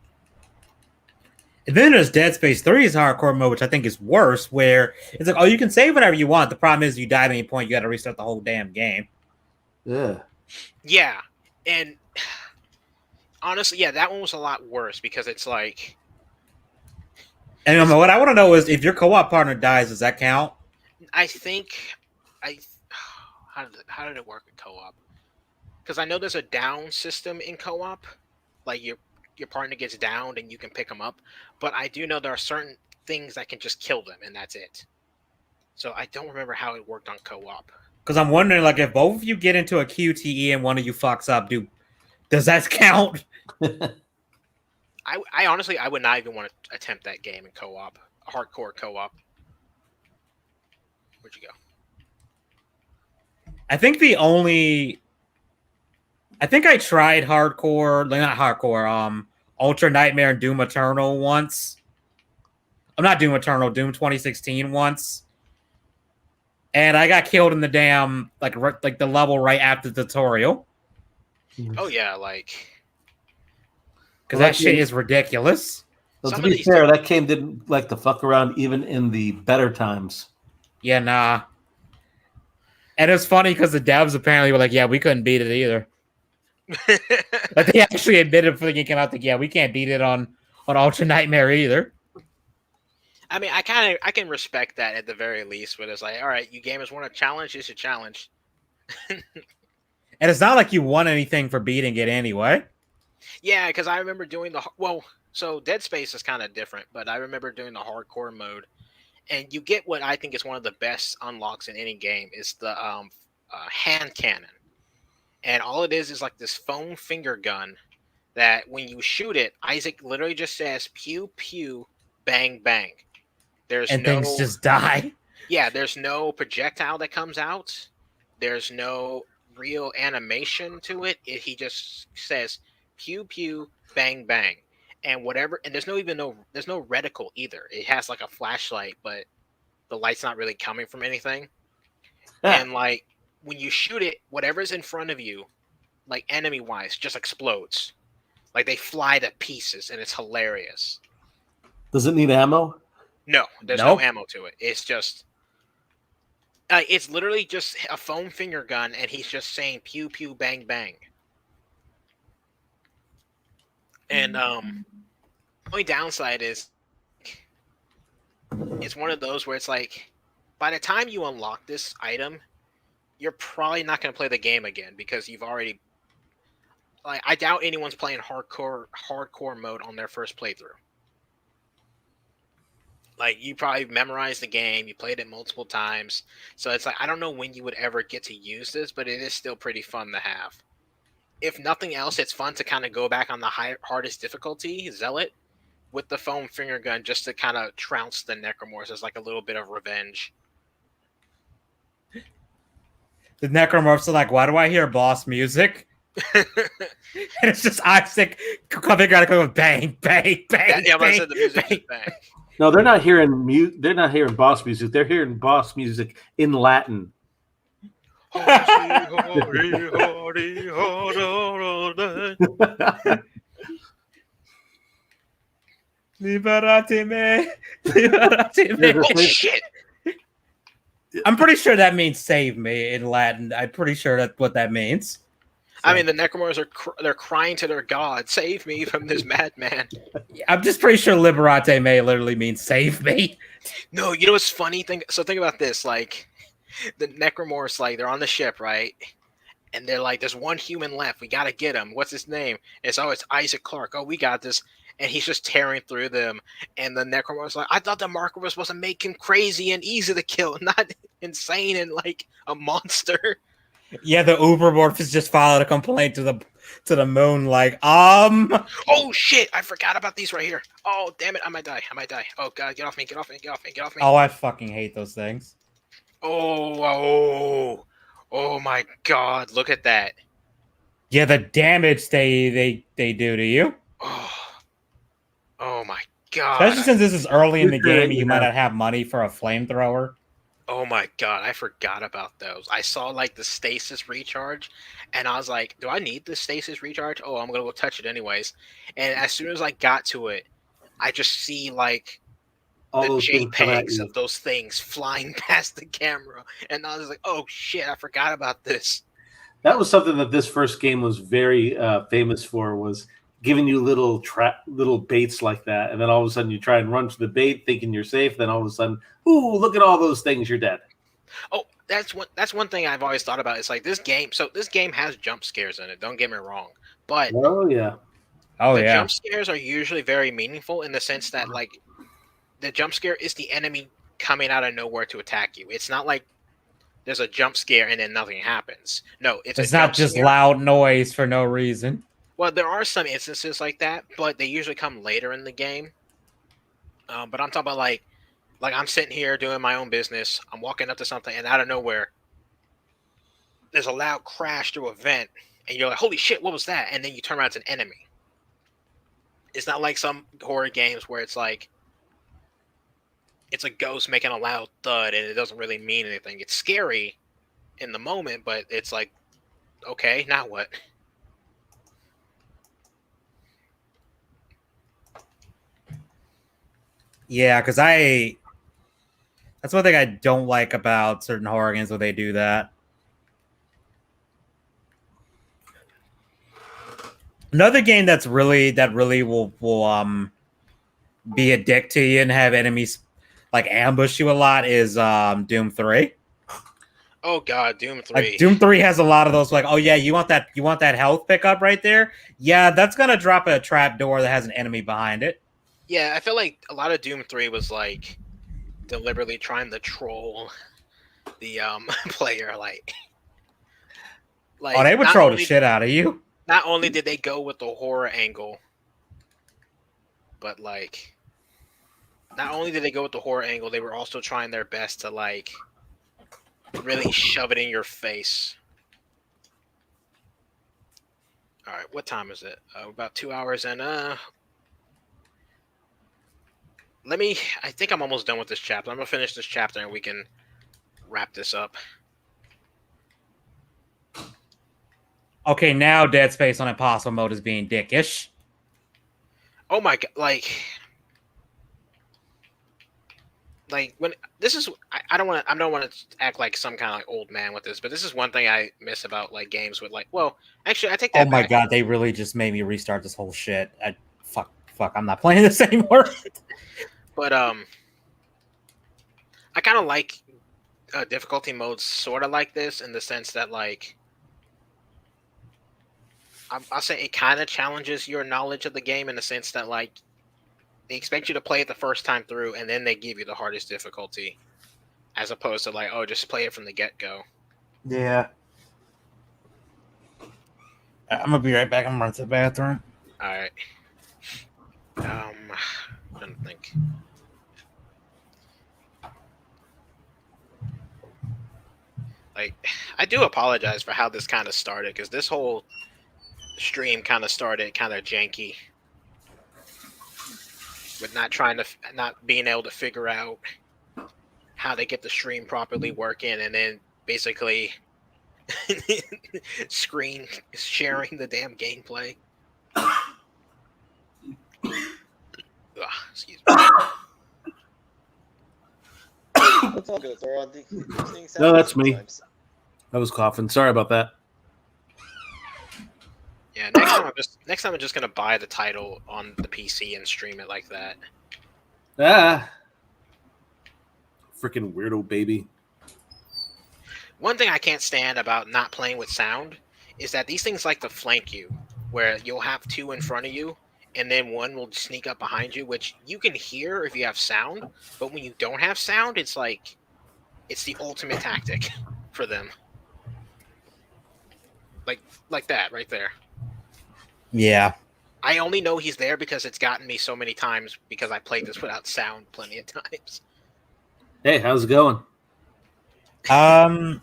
And then there's Dead Space 3's hardcore mode, which I think is worse, where it's like, oh, you can save whatever you want. The problem is you die at any point, you got to restart the whole damn game. Yeah. Yeah. And honestly, yeah, that one was a lot worse because it's like... And what I want to know is if your co-op partner dies, does that count? I think... How did it work in co-op? Because I know there's a down system in co-op. Like your partner gets downed and you can pick them up. But I do know there are certain things that can just kill them and that's it. So I don't remember how it worked on co-op. Because I'm wondering, like, if both of you get into a QTE and one of you fucks up, does that count? I honestly, I would not even want to attempt that game in co-op. Hardcore co-op. Where'd you go? I think I tried hardcore, like not hardcore, Ultra Nightmare and Doom Eternal once. I'm not Doom Eternal, Doom 2016 once. And I got killed in the damn, like the level right after the tutorial. Oh yeah, like... Because that shit is ridiculous. So to be fair, that game didn't like to fuck around even in the better times. Yeah, nah. And it's funny because the devs apparently were like, yeah, we couldn't beat it either. Like they actually admitted before the game came out that, yeah, we can't beat it on Ultra Nightmare either. I mean, I can respect that at the very least, but it's like, all right, you gamers want a challenge, it's a challenge. And it's not like you won anything for beating it anyway. Yeah, because I remember doing so Dead Space is kind of different, but I remember doing the hardcore mode, and you get what I think is one of the best unlocks in any game is the hand cannon, and all it is like this foam finger gun that when you shoot it, Isaac literally just says pew pew, bang bang. There's And no things just die. Yeah, there's no projectile that comes out. There's no real animation to it. He just says pew pew bang bang. And whatever, and there's no reticle either. It has like a flashlight, but the light's not really coming from anything. And like when you shoot it, whatever's in front of you, like enemy wise, just explodes. Like they fly to pieces, and it's hilarious. Does it need ammo? No, there's Nope. no ammo to it. It's just it's literally just a foam finger gun, and he's just saying pew pew bang bang. And only downside is it's one of those where it's like by the time you unlock this item, you're probably not going to play the game again because you've already I doubt anyone's playing hardcore mode on their first playthrough. Like you probably memorized the game, you played it multiple times, so it's like I don't know when you would ever get to use this, but it is still pretty fun to have. If nothing else, it's fun to kind of go back on the hardest difficulty, Zealot, with the foam finger gun just to kind of trounce the necromorphs as like a little bit of revenge. The necromorphs are like, why do I hear boss music? And it's just Isaac coming out of bang, bang, bang. Yeah, but I bang, said the music bang. is bang. No, they're not hearing They're not hearing boss music. They're hearing boss music in Latin. Liberate me. Liberate me. Oh shit! I'm pretty sure that means save me in Latin. I'm pretty sure that's what that means. I mean, the necromorphs they're crying to their god, "Save me from this madman." I'm just pretty sure liberate me literally means save me. No, you know what's funny? Think about this. Like, the necromorphs, like, they're on the ship, right? And they're like, there's one human left. We got to get him. What's his name? It's Isaac Clarke. Oh, we got this. And he's just tearing through them. And the necromorphs like, I thought the marker was supposed to make him crazy and easy to kill, not insane and like a monster. Yeah, the Ubermorph has just filed a complaint to the moon, like, Oh shit! I forgot about these right here. Oh damn it! I might die. Oh god, get off me! Get off me! Oh, I fucking hate those things. Oh my god! Look at that. Yeah, the damage they do to you. Oh my god! Especially since this is early in the game, you might not have money for a flamethrower. Oh my god, I forgot about those. I saw like the stasis recharge, and I was like, do I need the stasis recharge? Oh, I'm gonna go touch it anyways. And as soon as I got to it, I just see like All the those things come at JPEGs you. of those things flying past the camera. And I was like, oh shit, I forgot about this. That was something that this first game was very famous for, was giving you little baits like that, and then all of a sudden you try and run to the bait thinking you're safe, then all of a sudden, ooh, look at all those things, you're dead. Oh, that's one thing I've always thought about. It's like this game has jump scares in it, don't get me wrong. But Oh yeah. Oh the yeah. jump scares are usually very meaningful in the sense that like the jump scare is the enemy coming out of nowhere to attack you. It's not like there's a jump scare and then nothing happens. No, it's not just scare. loud noise for no reason. Well, there are some instances like that, but they usually come later in the game. But I'm talking about like I'm sitting here doing my own business. I'm walking up to something, and out of nowhere, there's a loud crash through a vent, and you're like, "Holy shit, what was that?" And then you turn around, it's an enemy. It's not like some horror games where it's like it's a ghost making a loud thud, and it doesn't really mean anything. It's scary in the moment, but it's like, okay, now what? Yeah, because that's one thing I don't like about certain horror games when they do that. Another game that really will be a dick to you and have enemies like ambush you a lot is Doom 3. Oh god, Doom 3. Like Doom 3 has a lot of those like, oh yeah, you want that health pickup right there? Yeah, that's gonna drop a trap door that has an enemy behind it. Yeah, I feel like a lot of Doom 3 was like deliberately trying to troll the player like oh, they would troll the shit out of you. Not only did they go with the horror angle, but like not only did they go with the horror angle, they were also trying their best to like really shove it in your face. All right, what time is it? About 2 hours and I think I'm almost done with this chapter. I'm gonna finish this chapter and we can wrap this up. Okay, now Dead Space on Impossible mode is being dickish. Oh my god, like when this is I don't want to act like some kind of like old man with this, but this is one thing I miss about like games with like, well, actually I take that Oh my back. god, they really just made me restart this whole shit. Fuck, I'm not playing this anymore. But I kind of like difficulty modes sort of like this in the sense that like I'll say it kind of challenges your knowledge of the game in the sense that like they expect you to play it the first time through and then they give you the hardest difficulty as opposed to like, oh, just play it from the get-go. Yeah. I'm gonna be right back. I'm running to the bathroom. All right. I'm trying to think. Like, I do apologize for how this kind of started because this whole stream kind of started kind of janky with not being able to figure out how to get the stream properly working and then basically screen sharing the damn gameplay. Excuse me. It's all good. Sauron. These things No, happen that's me. sometimes. I was coughing. Sorry about that. Yeah, next time I'm just gonna buy the title on the PC and stream it like that. Ah. Freaking weirdo baby. One thing I can't stand about not playing with sound is that these things like to flank you, where you'll have two in front of you, and then one will sneak up behind you, which you can hear if you have sound, but when you don't have sound, it's like it's the ultimate tactic for them. Like that right there. Yeah. I only know he's there because it's gotten me so many times because I played this without sound plenty of times. Hey, how's it going? I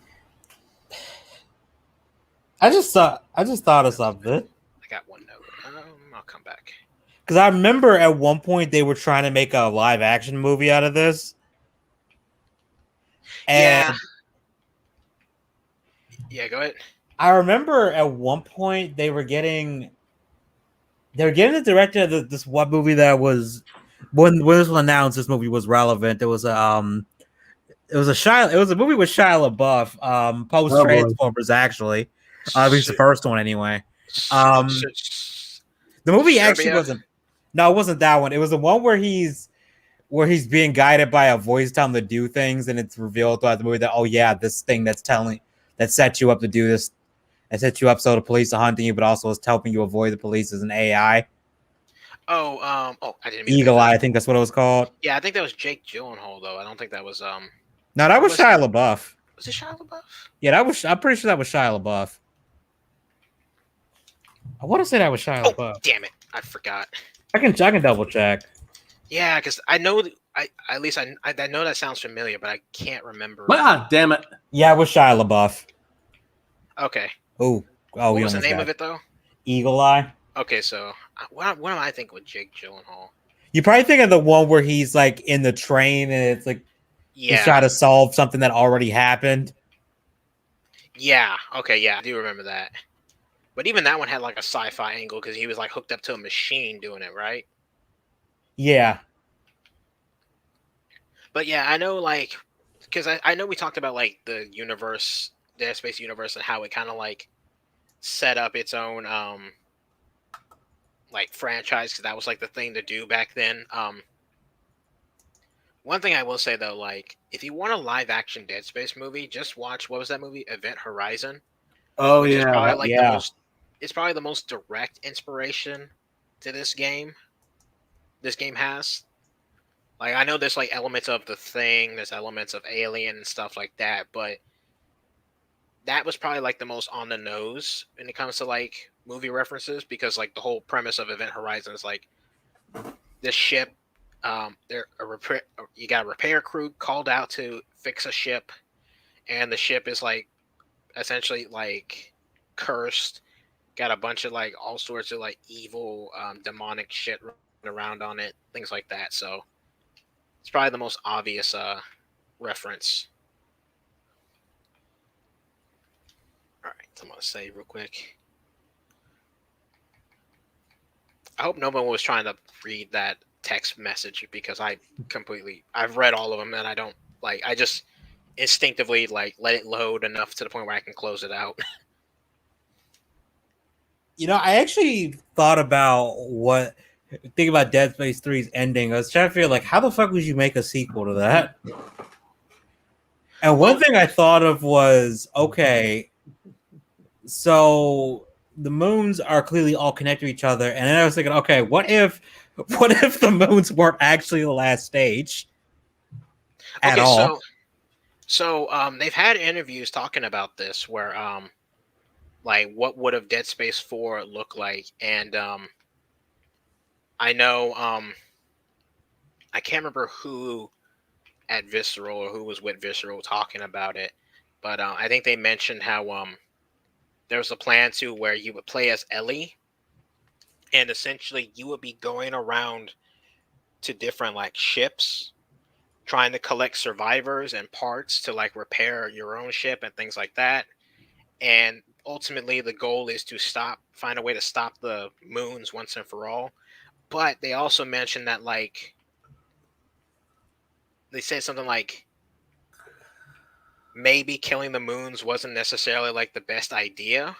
just thought of something. I got one note. I'll come back. Because I remember at one point they were trying to make a live action movie out of this. And yeah, go ahead. I remember at one point they were getting the director of this one movie that was when this was announced. This movie was relevant. It was a movie with Shia LaBeouf. Post Transformers actually. At least the first one anyway. The movie actually wasn't. No, it wasn't that one. It was the one where he's being guided by a voice telling him to do things, and it's revealed throughout the movie that this thing that sets you up to do this. It sets you up so the police are hunting you, but also is helping you avoid the police as an AI. I didn't mean Eagle Eye, I think that's what it was called. Yeah, I think that was Jake Gyllenhaal though. I don't think that was No, that was Shia LaBeouf. Was it Shia LaBeouf? Yeah, I'm pretty sure that was Shia LaBeouf. I want to say that was Shia LaBeouf. Damn it, I forgot. I can double check. Yeah, because I know I know that sounds familiar, but I can't remember. Ah, damn it! Yeah, it was Shia LaBeouf. Okay. Oh, what was the name of it though? Eagle Eye. Okay, so what am I thinking with Jake Gyllenhaal? You probably think of the one where he's like in the train and it's like he's trying to solve something that already happened. Yeah. Okay. Yeah, I do remember that. But even that one had like a sci-fi angle because he was like hooked up to a machine doing it, right? Yeah. But yeah, I know like because I know we talked about like the universe, the Dead Space universe, and how it kind of like set up its own like franchise because that was like the thing to do back then. One thing I will say though, like if you want a live action Dead Space movie, just watch what was that movie, Event Horizon, Oh which is probably yeah, like the most. It's probably the most direct inspiration to this game. This game has. Like I know there's like elements of The Thing, there's elements of Alien and stuff like that, but that was probably like the most on the nose when it comes to like movie references because like the whole premise of Event Horizon is like this ship, you got a repair crew called out to fix a ship, and the ship is like essentially like cursed, got a bunch of like all sorts of like evil, demonic shit running around on it, things like that. So it's probably the most obvious reference. All right, so I'm gonna say real quick. I hope no one was trying to read that text message because I've read all of them and I don't like. I just instinctively like let it load enough to the point where I can close it out. I actually thought about think about Dead Space 3's ending. I was trying to figure like how the fuck would you make a sequel to that? And one thing I thought of was, okay, so the moons are clearly all connected to each other, and then I was thinking, okay, what if the moons weren't actually the last stage at all? So they've had interviews talking about this where like what would have Dead Space 4 look like, and I know I can't remember who at Visceral or who was with Visceral talking about it, but I think they mentioned how there was a plan to where you would play as Ellie, and essentially you would be going around to different like ships, trying to collect survivors and parts to like repair your own ship and things like that. And ultimately, the goal is to find a way to stop the moons once and for all. But they also mentioned that like they said something like maybe killing the moons wasn't necessarily like the best idea,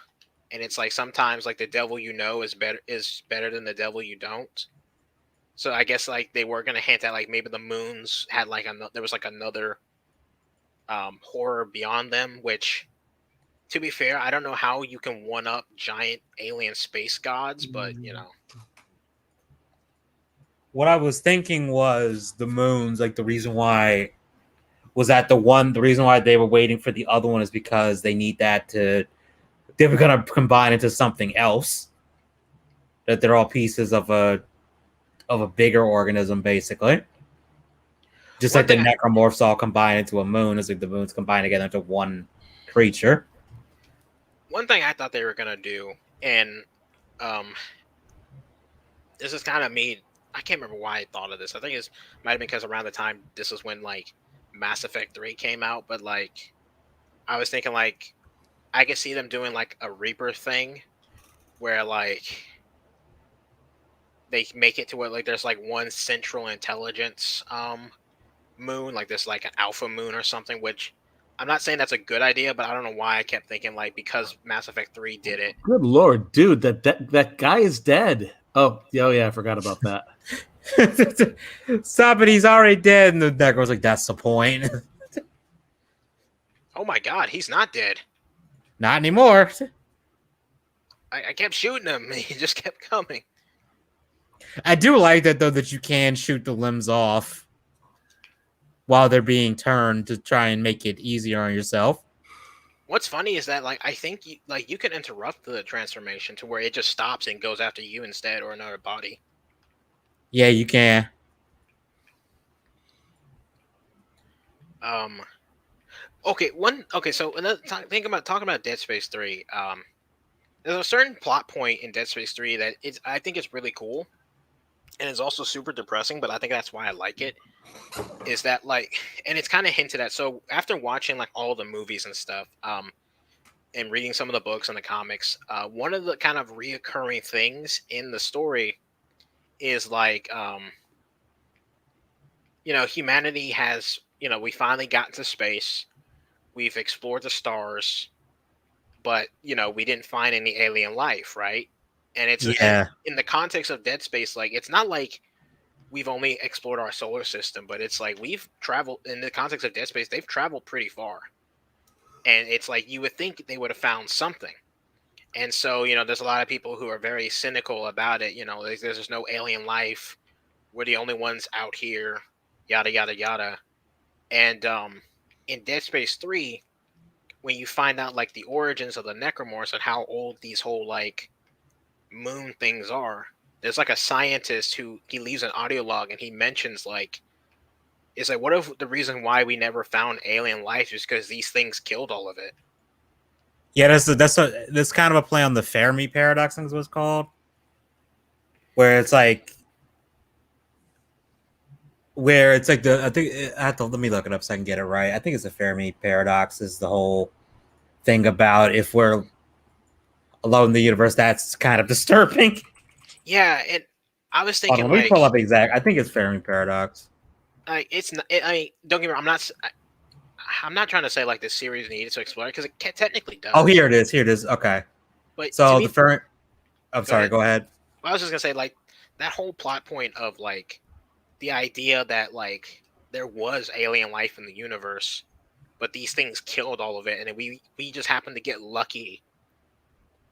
and it's like sometimes like the devil you know is better than the devil you don't. So I guess like they were gonna hint at like maybe the moons had like there was like another horror beyond them. Which, to be fair, I don't know how you can one up giant alien space gods, but What I was thinking was the moons, like the reason why they were waiting for the other one is because they need they were gonna combine into something else. That they're all pieces of a bigger organism, basically. Just like the necromorphs all combine into a moon, it's like the moons combine together into one creature. One thing I thought they were gonna do, and this is kind of me. I can't remember why I thought of this. I think it might have been because around the time this is when like Mass Effect 3 came out, but like I was thinking like I could see them doing like a Reaper thing where like they make it to where like there's like one central intelligence moon, like this like an alpha moon or something, which I'm not saying that's a good idea, but I don't know why I kept thinking like because Mass Effect 3 did it. Good lord, dude, that guy is dead. Oh yeah, I forgot about that. Stop it, he's already dead. And the deck was like, that's the point. Oh my god, he's not dead. Not anymore. I kept shooting him. He just kept coming. I do like that though, that you can shoot the limbs off while they're being turned to try and make it easier on yourself. What's funny is that like I think you can interrupt the transformation to where it just stops and goes after you instead or another body. Yeah, you can. So another talking about Dead Space 3. There's a certain plot point in Dead Space 3 that I think it's really cool, and it's also super depressing. But I think that's why I like it. Is that like, and it's kind of hinted at. So after watching like all the movies and stuff, and reading some of the books and the comics, one of the kind of reoccurring things in the story is like, humanity has, we finally got to space, we've explored the stars, but we didn't find any alien life, right? And it's in the context of Dead Space, like it's not like we've only explored our solar system, but it's like we've traveled in the context of Dead Space. They've traveled pretty far, and it's like you would think they would have found something. And so, there's a lot of people who are very cynical about it. There's no alien life. We're the only ones out here. Yada yada yada. And in Dead Space 3, when you find out like the origins of the necromorphs and how old these whole like moon things are, there's like a scientist who he leaves an audio log and he mentions like, it's like, what if the reason why we never found alien life is because these things killed all of it? Yeah, that's kind of a play on the Fermi paradox, I think is what it's called, where it's like I think I have to let me look it up so I can get it right. I think it's the Fermi paradox is the whole thing about if we're alone in the universe. That's kind of disturbing. Yeah, and I was thinking, let me pull up exact. I think it's Fermi paradox. It's not. I mean, don't get me wrong. I'm not trying to say like this series needed to explore it because it technically does. Oh, here it is. Here it is. Okay. But so me, the Fermi. I'm sorry. Go ahead. I was just gonna say like that whole plot point of like the idea that like there was alien life in the universe, but these things killed all of it, and we just happened to get lucky,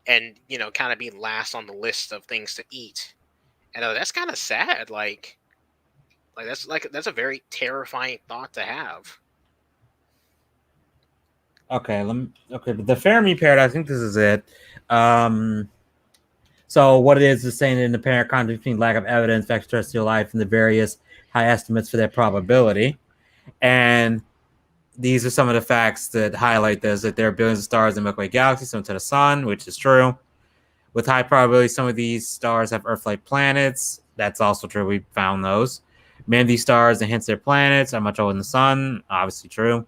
and kind of be last on the list of things to eat, and that's kind of sad. Like that's a very terrifying thought to have. Okay, but the Fermi paradox, I think this is it. So what it is saying an apparent conflict between lack of evidence for extraterrestrial life and the various high estimates for their probability. And these are some of the facts that highlight this, that there are billions of stars in the Milky Way galaxy, some to the sun, which is true. With high probability, some of these stars have Earth-like planets. That's also true. We found those. Many of these stars, and hence their planets, are much older than the sun. Obviously true.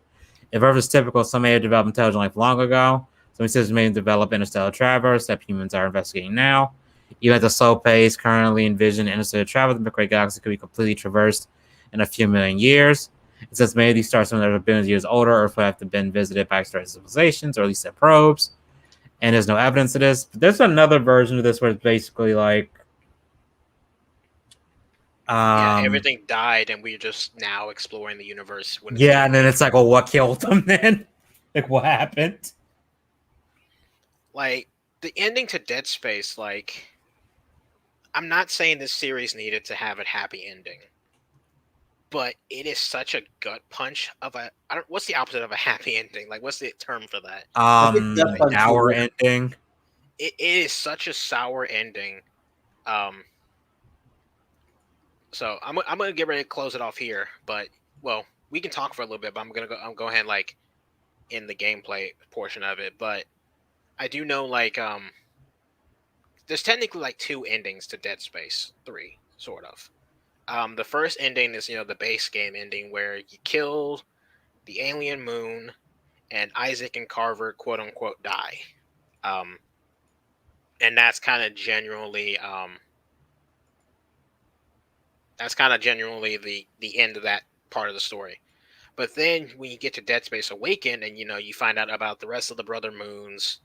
If Earth is typical, some may have developed intelligent life long ago. Some systems may develop interstellar traverse that humans are investigating now. Even at the slow pace currently envisioned, interstellar travel, the Milky Way galaxy could be completely traversed in a few million years. It says many of these stars, some that are billions of years older, Earth would have to been visited by extraterrestrial civilizations, or at least their probes. And there's no evidence of this. But there's another version of this where it's basically like, everything died, and we're just now exploring the universe. And then it's like, well, what killed them then? Like, what happened? Like, the ending to Dead Space, like, I'm not saying this series needed to have a happy ending, but it is such a gut punch of what's the opposite of a happy ending? Like, what's the term for that? Sour ending. It is such a sour ending. So I'm gonna get ready to close it off here, but we can talk for a little bit. But I'm go ahead like in the gameplay portion of it. But I do know like there's technically like two endings to Dead Space 3, sort of. The first ending is the base game ending where you kill the alien moon, and Isaac and Carver quote unquote die, and that's kind of genuinely the end of that part of the story. But then when you get to Dead Space Awakened and you find out about the rest of the brother moons,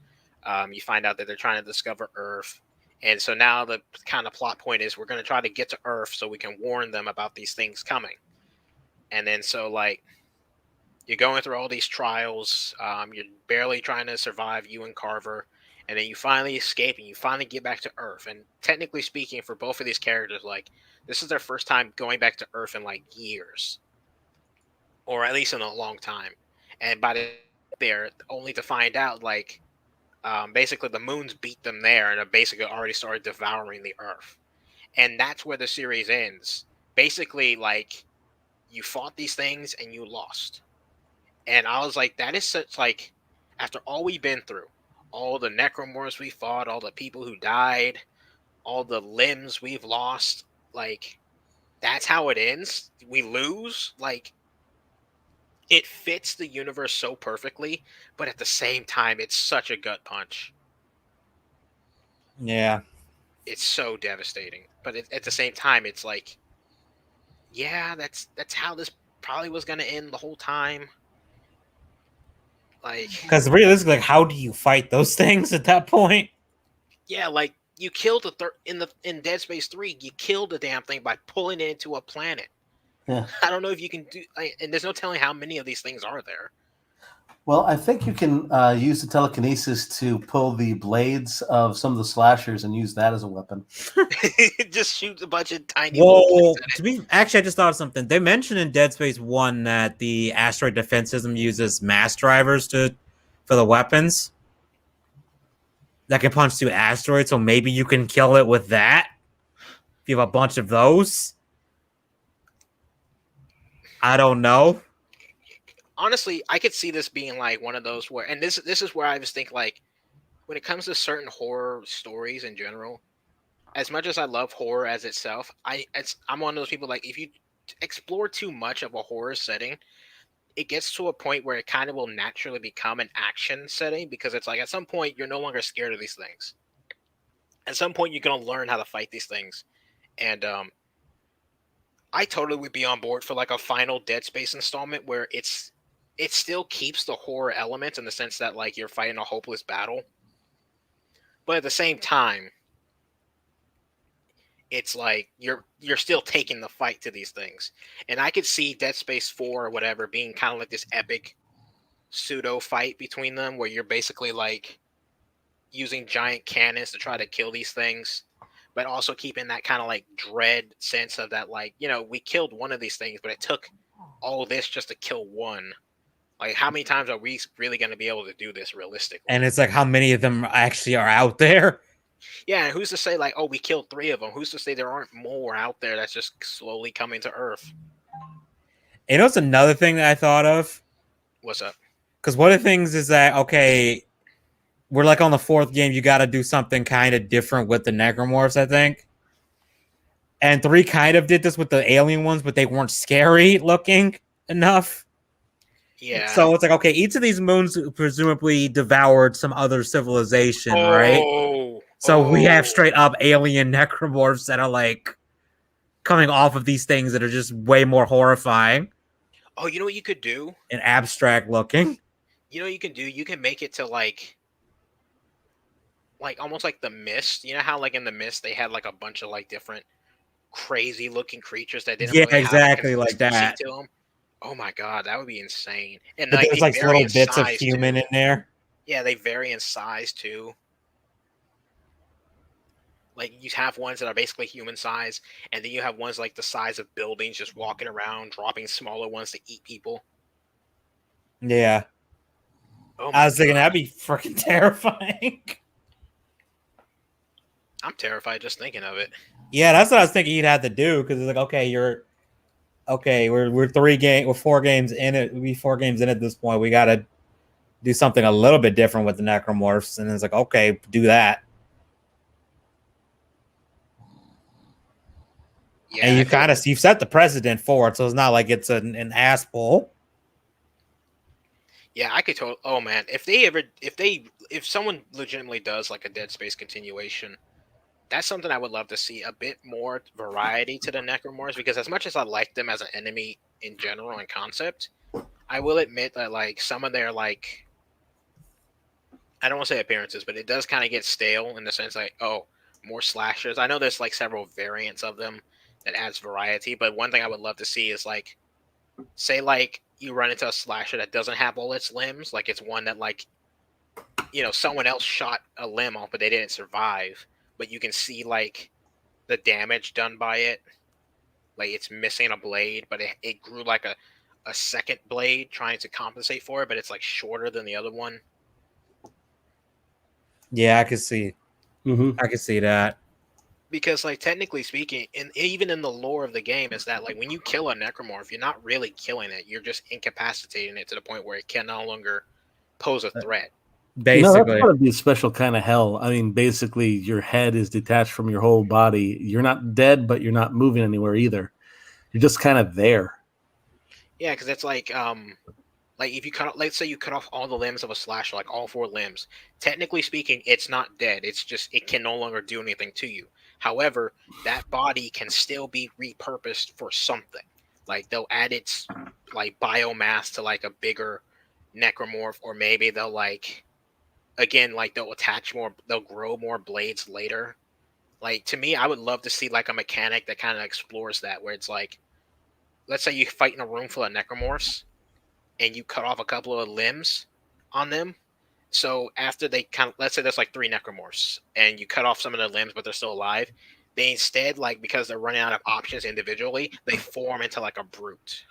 you find out that they're trying to discover Earth. And so now the kind of plot point is we're going to try to get to Earth so we can warn them about these things coming. And then so like you're going through all these trials, you're barely trying to survive, you and Carver, and then you finally escape and you finally get back to Earth. And technically speaking, for both of these characters, like this is their first time going back to Earth in like years, or at least in a long time. And by there, only to find out like basically the moons beat them there and have basically already started devouring the Earth. And that's where the series ends. Basically, like you fought these things and you lost. And I was like, that is such like after all we've been through, all the necromorphs we fought, all the people who died, all the limbs we've lost, like that's how it ends. We lose. Like it fits the universe so perfectly, but at the same time, it's such a gut punch. Yeah. It's so devastating. But at the same time, it's like, yeah, that's how this probably was going to end the whole time. Like, because realistically, like, how do you fight those things at that point? Yeah, like you killed in Dead Space 3. You killed the damn thing by pulling it into a planet. Yeah. I don't know if you can do, and there's no telling how many of these things are there. Well, I think you can use the telekinesis to pull the blades of some of the slashers and use that as a weapon. Just shoot a bunch of tiny. Well, actually, I just thought of something. They mentioned in Dead Space 1 that the asteroid defense system uses mass drivers for the weapons that can punch through asteroids. So maybe you can kill it with that if you have a bunch of those. I don't know. Honestly, I could see this being like one of those where, and this is where I just think like, when it comes to certain horror stories in general, as much as I love horror as itself, I'm one of those people like, if you explore too much of a horror setting, it gets to a point where it kind of will naturally become an action setting, because it's like at some point you're no longer scared of these things. At some point you're gonna learn how to fight these things, and I totally would be on board for like a final Dead Space installment where it still keeps the horror elements in the sense that like you're fighting a hopeless battle, but at the same time, it's like you're still taking the fight to these things. And I could see Dead Space 4 or whatever being kind of like this epic pseudo fight between them, where you're basically like using giant cannons to try to kill these things, but also keeping that kind of like dread sense of that, like, we killed one of these things, but it took all this just to kill one. Like, how many times are we really going to be able to do this realistically? And it's like, how many of them actually are out there? Yeah, and who's to say, like, oh, we killed 3 of them? Who's to say there aren't more out there that's just slowly coming to Earth? You know, it's another thing that I thought of. What's up? Because one of the things is that, okay, we're like on the 4th game, you got to do something kind of different with the necromorphs, I think. And 3 kind of did this with the alien ones, but they weren't scary looking enough. Yeah. So it's like, okay, each of these moons presumably devoured some other civilization, right? So we have straight up alien necromorphs that are like coming off of these things that are just way more horrifying. Oh, you know what you could do? And abstract looking. You know what you can do? You can make it to like almost like the Mist. You know how like in the Mist they had like a bunch of like different crazy looking creatures that didn't really exactly have like that. To them? Oh my god, that would be insane. And but there's like little bits of human in there. Yeah, they vary in size too. Like you have ones that are basically human size, and then you have ones like the size of buildings just walking around, dropping smaller ones to eat people. Yeah. Oh I was thinking that'd be freaking terrifying. I'm terrified just thinking of it. Yeah, that's what I was thinking you'd have to do, because it's like, okay, we're 4 games in it. We'll be 4 games in at this point. We got to do something a little bit different with the necromorphs, and it's like, okay, do that. Yeah, and you've set the precedent for it, so it's not like it's an ass pull. Yeah, I could totally. Oh man, if someone legitimately does like a Dead Space continuation, that's something I would love to see, a bit more variety to the necromorphs, because as much as I like them as an enemy in general and concept, I will admit that like some of their like, I don't want to say appearances, but it does kind of get stale in the sense like, oh, more slashers. I know there's like several variants of them that adds variety, but one thing I would love to see is like, say like you run into a slasher that doesn't have all its limbs, like it's one that like, someone else shot a limb off but they didn't survive, but you can see like the damage done by it, like it's missing a blade, but it grew like a second blade trying to compensate for it, but it's like shorter than the other one. Yeah, I can see. I can see that. Because, like, technically speaking, and even in the lore of the game, is that, like, when you kill a necromorph, you're not really killing it. You're just incapacitating it to the point where it can no longer pose a threat. Basically. That's got to be a special kind of hell. I mean, basically, your head is detached from your whole body. You're not dead, but you're not moving anywhere either. You're just kind of there. Yeah, because it's like if you let's say you cut off all the limbs of a slasher, like all 4 limbs, technically speaking, it's not dead. It's just, it can no longer do anything to you. However, that body can still be repurposed for something. Like they'll add its like biomass to like a bigger necromorph, or maybe they'll like, again, like they'll attach more, they'll grow more blades later. Like to me, I would love to see like a mechanic that kind of explores that, where it's like, let's say you fight in a room full of necromorphs, and you cut off a couple of limbs on them. So after they let's say there's like 3 necromorphs, and you cut off some of their limbs, but they're still alive. They instead, like, because they're running out of options individually, they form into like a brute,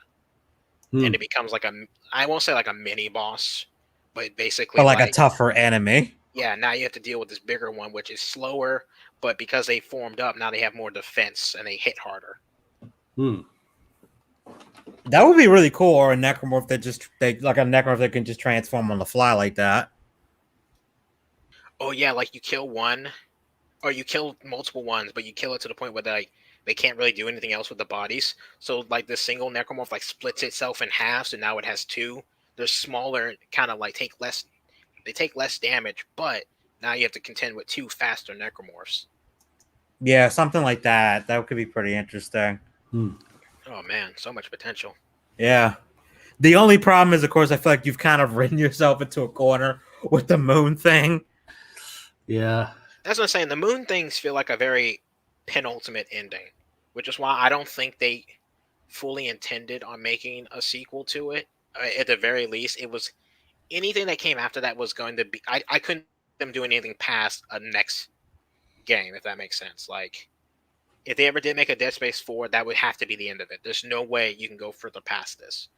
and it becomes like I won't say like a mini boss, but basically But like a tougher enemy. Yeah, now you have to deal with this bigger one, which is slower, but because they formed up, now they have more defense and they hit harder. That would be really cool, or a necromorph that like a necromorph that can just transform on the fly like that. Oh yeah, like you kill one, or you kill multiple ones, but you kill it to the point where they can't really do anything else with the bodies. So like this single necromorph like splits itself in half, so now it has 2. They're smaller, kind of like they take less damage, but now you have to contend with 2 faster necromorphs. Yeah, something like that. That could be pretty interesting. Oh man, so much potential. Yeah. The only problem is, of course, I feel like you've kind of ridden yourself into a corner with the moon thing. Yeah. That's what I'm saying. The moon things feel like a very penultimate ending, which is why I don't think they fully intended on making a sequel to it. At the very least, it was anything that came after that was going to be. I couldn't see them doing anything past a next game, if that makes sense. Like, if they ever did make a Dead Space 4, that would have to be the end of it. There's no way you can go further past this.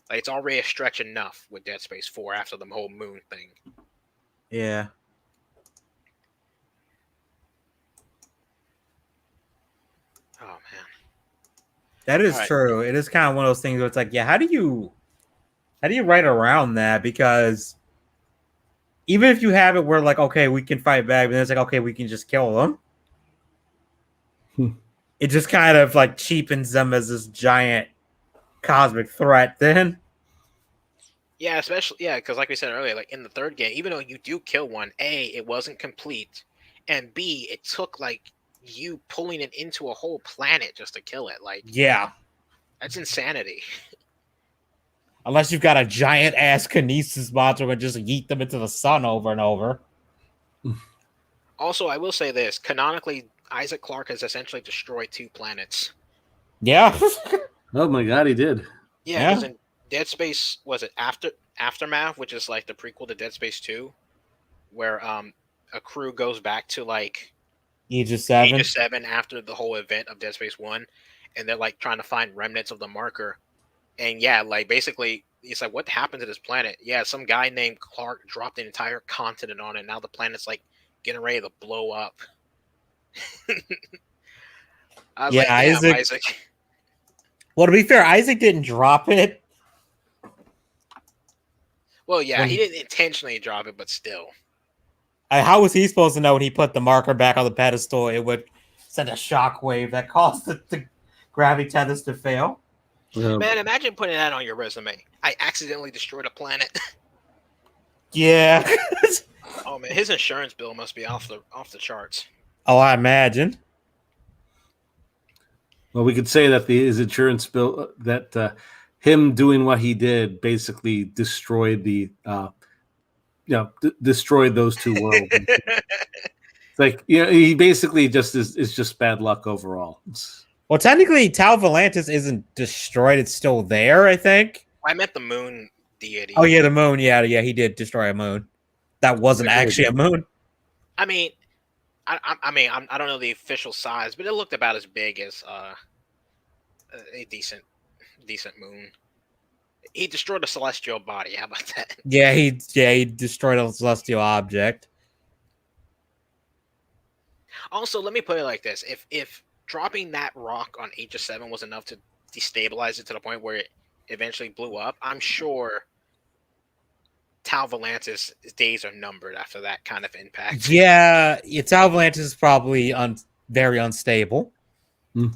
Like, it's already a stretch enough with Dead Space 4 after the whole moon thing. Yeah. Oh man, that is true. It is kind of one of those things where it's like, yeah, how do you write around that? Because even if you have it where like, okay, we can fight back, but then it's like, okay, we can just kill them. It just kind of like cheapens them as this giant cosmic threat then. Yeah, especially because like we said earlier, like in the third game, even though you do kill one, A, it wasn't complete, and B, it took like you pulling it into a whole planet just to kill it. Like, yeah, that's insanity. Unless you've got a giant ass kinesis monster and just yeet them into the sun over and over. Also, I will say this: canonically, Isaac Clarke has essentially destroyed 2 planets. Yeah. Oh my god, he did. Yeah, because in Dead Space, was it Aftermath, which is like the prequel to Dead Space 2, where a crew goes back to like Aegis 7 after the whole event of Dead Space 1, and they're like trying to find remnants of the marker. And yeah, like basically it's like, what happened to this planet? Yeah, some guy named Clark dropped an entire continent on it. Now the planet's like getting ready to blow up. I was like, damn, Isaac. Well, to be fair, Isaac didn't drop it. Well, yeah, he didn't intentionally drop it, but still. How was he supposed to know when he put the marker back on the pedestal, it would send a shockwave that caused the gravity tethers to fail? Man, imagine putting that on your resume. I accidentally destroyed a planet. Yeah. Oh man, his insurance bill must be off the charts. Oh, I imagine. Well, we could say that his insurance bill, that him doing what he did basically destroyed destroyed those 2 worlds. It's like, he basically just is just bad luck overall. Well, technically, Tal Volantis isn't destroyed; it's still there, I think. I meant the moon deity. Oh yeah, the moon. Yeah, he did destroy a moon. That wasn't actually a moon. I mean, I don't know the official size, but it looked about as big as a decent moon. He destroyed a celestial body. How about that? Yeah, he destroyed a celestial object. Also, let me put it like this: if dropping that rock on Aegis 7 was enough to destabilize it to the point where it eventually blew up, I'm sure Tal Volantis' days are numbered after that kind of impact. Yeah, Tal Volantis is probably very unstable. But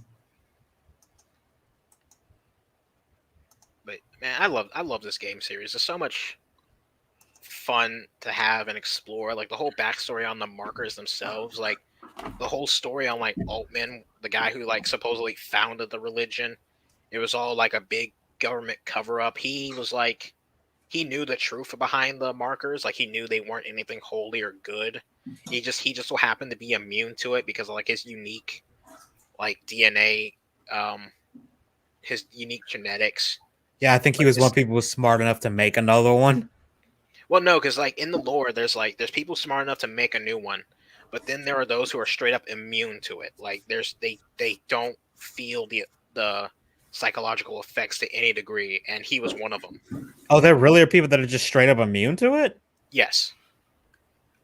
man, I love this game series. There's so much fun to have and explore. Like the whole backstory on the markers themselves, like the whole story on like Altman, the guy who like supposedly founded the religion. It was all like a big government cover up. He was like he knew the truth behind the markers. Like he knew they weren't anything holy or good. He just so happened to be immune to it because of like his unique like DNA, his unique genetics. Yeah, I think he Like was one people was smart enough to make another one. Well, no, because like in the lore, there's people smart enough to make a new one, but then there are those who are straight up immune to it. Like they don't feel the psychological effects to any degree, and he was one of them. Oh, there really are people that are just straight up immune to it? Yes.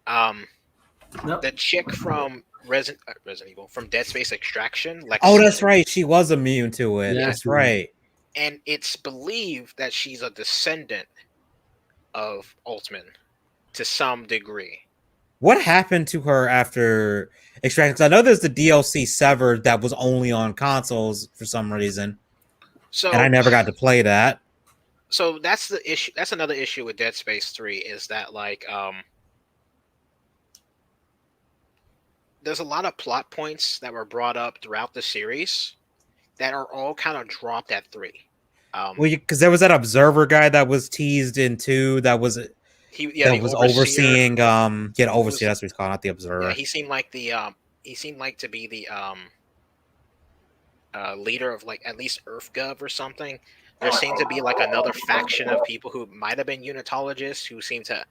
The chick from Resident Evil, from Dead Space Extraction, Lexi. Oh, that's right. She was immune to it. Yeah, That's right. And it's believed that she's a descendant of Altman to some degree. What happened to her after Extraction? 'Cause I know there's the DLC Severed that was only on consoles for some reason, So, and I never got to play that. So that's the issue. That's another issue with Dead Space 3 is that like there's a lot of plot points that were brought up throughout the series that are all kind of dropped at 3. Well, because there was that observer guy that was teased in 2 that was overseeing overseer, that's what he's called, not the observer. Yeah, he seemed like to be the leader of like at least EarthGov or something. There seemed to be like another faction of people who might have been unitologists who seem to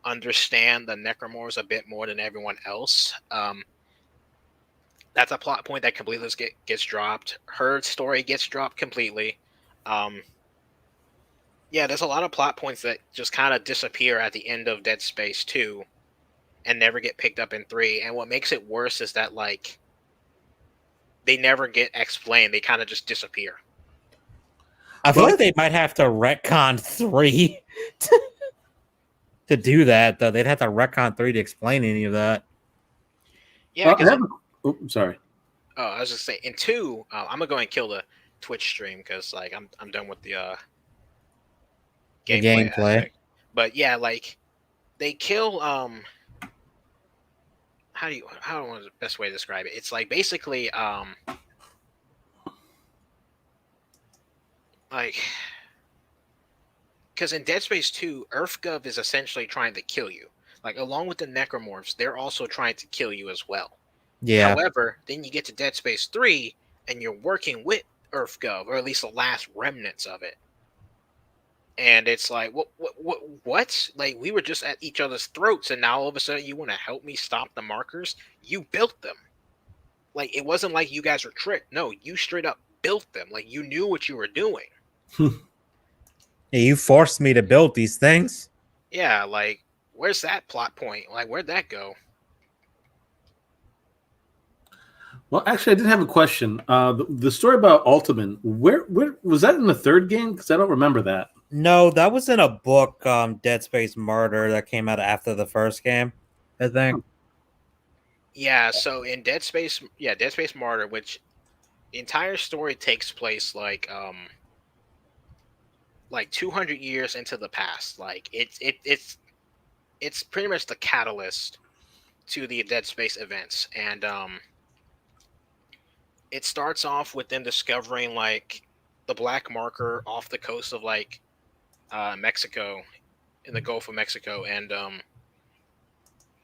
understand the necromorphs a bit more than everyone else. That's a plot point that completely gets dropped. Her story gets dropped completely. Yeah, there's a lot of plot points that just kind of disappear at the end of Dead Space 2 and never get picked up in 3. And what makes it worse is that like they never get explained. They kind of just disappear. I feel like they might have to retcon 3 to do that, though. They'd have to retcon 3 to explain any of that. Yeah, because sorry. Oh, I was just saying in 2, I'm gonna go and kill the Twitch stream because like I'm done with the gameplay aspect. But yeah, like they kill how do I want the best way to describe it? It's like basically like because in Dead Space 2, EarthGov is essentially trying to kill you. Like along with the necromorphs, they're also trying to kill you as well. Yeah. However, then you get to Dead Space 3 and you're working with EarthGov, or at least the last remnants of it. And it's like, what? Like, we were just at each other's throats, and now all of a sudden you want to help me stop the markers? You built them. Like, it wasn't like you guys were tricked. No, you straight up built them. Like, you knew what you were doing. Yeah, you forced me to build these things. Yeah, like, where's that plot point? Like, where'd that go? Well, actually, I did have a question. The story about Ultiman, where was that in the 3rd game? Because I don't remember that. No, that was in a book, Dead Space Mordor, that came out after the first game, I think. Yeah, so in Dead Space Mordor, which the entire story takes place like 200 years into the past. Like it's pretty much the catalyst to the Dead Space events, and it starts off with them discovering like the black marker off the coast of like Mexico, in the Gulf of Mexico, and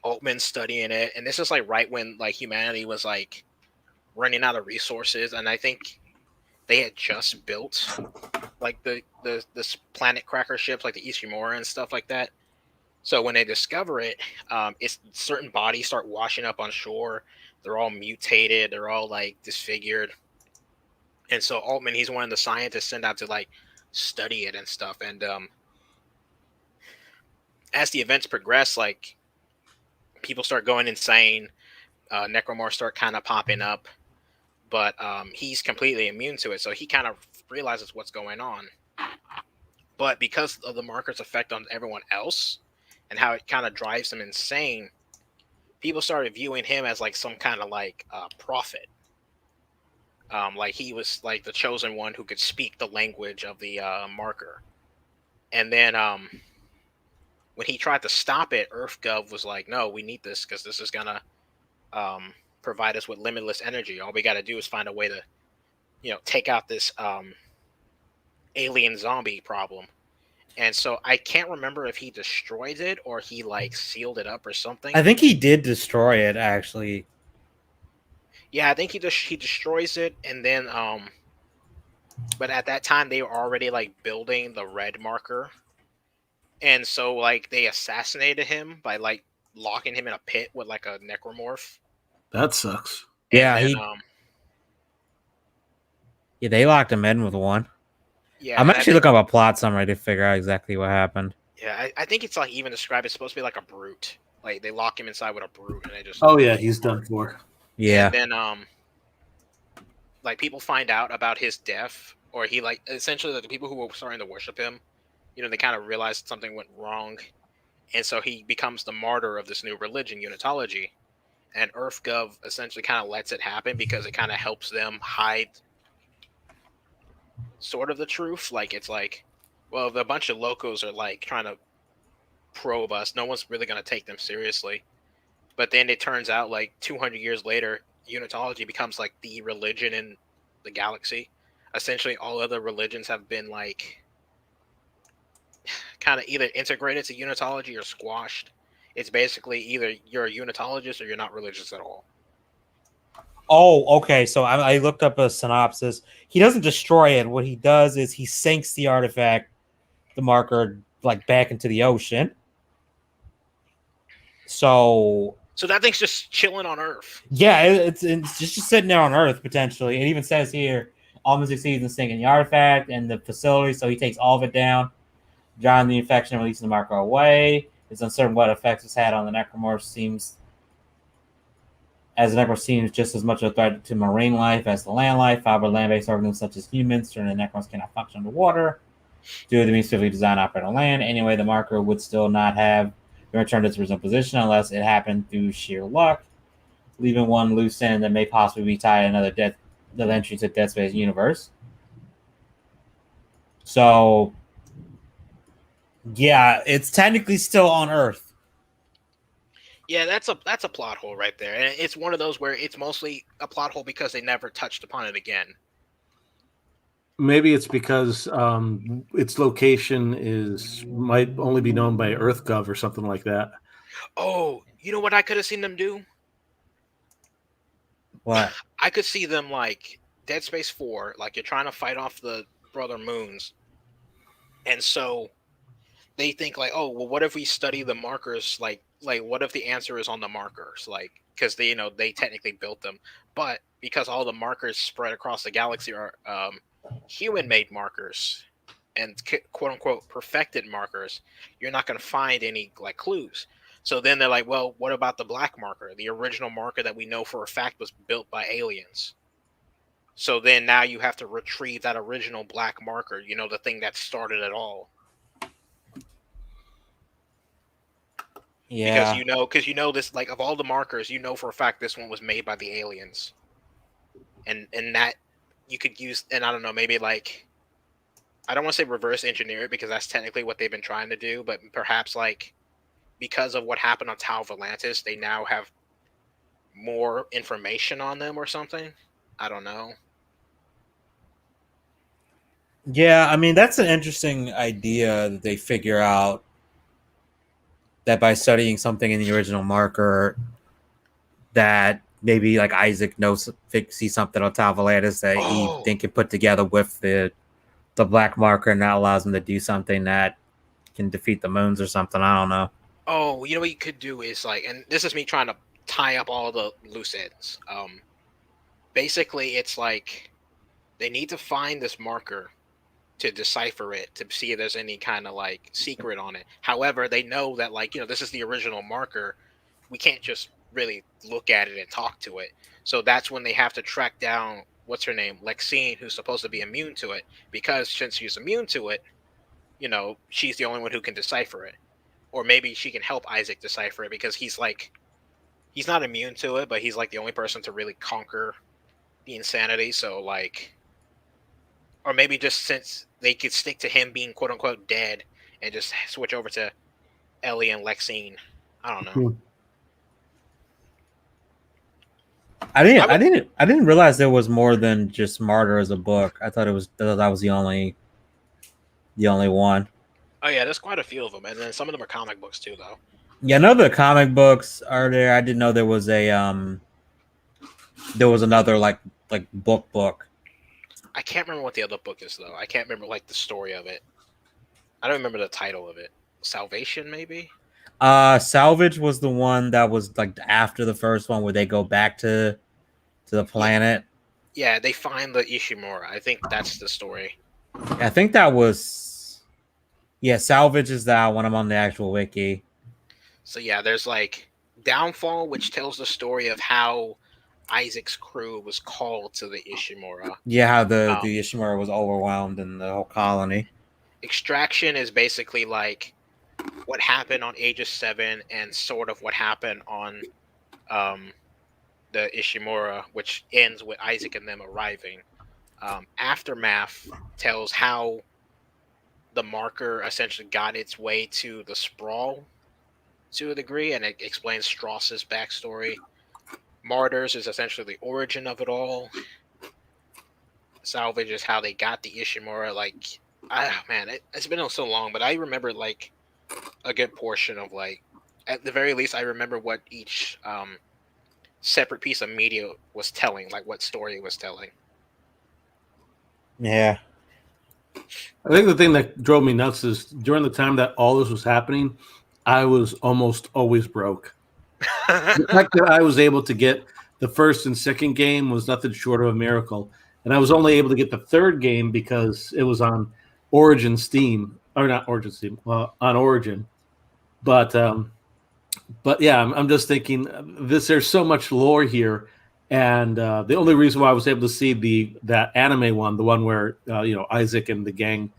Altman studying it. And this is like right when like humanity was like running out of resources, and I think they had just built like the planet cracker ships like the East Remora and stuff like that. So when they discover it, it's certain bodies start washing up on shore. They're all mutated. They're all like disfigured. And so Altman, he's one of the scientists sent out to like study it and stuff. And as the events progress, like people start going insane. Necromorphs start kind of popping up, but he's completely immune to it. So he kind of realizes what's going on. But because of the marker's effect on everyone else and how it kind of drives them insane, people started viewing him as like some kind of like prophet. Like he was like the chosen one who could speak the language of the marker. And then when he tried to stop it, EarthGov was like, no, we need this because this is going to provide us with limitless energy. All we got to do is find a way to, take out this alien zombie problem. And so I can't remember if he destroyed it or he like sealed it up or something. I think he did destroy it, actually. Yeah, I think he destroys it, and then but at that time they were already like building the red marker, and so like they assassinated him by like locking him in a pit with like a necromorph. That sucks. And Yeah, then, yeah, they locked him in with one. yeah, I'm and actually looking up a plot summary to figure out exactly what happened. Yeah, I think it's like even described. It's supposed to be like a brute. Like they lock him inside with a brute, and they just. Oh yeah, he's done for. Yeah. And then like people find out about his death, or he like essentially like, the people who were starting to worship him, you know, they kind of realized something went wrong, and so he becomes the martyr of this new religion, Unitology, and EarthGov essentially kind of lets it happen because it kind of helps them hide sort of the truth. Like it's like, well, the bunch of locals are like trying to probe us. No one's really going to take them seriously. But then it turns out like 200 years later, Unitology becomes like the religion in the galaxy. Essentially, all other religions have been like kind of either integrated to Unitology or squashed. It's basically either you're a Unitologist or you're not religious at all. Oh, okay. So I looked up a synopsis. He doesn't destroy it. What he does is he sinks the artifact, the marker, like back into the ocean. So that thing's just chilling on Earth. Yeah, it's just sitting there on Earth potentially. It even says here, almost succeeds in sinking the artifact and the facility, so he takes all of it down. Drawing the infection and releasing the marker away. It's uncertain what effects it's had on the necromorph. Seems just as much a threat to marine life as the land life. However, land-based organisms such as humans, certain necromorphs cannot function underwater due to the means specifically designed to operate on land. Anyway, the marker would still not have been returned to its original position unless it happened through sheer luck, leaving one loose end that may possibly be tied to another entry to Dead Space universe. So, yeah, it's technically still on Earth. Yeah, that's a plot hole right there, and it's one of those where it's mostly a plot hole because they never touched upon it again. Maybe it's because its location might only be known by EarthGov or something like that. Oh, you know what I could have seen them do? What? I could see them like Dead Space 4, like you're trying to fight off the brother moons, and so they think like, oh, well, what if we study the markers? Like what if the answer is on the markers? Like, because they technically built them, but because all the markers spread across the galaxy are human-made markers and quote-unquote perfected markers, you're not going to find any like clues. So then they're like, well, what about the black marker, the original marker that we know for a fact was built by aliens? So then now you have to retrieve that original black marker, the thing that started it all. Yeah. Because this, like, of all the markers, for a fact this one was made by the aliens. And that you could use, and I don't know, maybe like, I don't want to say reverse engineer it because that's technically what they've been trying to do, but perhaps like because of what happened on Tower of Atlantis, they now have more information on them or something. I don't know. Yeah, I mean, that's an interesting idea that they figure out that by studying something in the original marker that maybe like Isaac sees something on top of Atlantis that he can put together with the black marker, and that allows him to do something that can defeat the moons or something. I don't know. Oh, you know what you could do is like, and this is me trying to tie up all the loose ends. Basically, it's like they need to find this marker to decipher it, to see if there's any kind of like secret on it. However, they know that like, this is the original marker. We can't just really look at it and talk to it. So that's when they have to track down, what's her name, Lexine, who's supposed to be immune to it, because since she's immune to it, she's the only one who can decipher it. Or maybe she can help Isaac decipher it because he's not immune to it, but he's like the only person to really conquer the insanity. So like, or maybe just since they could stick to him being quote unquote dead and just switch over to Ellie and Lexine. I don't know. I didn't realize there was more than just Martyr as a book. I thought that was the only one. Oh yeah, there's quite a few of them, and then some of them are comic books too, though. Yeah, I know the comic books are there. I didn't know there was another like book. I can't remember what the other book is though. I can't remember like the story of it. I don't remember the title of it. Salvation, maybe. Salvage was the one that was like after the first one where they go back to the planet. Yeah, they find the Ishimura. I think that's the story. I think that was Salvage is that one. I'm on the actual wiki. So yeah, there's like Downfall, which tells the story of how Isaac's crew was called to the Ishimura. Yeah, how the Ishimura was overwhelmed in the whole colony. Extraction is basically like what happened on Aegis 7 and sort of what happened on the Ishimura, which ends with Isaac and them arriving. Aftermath tells how the marker essentially got its way to the Sprawl to a degree, and it explains Strauss's backstory. Martyrs is essentially the origin of it all. Salvage is how they got the Ishimura. Like, it's been so long, but I remember like a good portion of like, at the very least, I remember what each separate piece of media was telling, like what story it was telling. Yeah. I think the thing that drove me nuts is during the time that all this was happening, I was almost always broke. The fact that I was able to get the first and second game was nothing short of a miracle. And I was only able to get the third game because it was on Origin Steam, or not Origin Steam, on Origin. But yeah, I'm just thinking there's so much lore here. And the only reason why I was able to see that anime one, the one where Isaac and the gang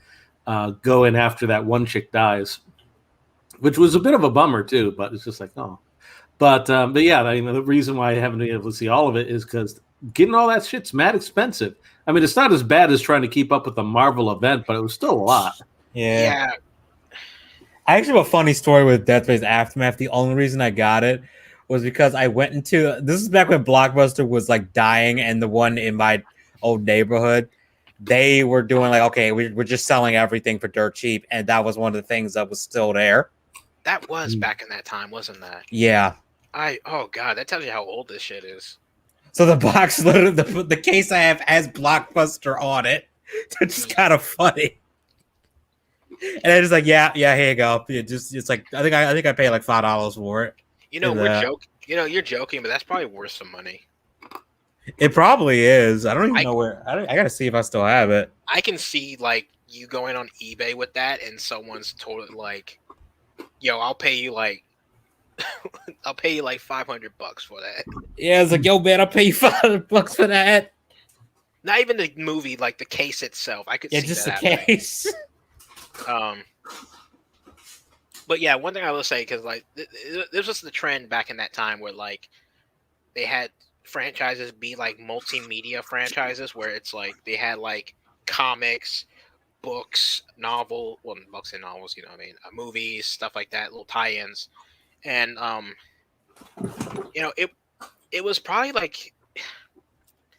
go in after that one chick dies, which was a bit of a bummer too. But it's just like, oh, but yeah, I mean, the reason why I haven't been able to see all of it is because getting all that shit's mad expensive. I mean, it's not as bad as trying to keep up with the Marvel event, but it was still a lot. Yeah. I actually have a funny story with Dead Space Aftermath. The only reason I got it was because I went into this is back when Blockbuster was like dying, and the one in my old neighborhood, they were doing like, okay, we're just selling everything for dirt cheap, and that was one of the things that was still there. That was back in that time, wasn't that? Yeah. Oh god, that tells you how old this shit is. So the box, literally, the case I have has Blockbuster on it. It's just kind of funny. And I just like, yeah, here you go. It's like I think I paid like $5 for it. We're joking. You're joking, but that's probably worth some money. It probably is. I don't even know where. I gotta see if I still have it. I can see like you going on eBay with that, and someone's totally like, "Yo, I'll pay you like, I'll pay you like $500 for that." Yeah, it's like, yo, man, I'll pay you $500 for that. Not even the movie, like the case itself. I could see just that the case. But yeah, one thing I will say, because like this was the trend back in that time where like they had franchises be like multimedia franchises, where it's like they had like comics, books, books and novels, movies, stuff like that, little tie-ins, and it was probably like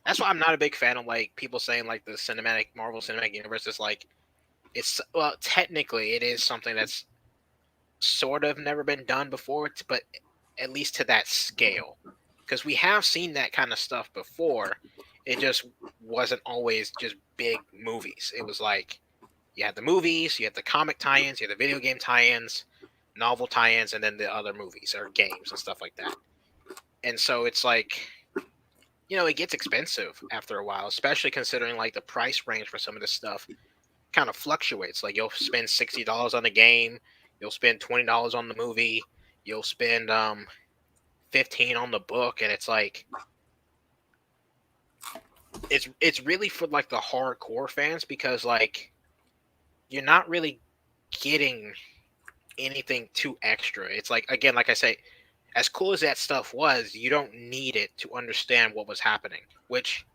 that's why I'm not a big fan of like people saying like the Marvel Cinematic Universe is like technically it is something that's sort of never been done before, but at least to that scale, because we have seen that kind of stuff before. It just wasn't always just big movies. It was like you had the movies, you had the comic tie-ins, you had the video game tie-ins, novel tie-ins, and then the other movies or games and stuff like that. And so it's like, it gets expensive after a while, especially considering like the price range for some of this stuff kind of fluctuates. Like you'll spend $60 on a game, you'll spend $20 on the movie, you'll spend $15 on the book, and it's like it's really for like the hardcore fans, because like you're not really getting anything too extra. It's like, again, like I say, as cool as that stuff was, you don't need it to understand what was happening, which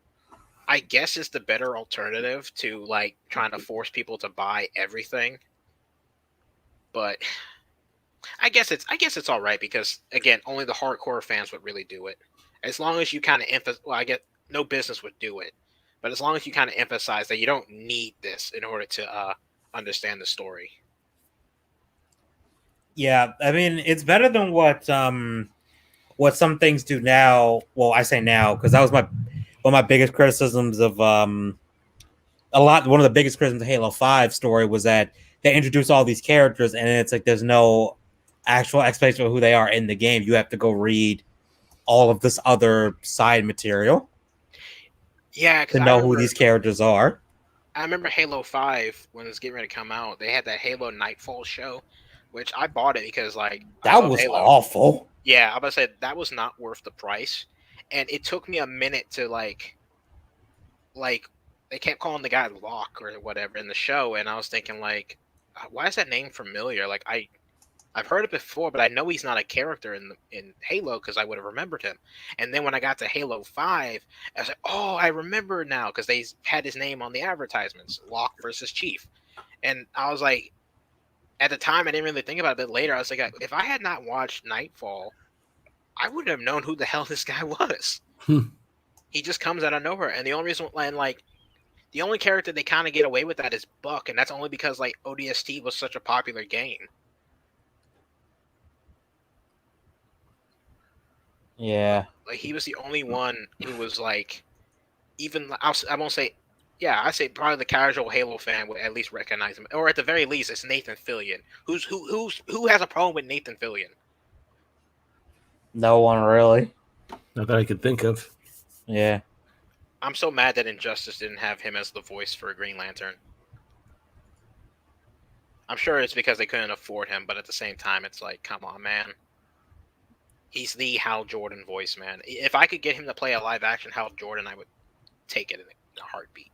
I guess is the better alternative to like trying to force people to buy everything. But I guess it's all right, because again, only the hardcore fans would really do it. As long as you kind of emphasize, I get no business would do it, but as long as you kind of emphasize that you don't need this in order to understand the story. Yeah, I mean, it's better than what some things do now. Well, I say now because that was one of my biggest criticisms of one of the biggest criticisms of Halo 5 story was that they introduce all these characters and it's like there's no actual explanation of who they are in the game. You have to go read all of this other side material Yeah, because to know who these characters are. I remember Halo 5 when it was getting ready to come out. They had that Halo Nightfall show, which I bought it because like that was Halo. Awful. Yeah, I was about to say that was not worth the price, and it took me a minute to like they kept calling the guy Locke or whatever in the show, and I was thinking like, why is that name familiar? Like I've heard it before, but I know he's not a character in Halo because I would have remembered him. And then when I got to Halo 5, I was like, oh, I remember now because they had his name on the advertisements, Locke versus Chief. And I was like, at the time, I didn't really think about it, but later I was like, if I had not watched Nightfall, I wouldn't have known who the hell this guy was. He just comes out of nowhere. And the only reason, and like, the only character they kind of get away with that is Buck, and that's only because like ODST was such a popular game. Yeah, like he was the only one who was like, even I won't say, yeah, I say probably the casual Halo fan would at least recognize him, or at the very least, it's Nathan Fillion. Who has a problem with Nathan Fillion? No one really. Not that I could think of. Yeah, I'm so mad that Injustice didn't have him as the voice for Green Lantern. I'm sure it's because they couldn't afford him, but at the same time, it's like, come on, man. He's the Hal Jordan voice, man. If I could get him to play a live action Hal Jordan, I would take it in a heartbeat.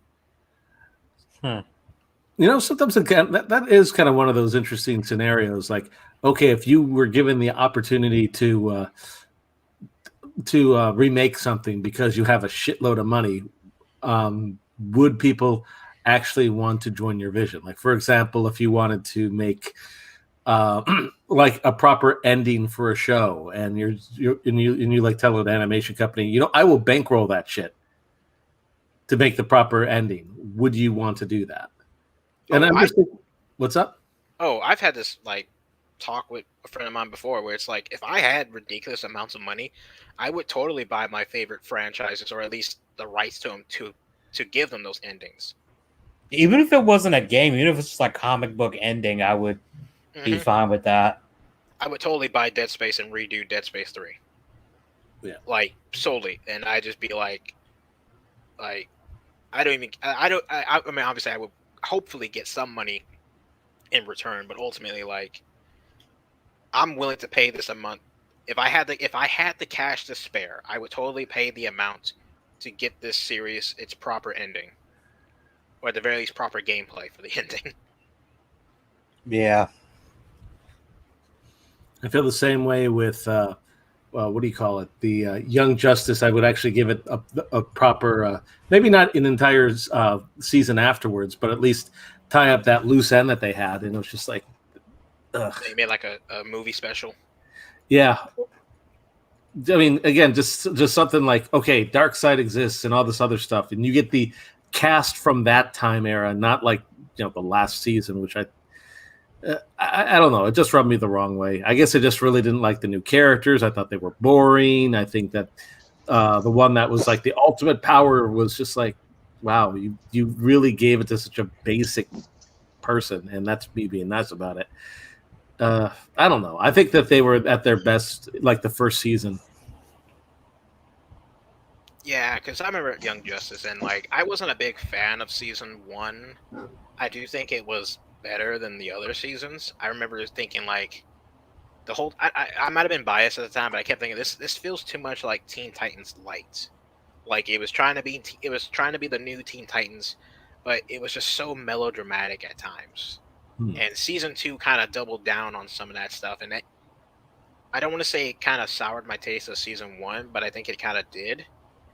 You know, sometimes again, that is kind of one of those interesting scenarios. Like, okay, if you were given the opportunity to remake something because you have a shitload of money, would people actually want to join your vision? Like, for example, if you wanted to make like a proper ending for a show, and you like tell an animation company, you know, I will bankroll that shit to make the proper ending. Would you want to do that? And I'm just thinking, what's up? Oh, I've had this like talk with a friend of mine before, where it's like, if I had ridiculous amounts of money, I would totally buy my favorite franchises, or at least the rights to them, to give them those endings. Even if it wasn't a game, even if it's just like comic book ending, I would be fine with that. I would totally buy Dead Space and redo Dead Space 3. Yeah. Like, solely. And I'd just be like, I mean, obviously I would hopefully get some money in return, but ultimately, like, I'm willing to pay this a month. If I had the cash to spare, I would totally pay the amount to get this series its proper ending. Or at the very least, proper gameplay for the ending. Yeah. I feel the same way with what do you call it? The Young Justice. I would actually give it a proper, maybe not an entire season afterwards, but at least tie up that loose end that they had. And it was just like, ugh. They made like a movie special. Yeah. I mean, again, just something like, okay, Darkseid exists and all this other stuff, and you get the cast from that time era, not like, you know, the last season, which I don't know. It just rubbed me the wrong way. I guess I just really didn't like the new characters. I thought they were boring. I think that the one that was like the ultimate power was just like, wow, you really gave it to such a basic person, and that's me being nice about it. I don't know. I think that they were at their best like the first season. Yeah, because I remember Young Justice, and like I wasn't a big fan of season 1. I do think it was better than the other seasons. I remember thinking like the whole I might have been biased at the time, but I kept thinking this feels too much like Teen Titans Light. Like it was trying to be the new Teen Titans, but it was just so melodramatic at times. And season 2 kind of doubled down on some of that stuff, and that I don't want to say it kind of soured my taste of season 1, but I think it kind of did,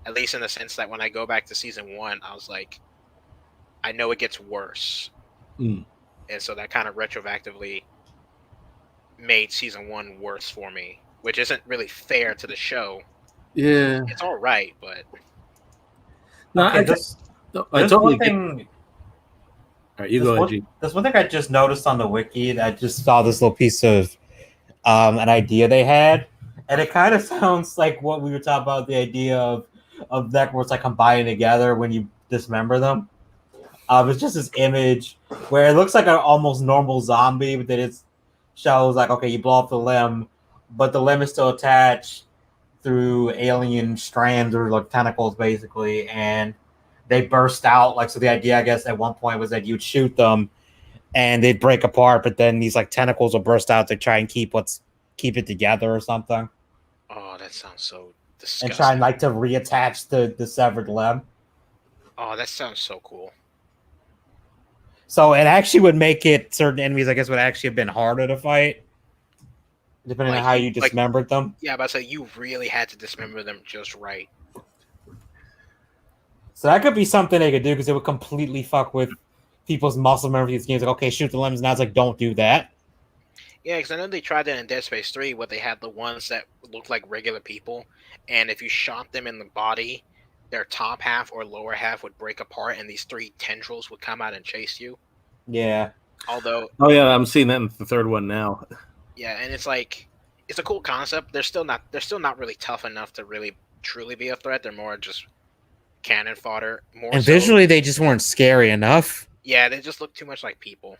at least in the sense that when I go back to season 1, I was like, I know it gets worse. And so that kind of retroactively made season 1 worse for me, which isn't really fair to the show. Yeah, it's all right, but no, okay, I totally get. All right, you go, Edgy. There's one thing I just noticed on the wiki. I just saw this little piece of an idea they had, and it kind of sounds like what we were talking about, the idea of that where it's like combining together when you dismember them. It's just this image where it looks like an almost normal zombie, but then it shows like, okay, you blow off the limb, but the limb is still attached through alien strands or like tentacles, basically, and they burst out. Like, so the idea, I guess, at one point was that you'd shoot them and they'd break apart, but then these like tentacles will burst out to try and keep it together or something. Oh, that sounds so disgusting. And trying like to reattach the severed limb. Oh, that sounds so cool. So it actually would make it, certain enemies, I guess, would actually have been harder to fight, depending on how you dismembered them. Yeah, but I say you really had to dismember them just right. So that could be something they could do, because it would completely fuck with people's muscle memory. These games, like, okay, shoot the limbs. Now it's like, don't do that. Yeah, because I know they tried that in Dead Space 3, where they had the ones that looked like regular people, and if you shot them in the body, their top half or lower half would break apart, and these 3 tendrils would come out and chase you. Yeah. Although, oh yeah, I'm seeing that in the third one now. Yeah, and it's like, it's a cool concept. They're still not really tough enough to really truly be a threat. They're more just cannon fodder. More and so, visually, they just weren't scary enough. Yeah, they just look too much like people.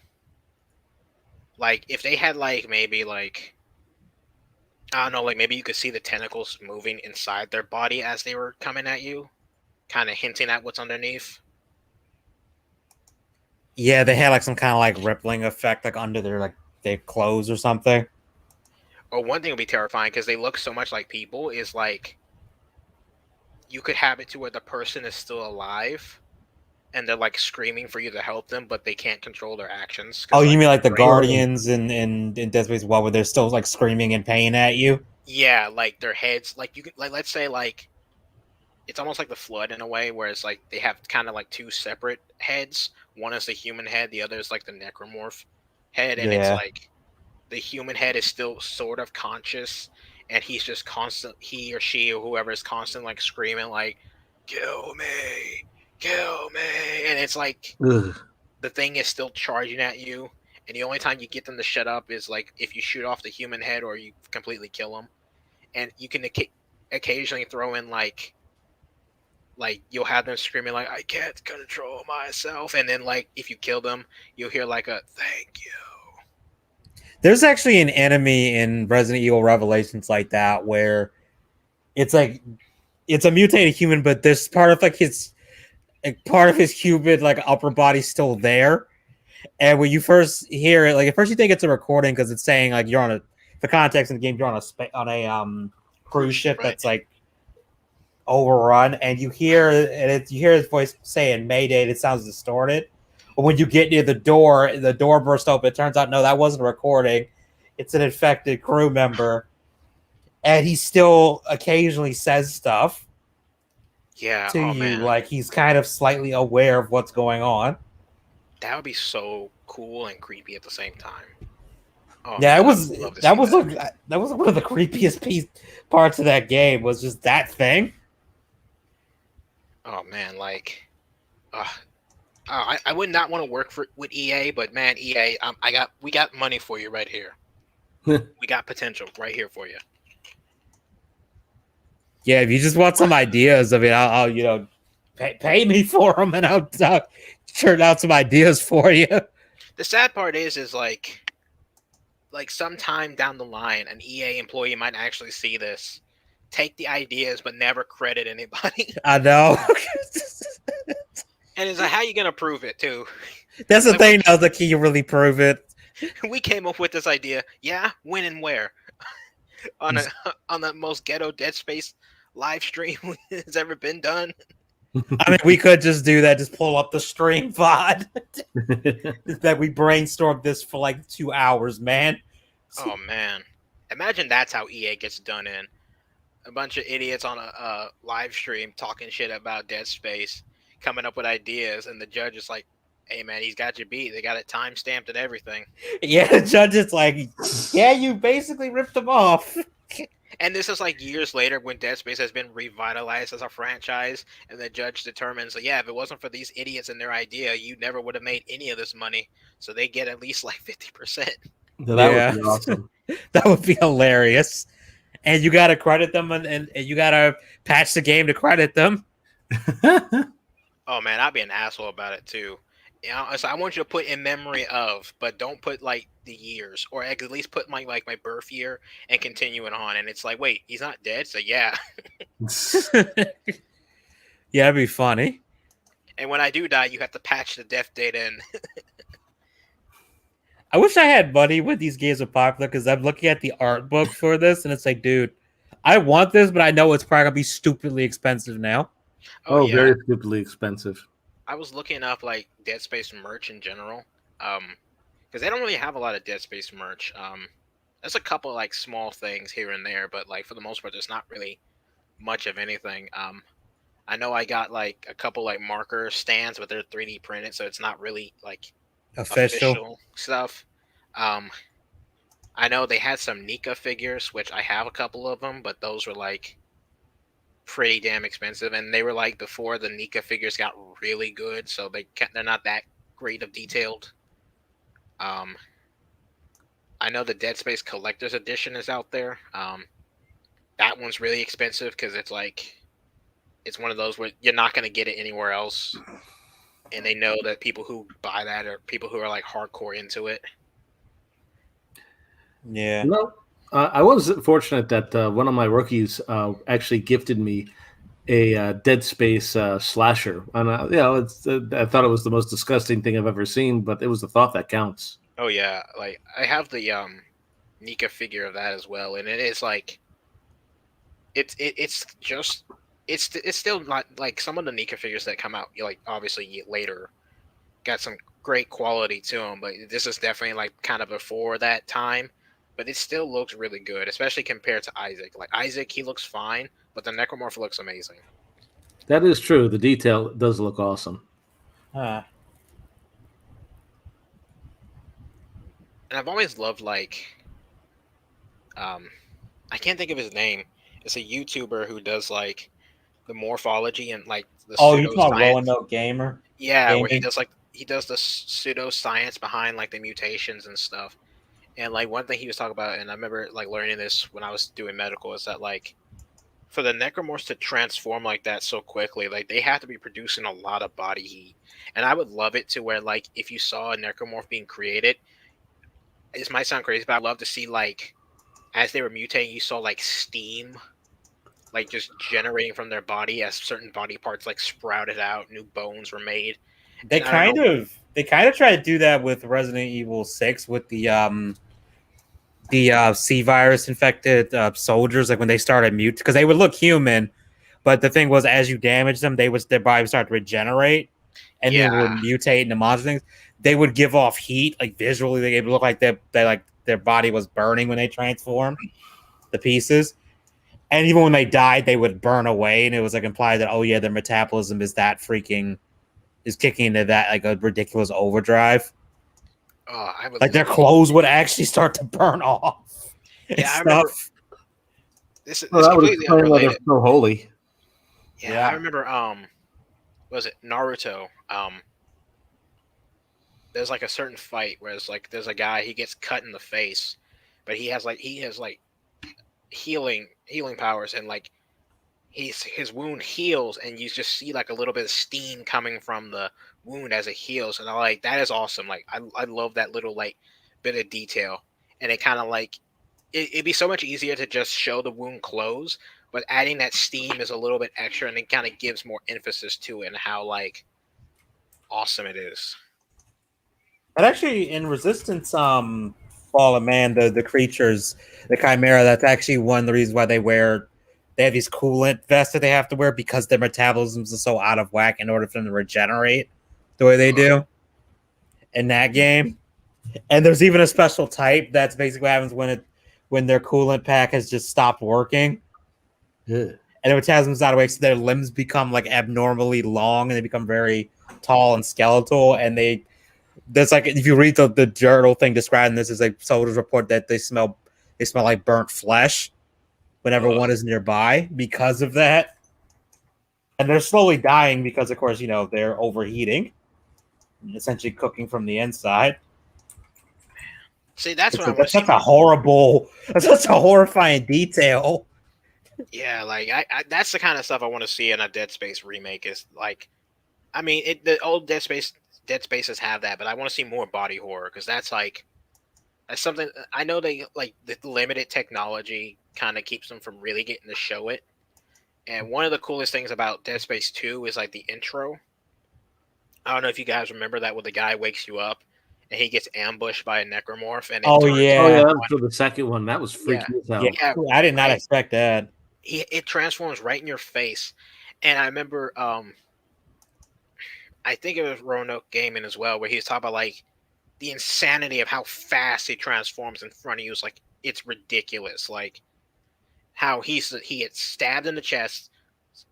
Like, if they had like maybe like, I don't know, like maybe you could see the tentacles moving inside their body as they were coming at you, kind of hinting at what's underneath. Yeah, they had like some kind of like rippling effect, like under their clothes or something. Or one thing would be terrifying, because they look so much like people, is like you could have it to where the person is still alive and they're like screaming for you to help them, but they can't control their actions. Oh, you mean like the Guardians in Dead Space 1, where they're still like screaming in pain at you? Yeah, like their heads, like you could, like, let's say like it's almost like the Flood in a way, where it's like they have kind of like 2 separate heads. One is the human head, the other is like the necromorph head, and it's like the human head is still sort of conscious, and he's just constant, he or she or whoever is constant like screaming like, kill me, and it's like the thing is still charging at you, and the only time you get them to shut up is like if you shoot off the human head or you completely kill them. And you can occasionally throw in like you'll have them screaming like, I can't control myself, and then like if you kill them, you'll hear like a thank you. There's actually an enemy in Resident Evil Revelations like that, where it's like it's a mutated human, but there's part of his human like upper body still there. And when you first hear it, like at first you think it's a recording, because it's saying like you're on the context in the game, you're on a cruise ship that's like overrun, and you hear his voice saying Mayday, and it sounds distorted. But when you get near the door bursts open. It turns out, no, that wasn't a recording. It's an infected crew member. And he still occasionally says stuff to you, man. like he's kind of slightly aware of what's going on. That would be so cool and creepy at the same time. Oh, yeah, man, that was one of the creepiest parts of that game, was just that thing. Oh man, like, I would not want to work with EA, but man, EA, we got money for you right here. We got potential right here for you. Yeah, if you just want some ideas of it, I'll pay me for them, and I'll churn out some ideas for you. The sad part is like sometime down the line, an EA employee might actually see this, take the ideas, but never credit anybody. I know. And it's like, how are you gonna prove it too? That's the thing, though. Can you really prove it? We came up with this idea. Yeah, when and where? on the most ghetto Dead Space live stream has ever been done. I mean, we could just do that. Just pull up the stream VOD that we brainstormed this for like 2 hours, man. Oh man, imagine that's how EA gets done in. A bunch of idiots on a live stream talking shit about Dead Space, coming up with ideas, and the judge is like, hey man, he's got you beat. They got it time stamped and everything. Yeah, the judge is like, yeah, you basically ripped them off. And this is like years later, when Dead Space has been revitalized as a franchise, and the judge determines that, yeah, if it wasn't for these idiots and their idea, you never would have made any of this money. So they get at least like 50%. That would be awesome. That would be hilarious. And you gotta credit them, and you gotta patch the game to credit them. Oh man, I'd be an asshole about it too. You know, so I want you to put in memory of, but don't put like the years, or at least put my birth year and continue it on. And it's like, wait, he's not dead, so yeah. Yeah, it'd be funny. And when I do die, you have to patch the death date in. I wish I had money when these games are popular, because I'm looking at the art book for this, and it's like, dude, I want this, but I know it's probably gonna be stupidly expensive now. Oh, yeah. very stupidly expensive. I was looking up like Dead Space merch in general, because they don't really have a lot of Dead Space merch. There's a couple like small things here and there, but like for the most part, there's not really much of anything. I know I got like a couple like marker stands, but they're 3D printed, so it's not really like official stuff. I know they had some Nika figures, which I have a couple of them, but those were like pretty damn expensive, and they were like before the Nika figures got really good, so they're not that great of detailed. I know the Dead Space Collector's Edition is out there. That one's really expensive because it's one of those where you're not going to get it anywhere else, and they know that people who buy that are people who are like hardcore into it. Yeah. No, I was fortunate that one of my rookies actually gifted me a Dead Space slasher, and I thought it was the most disgusting thing I've ever seen, but it was the thought that counts. Oh yeah, like I have the Nika figure of that as well, and it is like it's still not like some of the Nika figures that come out like obviously later got some great quality to them, but this is definitely like kind of before that time. But it still looks really good, especially compared to Isaac. Like Isaac, he looks fine, but the necromorph looks amazing. That is true. The detail does look awesome. And I've always loved like, I can't think of his name. It's a YouTuber who does like the morphology and like the you call Roanoke Gamer? Yeah, Gaming? where he does the pseudoscience behind like the mutations and stuff. And like one thing he was talking about, and I remember like learning this when I was doing medical, is that like for the necromorphs to transform like that so quickly, like they have to be producing a lot of body heat. And I would love it to where like if you saw a necromorph being created, this might sound crazy, but I'd love to see like as they were mutating, you saw like steam like just generating from their body as certain body parts like sprouted out, new bones were made. They kind of try to do that with Resident Evil 6 with the C virus infected soldiers, like when they started mute, because they would look human, but the thing was as you damage them, their body would start to regenerate and they would mutate into monster things. They would give off heat, like visually they would look like their body was burning when they transformed the pieces. And even when they died, they would burn away, and it was like implied that, oh yeah, their metabolism is kicking into that like a ridiculous overdrive. Like their clothes would actually start to burn off. Yeah, I remember. This is that would completely explain why they're unrelated. so holy. Yeah, I remember. Was it Naruto? There's like a certain fight where it's like there's a guy, he gets cut in the face, but he has healing powers, and like his wound heals, and you just see like a little bit of steam coming from the wound as it heals, and I like that is awesome. Like I love that little like bit of detail, and it kind of like it'd be so much easier to just show the wound close, but adding that steam is a little bit extra, and it kind of gives more emphasis to it and how like awesome it is. And actually, in Resistance, Fallen Man, the creatures, the Chimera, that's actually one of the reasons why they have these coolant vests that they have to wear, because their metabolisms are so out of whack in order for them to regenerate the way they do in that game. And there's even a special type that's basically what happens when their coolant pack has just stopped working. Yeah. And their metabolism's out of whack, so their limbs become like abnormally long, and they become very tall and skeletal, and there's like, if you read the journal thing describing this, is like soldiers report that they smell like burnt flesh whenever one is nearby because of that. And they're slowly dying because, of course, they're overheating, essentially cooking from the inside. See, that's what I want That's to see. such a horrible, that's such a horrifying detail. Yeah, like I that's the kind of stuff I want to see in a Dead Space remake. Is like, I mean, the old Dead Spaces have that, but I want to see more body horror because that's something I know they like. The limited technology kind of keeps them from really getting to show it. And one of the coolest things about Dead Space 2 is like the intro. I don't know if you guys remember that, where the guy wakes you up and he gets ambushed by a necromorph, and it Oh turns Oh yeah, yeah, for the second one, that was yeah, freaky as hell. yeah. I did not right. expect that. It transforms right in your face. And I remember, I think it was Roanoke Gaming as well, where he was talking about like the insanity of how fast he transforms in front of you. It's like it's ridiculous. Like how he gets stabbed in the chest,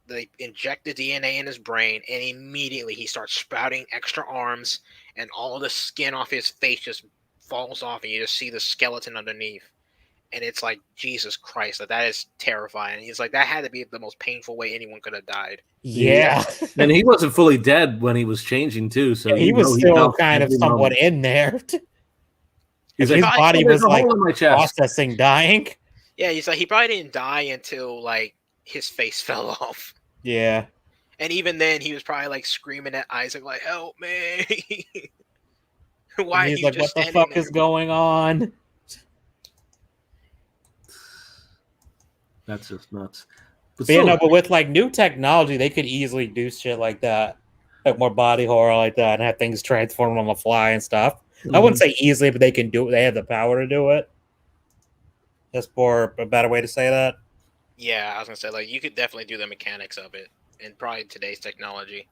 they inject the DNA in his brain, and immediately he starts sprouting extra arms, and all the skin off his face just falls off, and you just see the skeleton underneath. And it's like, Jesus Christ, that is terrifying. He's like, that had to be the most painful way anyone could have died. Yeah, And he wasn't fully dead when he was changing too, so he was he still felt kind of every somewhat moment. in there. He's His like, body "There's was a like hole in my chest." processing dying. Yeah, he's like, he probably didn't die until like his face fell off. Yeah, And even then, he was probably like screaming at Isaac, like, "Help me!" Why and he's he's like, just "What the standing fuck there. is going on?" That's just nuts. But yeah, no, but with like new technology, they could easily do shit like that, like more body horror like that, and have things transform on the fly and stuff. I wouldn't say easily, but they can do it. They have the power to do it. That's for a better way to say that. Yeah, I was gonna say like you could definitely do the mechanics of it, and probably today's technology.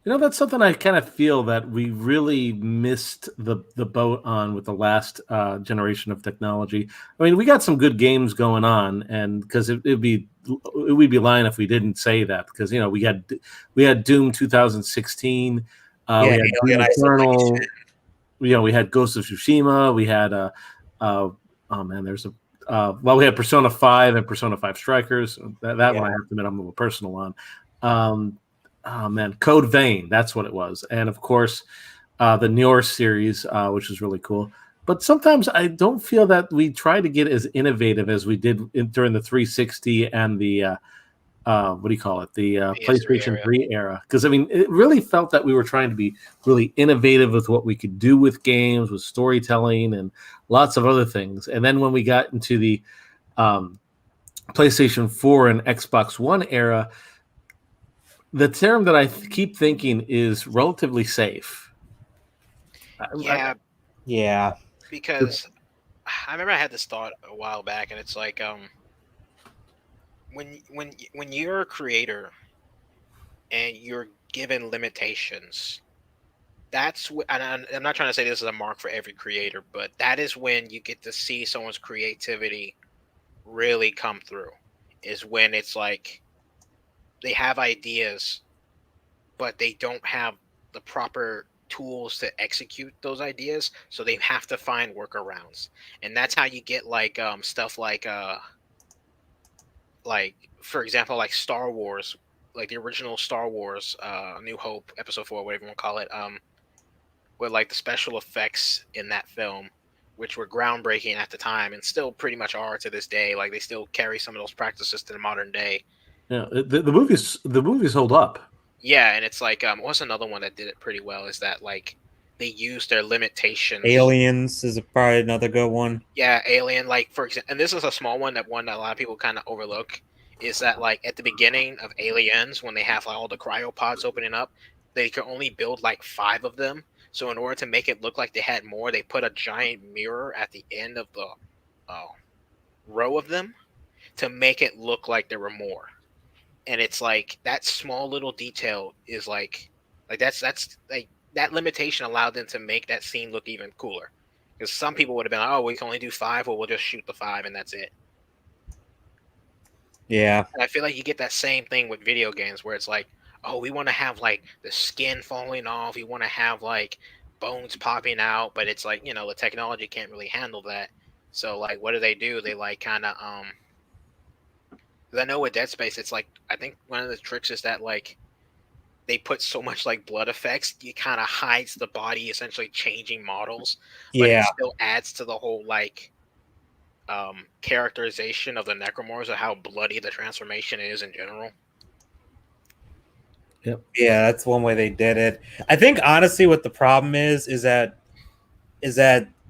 That's something I kind of feel that we really missed the boat on with the last generation of technology. I mean, we got some good games going on, and because we'd be lying if we didn't say that. Because we had Doom 2016, we had Doom Eternal, we had Ghost of Tsushima, we had we had Persona 5 and Persona 5 Strikers. That one I have to admit I'm a little personal on. Code Vein, that's what it was. And of course, the Nior series, which was really cool. But sometimes I don't feel that we try to get as innovative as we did during the 360 and the what do you call it? The PlayStation 3 era. Because I mean, it really felt that we were trying to be really innovative with what we could do with games, with storytelling, and lots of other things. And then when we got into the PlayStation 4 and Xbox One era, the term that I keep thinking is relatively safe. Yeah. Because I remember I had this thought a while back, and it's like when you're a creator and you're given limitations, that's and I'm not trying to say this is a mark for every creator, but that is when you get to see someone's creativity really come through. Is when it's like they have ideas, but they don't have the proper tools to execute those ideas, so they have to find workarounds. And that's how you get like stuff like for example, like Star Wars, like the original Star Wars, New Hope, Episode 4, whatever you want to call it, with like the special effects in that film, which were groundbreaking at the time and still pretty much are to this day. Like they still carry some of those practices to the modern day. Yeah, the movies hold up. Yeah, and it's like what's another one that did it pretty well is that like they used their limitations. Aliens is probably another good one. Yeah, Alien, like for example, and this is a small one that a lot of people kind of overlook, is that like at the beginning of Aliens, when they have like all the cryopods opening up, they could only build like 5 of them. So in order to make it look like they had more, they put a giant mirror at the end of the row of them to make it look like there were more. And it's like that small little detail is like that's like that limitation allowed them to make that scene look even cooler. Because some people would have been like, oh, we can only do 5, or we'll just shoot the 5 and that's it. Yeah. And I feel like you get that same thing with video games where it's like, oh, we want to have like the skin falling off, we want to have like bones popping out, but it's like, the technology can't really handle that. So like what do? They like kind of because I know with Dead Space, it's like I think one of the tricks is that like they put so much like blood effects, it kind of hides the body essentially changing models, but it still adds to the whole like characterization of the necromorphs of how bloody the transformation is in general. Yep. Yeah, that's one way they did it. I think honestly, what the problem is that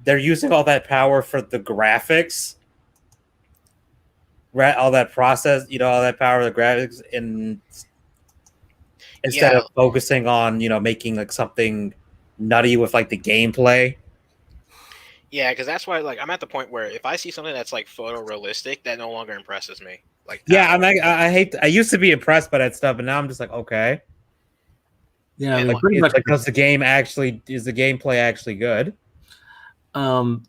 they're using all that power for the graphics, right? All that process, all that power of the graphics, and instead of focusing on making like something nutty with like the gameplay. Yeah, because that's why like I'm at the point where if I see something that's like photorealistic, that no longer impresses me. Like I used to be impressed by that stuff, and now I'm just like, okay. Yeah, I mean, pretty much because the gameplay actually good. I'm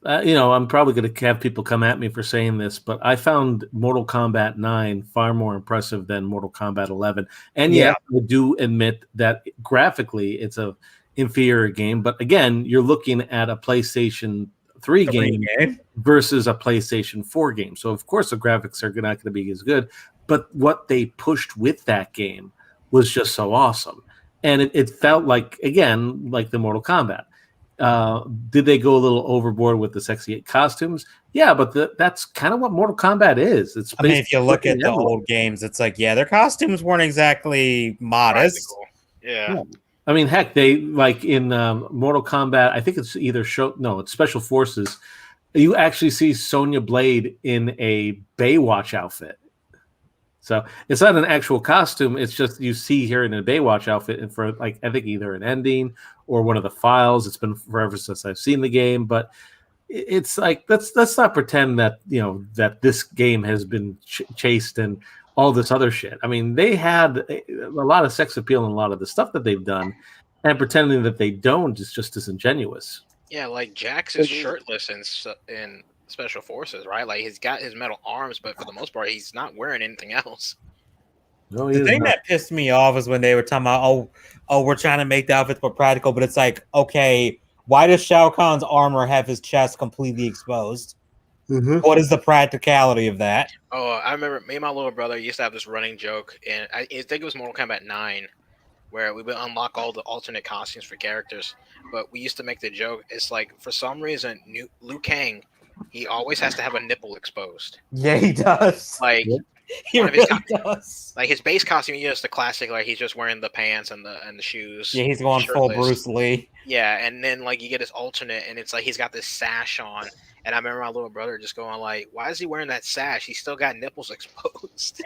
probably going to have people come at me for saying this, but I found Mortal Kombat 9 far more impressive than Mortal Kombat 11. And I do admit that graphically it's a inferior game, but again, you're looking at a PlayStation 3 game versus a PlayStation 4 game. So of course the graphics are not going to be as good, but what they pushed with that game was just so awesome. And it felt like, again, like the Mortal Kombat. Did they go a little overboard with the sexy costumes? Yeah, but that's kind of what Mortal Kombat is. If you look at the old games, it's like, their costumes weren't exactly modest. Yeah. I mean, heck, they like in Mortal Kombat, I think it's either it's Special Forces. You actually see Sonya Blade in a Baywatch outfit. So it's not an actual costume. It's just you see her in a Baywatch outfit, and for like I think either an ending or one of the files. It's been forever since I've seen the game, but it's like let's not pretend that that this game has been chased and all this other shit. I mean, they had a lot of sex appeal in a lot of the stuff that they've done, and pretending that they don't is just disingenuous. Yeah, like Jax is shirtless in Special Forces, right? Like he's got his metal arms, but for the most part, he's not wearing anything else. No, the thing that pissed me off is when they were talking about, we're trying to make the outfits more practical, but it's like, okay, why does Shao Kahn's armor have his chest completely exposed? Mm-hmm. What is the practicality of that? Oh, I remember me and my little brother used to have this running joke, and I think it was Mortal Kombat 9, where we would unlock all the alternate costumes for characters, but we used to make the joke, it's like, for some reason, Liu Kang, he always has to have a nipple exposed. Yeah, he does. Like, he really does. Like his base costume, the classic, like he's just wearing the pants and the shoes. Yeah, he's going full Bruce Lee. Yeah, and then like you get his alternate, and it's like he's got this sash on. And I remember my little brother just going like, "Why is he wearing that sash? He's still got nipples exposed."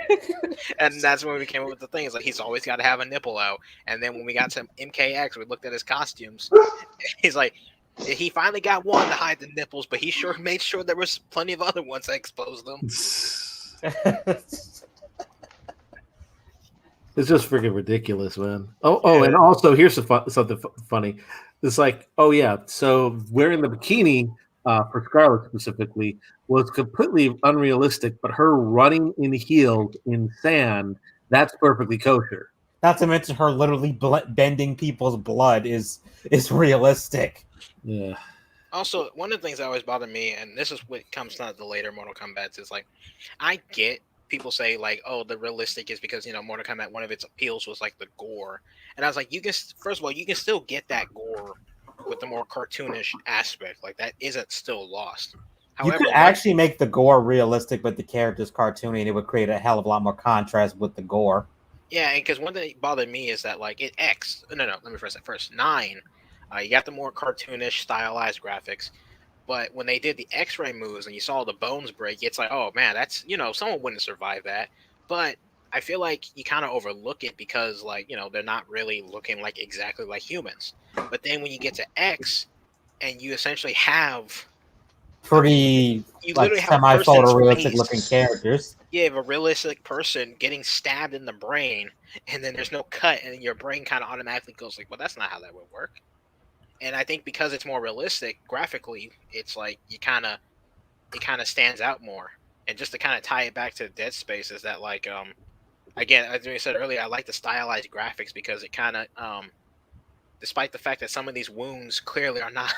And that's when we came up with the thing. It's like he's always got to have a nipple out. And then when we got to MKX, we looked at his costumes. He's like, he finally got one to hide the nipples, but he sure made sure there was plenty of other ones that exposed them. It's just freaking ridiculous, man. And also here's something funny. It's like, so wearing the bikini for Scarlet specifically was completely unrealistic, but her running in heels in sand, that's perfectly kosher. Not to mention her literally bending people's blood is realistic. Yeah. Also, one of the things that always bothered me, and this is what comes to the later Mortal Kombat, is like, I get people say like, oh, the realistic is because Mortal Kombat, one of its appeals was like the gore, and I was like, you can still get that gore with the more cartoonish aspect, like that isn't still lost. However, you could actually make the gore realistic, but the character's cartoony, and it would create a hell of a lot more contrast with the gore. Yeah, because one thing that bothered me is that like let me first say first 9. You got the more cartoonish, stylized graphics, but when they did the X-ray moves and you saw the bones break, it's like, oh man, that's someone wouldn't survive that. But I feel like you kind of overlook it because like they're not really looking like exactly like humans. But then when you get to X, and you essentially have pretty semi-photorealistic looking characters. You have a realistic person getting stabbed in the brain, and then there's no cut, and your brain kind of automatically goes like, well, that's not how that would work. And I think because it's more realistic graphically, it's like it kind of stands out more. And just to kind of tie it back to Dead Space is that like again, as we said earlier, I like the stylized graphics because it kind of despite the fact that some of these wounds clearly are not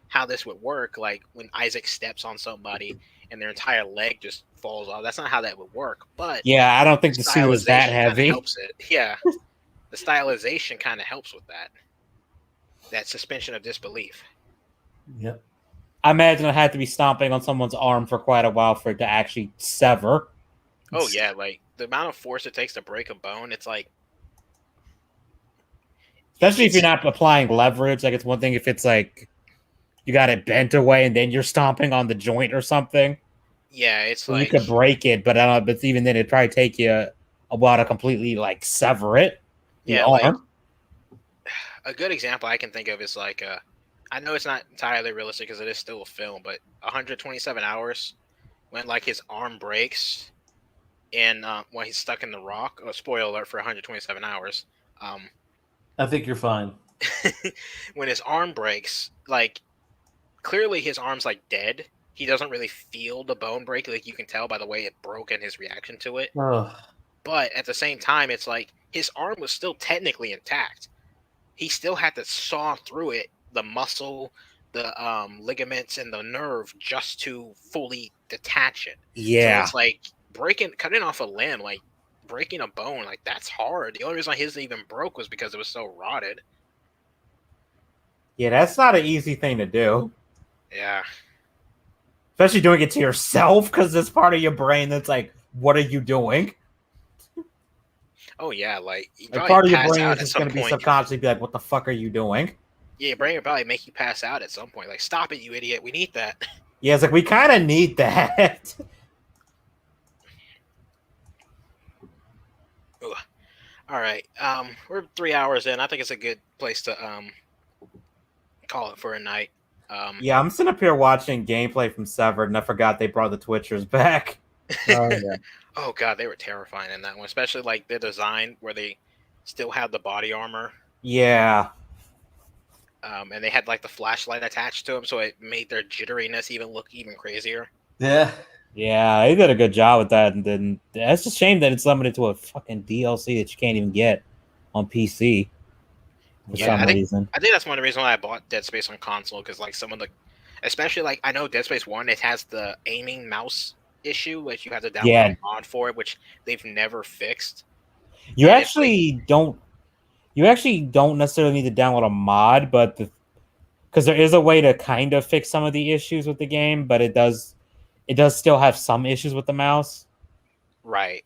how this would work, like when Isaac steps on somebody and their entire leg just falls off, that's not how that would work. But yeah, I don't think the suit was that heavy. Helps it. Yeah. the stylization kind of helps with that suspension of disbelief. Yep. I imagine I had to be stomping on someone's arm for quite a while for it to actually sever. Oh yeah, like the amount of force it takes to break a bone, it's like, especially if you're not applying leverage. Like, it's one thing if it's like you got it bent away and then you're stomping on the joint or something. Yeah, it's so like you could break it, but but even then, it'd probably take you a while to completely like sever it. The yeah, arm. like a good example I can think of is like I know it's not entirely realistic because it is still a film, but 127 hours when like his arm breaks and when he's stuck in the rock. Oh, spoiler alert for 127 hours. I think you're fine. When his arm breaks, like clearly his arm's like dead. He doesn't really feel the bone break, like you can tell by the way it broke and his reaction to it. Ugh. But at the same time, it's like his arm was still technically intact. He still had to saw through it, the muscle, the ligaments, and the nerve just to fully detach it. Yeah. So it's like cutting off a limb, like breaking a bone, like that's hard. The only reason his even broke was because it was so rotted. Yeah, that's not an easy thing to do. Yeah. Especially doing it to yourself, because there's part of your brain that's like, what are you doing? Oh yeah, like Part of your brain is just going to be subconsciously be like, what the fuck are you doing? Yeah, your brain will probably make you pass out at some point. Like, stop it, you idiot. We need that. Yeah, it's like, we kind of need that. All right. We're 3 hours in. I think it's a good place to call it for a night. Yeah, I'm sitting up here watching gameplay from Severed, and I forgot they brought the Twitchers back. Oh yeah. Oh god, they were terrifying in that one, especially like the design where they still had the body armor. Yeah. And they had like the flashlight attached to them, so it made their jitteriness even look even crazier. Yeah. Yeah, they did a good job with that, and then it's a shame that it's limited to a fucking DLC that you can't even get on PC for some reason. I think that's one of the reasons why I bought Dead Space on console, because like some of the, especially like I know Dead Space 1, it has the aiming mouse issue, which you have to download a mod for it, which they've never fixed. You actually don't necessarily need to download a mod, but because there is a way to kind of fix some of the issues with the game, but it does still have some issues with the mouse. Right.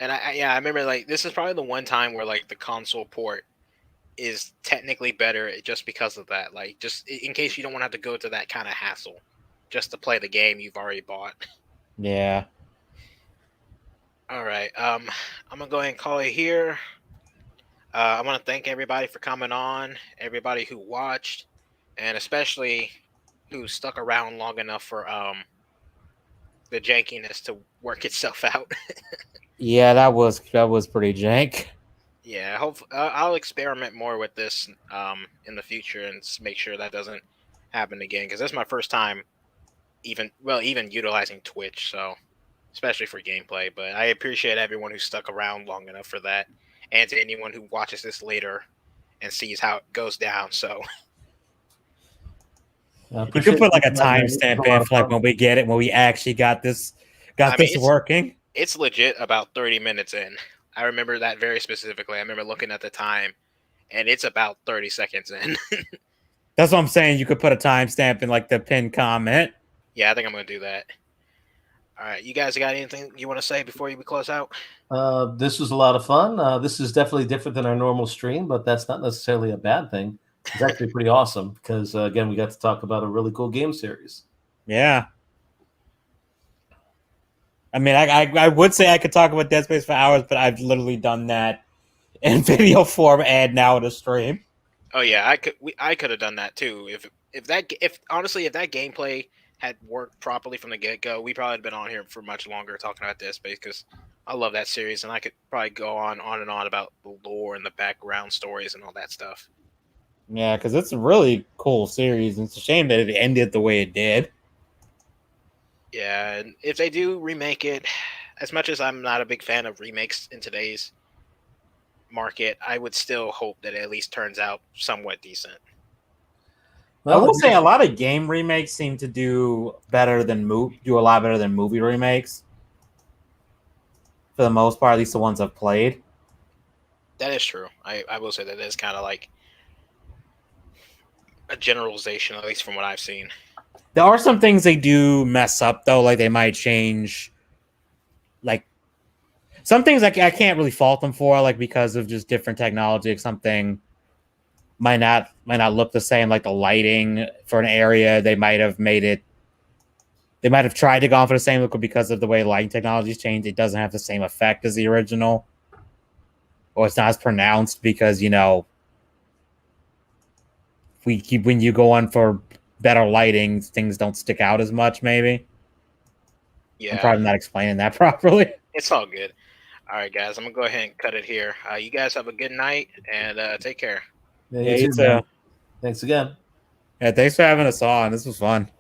And I remember like this is probably the one time where like the console port is technically better just because of that. Like just in case you don't want to have to go to that kind of hassle just to play the game you've already bought. Yeah. All right. I'm gonna go ahead and call it here. I want to thank everybody for coming on, everybody who watched, and especially who stuck around long enough for the jankiness to work itself out. Yeah, that was pretty jank. Yeah, I'll experiment more with this in the future and make sure that doesn't happen again, because that's my first time even utilizing Twitch, so especially for gameplay. But I appreciate everyone who stuck around long enough for that, and to anyone who watches this later and sees how it goes down. So you could put like a timestamp in for like when we get it, when we actually got this working. It's legit about 30 minutes in. I remember that very specifically. I remember looking at the time, and it's about 30 seconds in. That's what I'm saying. You could put a timestamp in like the pinned comment. Yeah, I think I'm going to do that. All right. You guys got anything you want to say before we close out? This was a lot of fun. This is definitely different than our normal stream, but that's not necessarily a bad thing. It's actually pretty awesome because, again, we got to talk about a really cool game series. Yeah. I mean, I would say I could talk about Dead Space for hours, but I've literally done that in video form and now in a stream. Oh yeah, I could have done that too. If that gameplay had worked properly from the get go, we probably had been on here for much longer talking about Dead Space, because I love that series, and I could probably go on and on about the lore and the background stories and all that stuff. Yeah, because it's a really cool series, and it's a shame that it ended the way it did. Yeah, and if they do remake it, as much as I'm not a big fan of remakes in today's market, I would still hope that it at least turns out somewhat decent. I will say a lot of game remakes seem to do a lot better than movie remakes. For the most part, at least the ones I've played. That is true. I will say that is kind of like a generalization, at least from what I've seen. There are some things they do mess up though, like they might change, like some things like I can't really fault them for, like because of just different technology. Like something might not look the same, like the lighting for an area. They might have made it. They might have tried to go for the same look, but because of the way lighting technology's changed, it doesn't have the same effect as the original, or it's not as pronounced because when you go on for better lighting, things don't stick out as much. Maybe. Yeah, I'm probably not explaining that properly. It's all good. All right, guys, I'm gonna go ahead and cut it here. You guys have a good night and take care. Yeah, Yeah, you you too, too. man. Thanks again. Yeah, thanks for having us on. This was fun.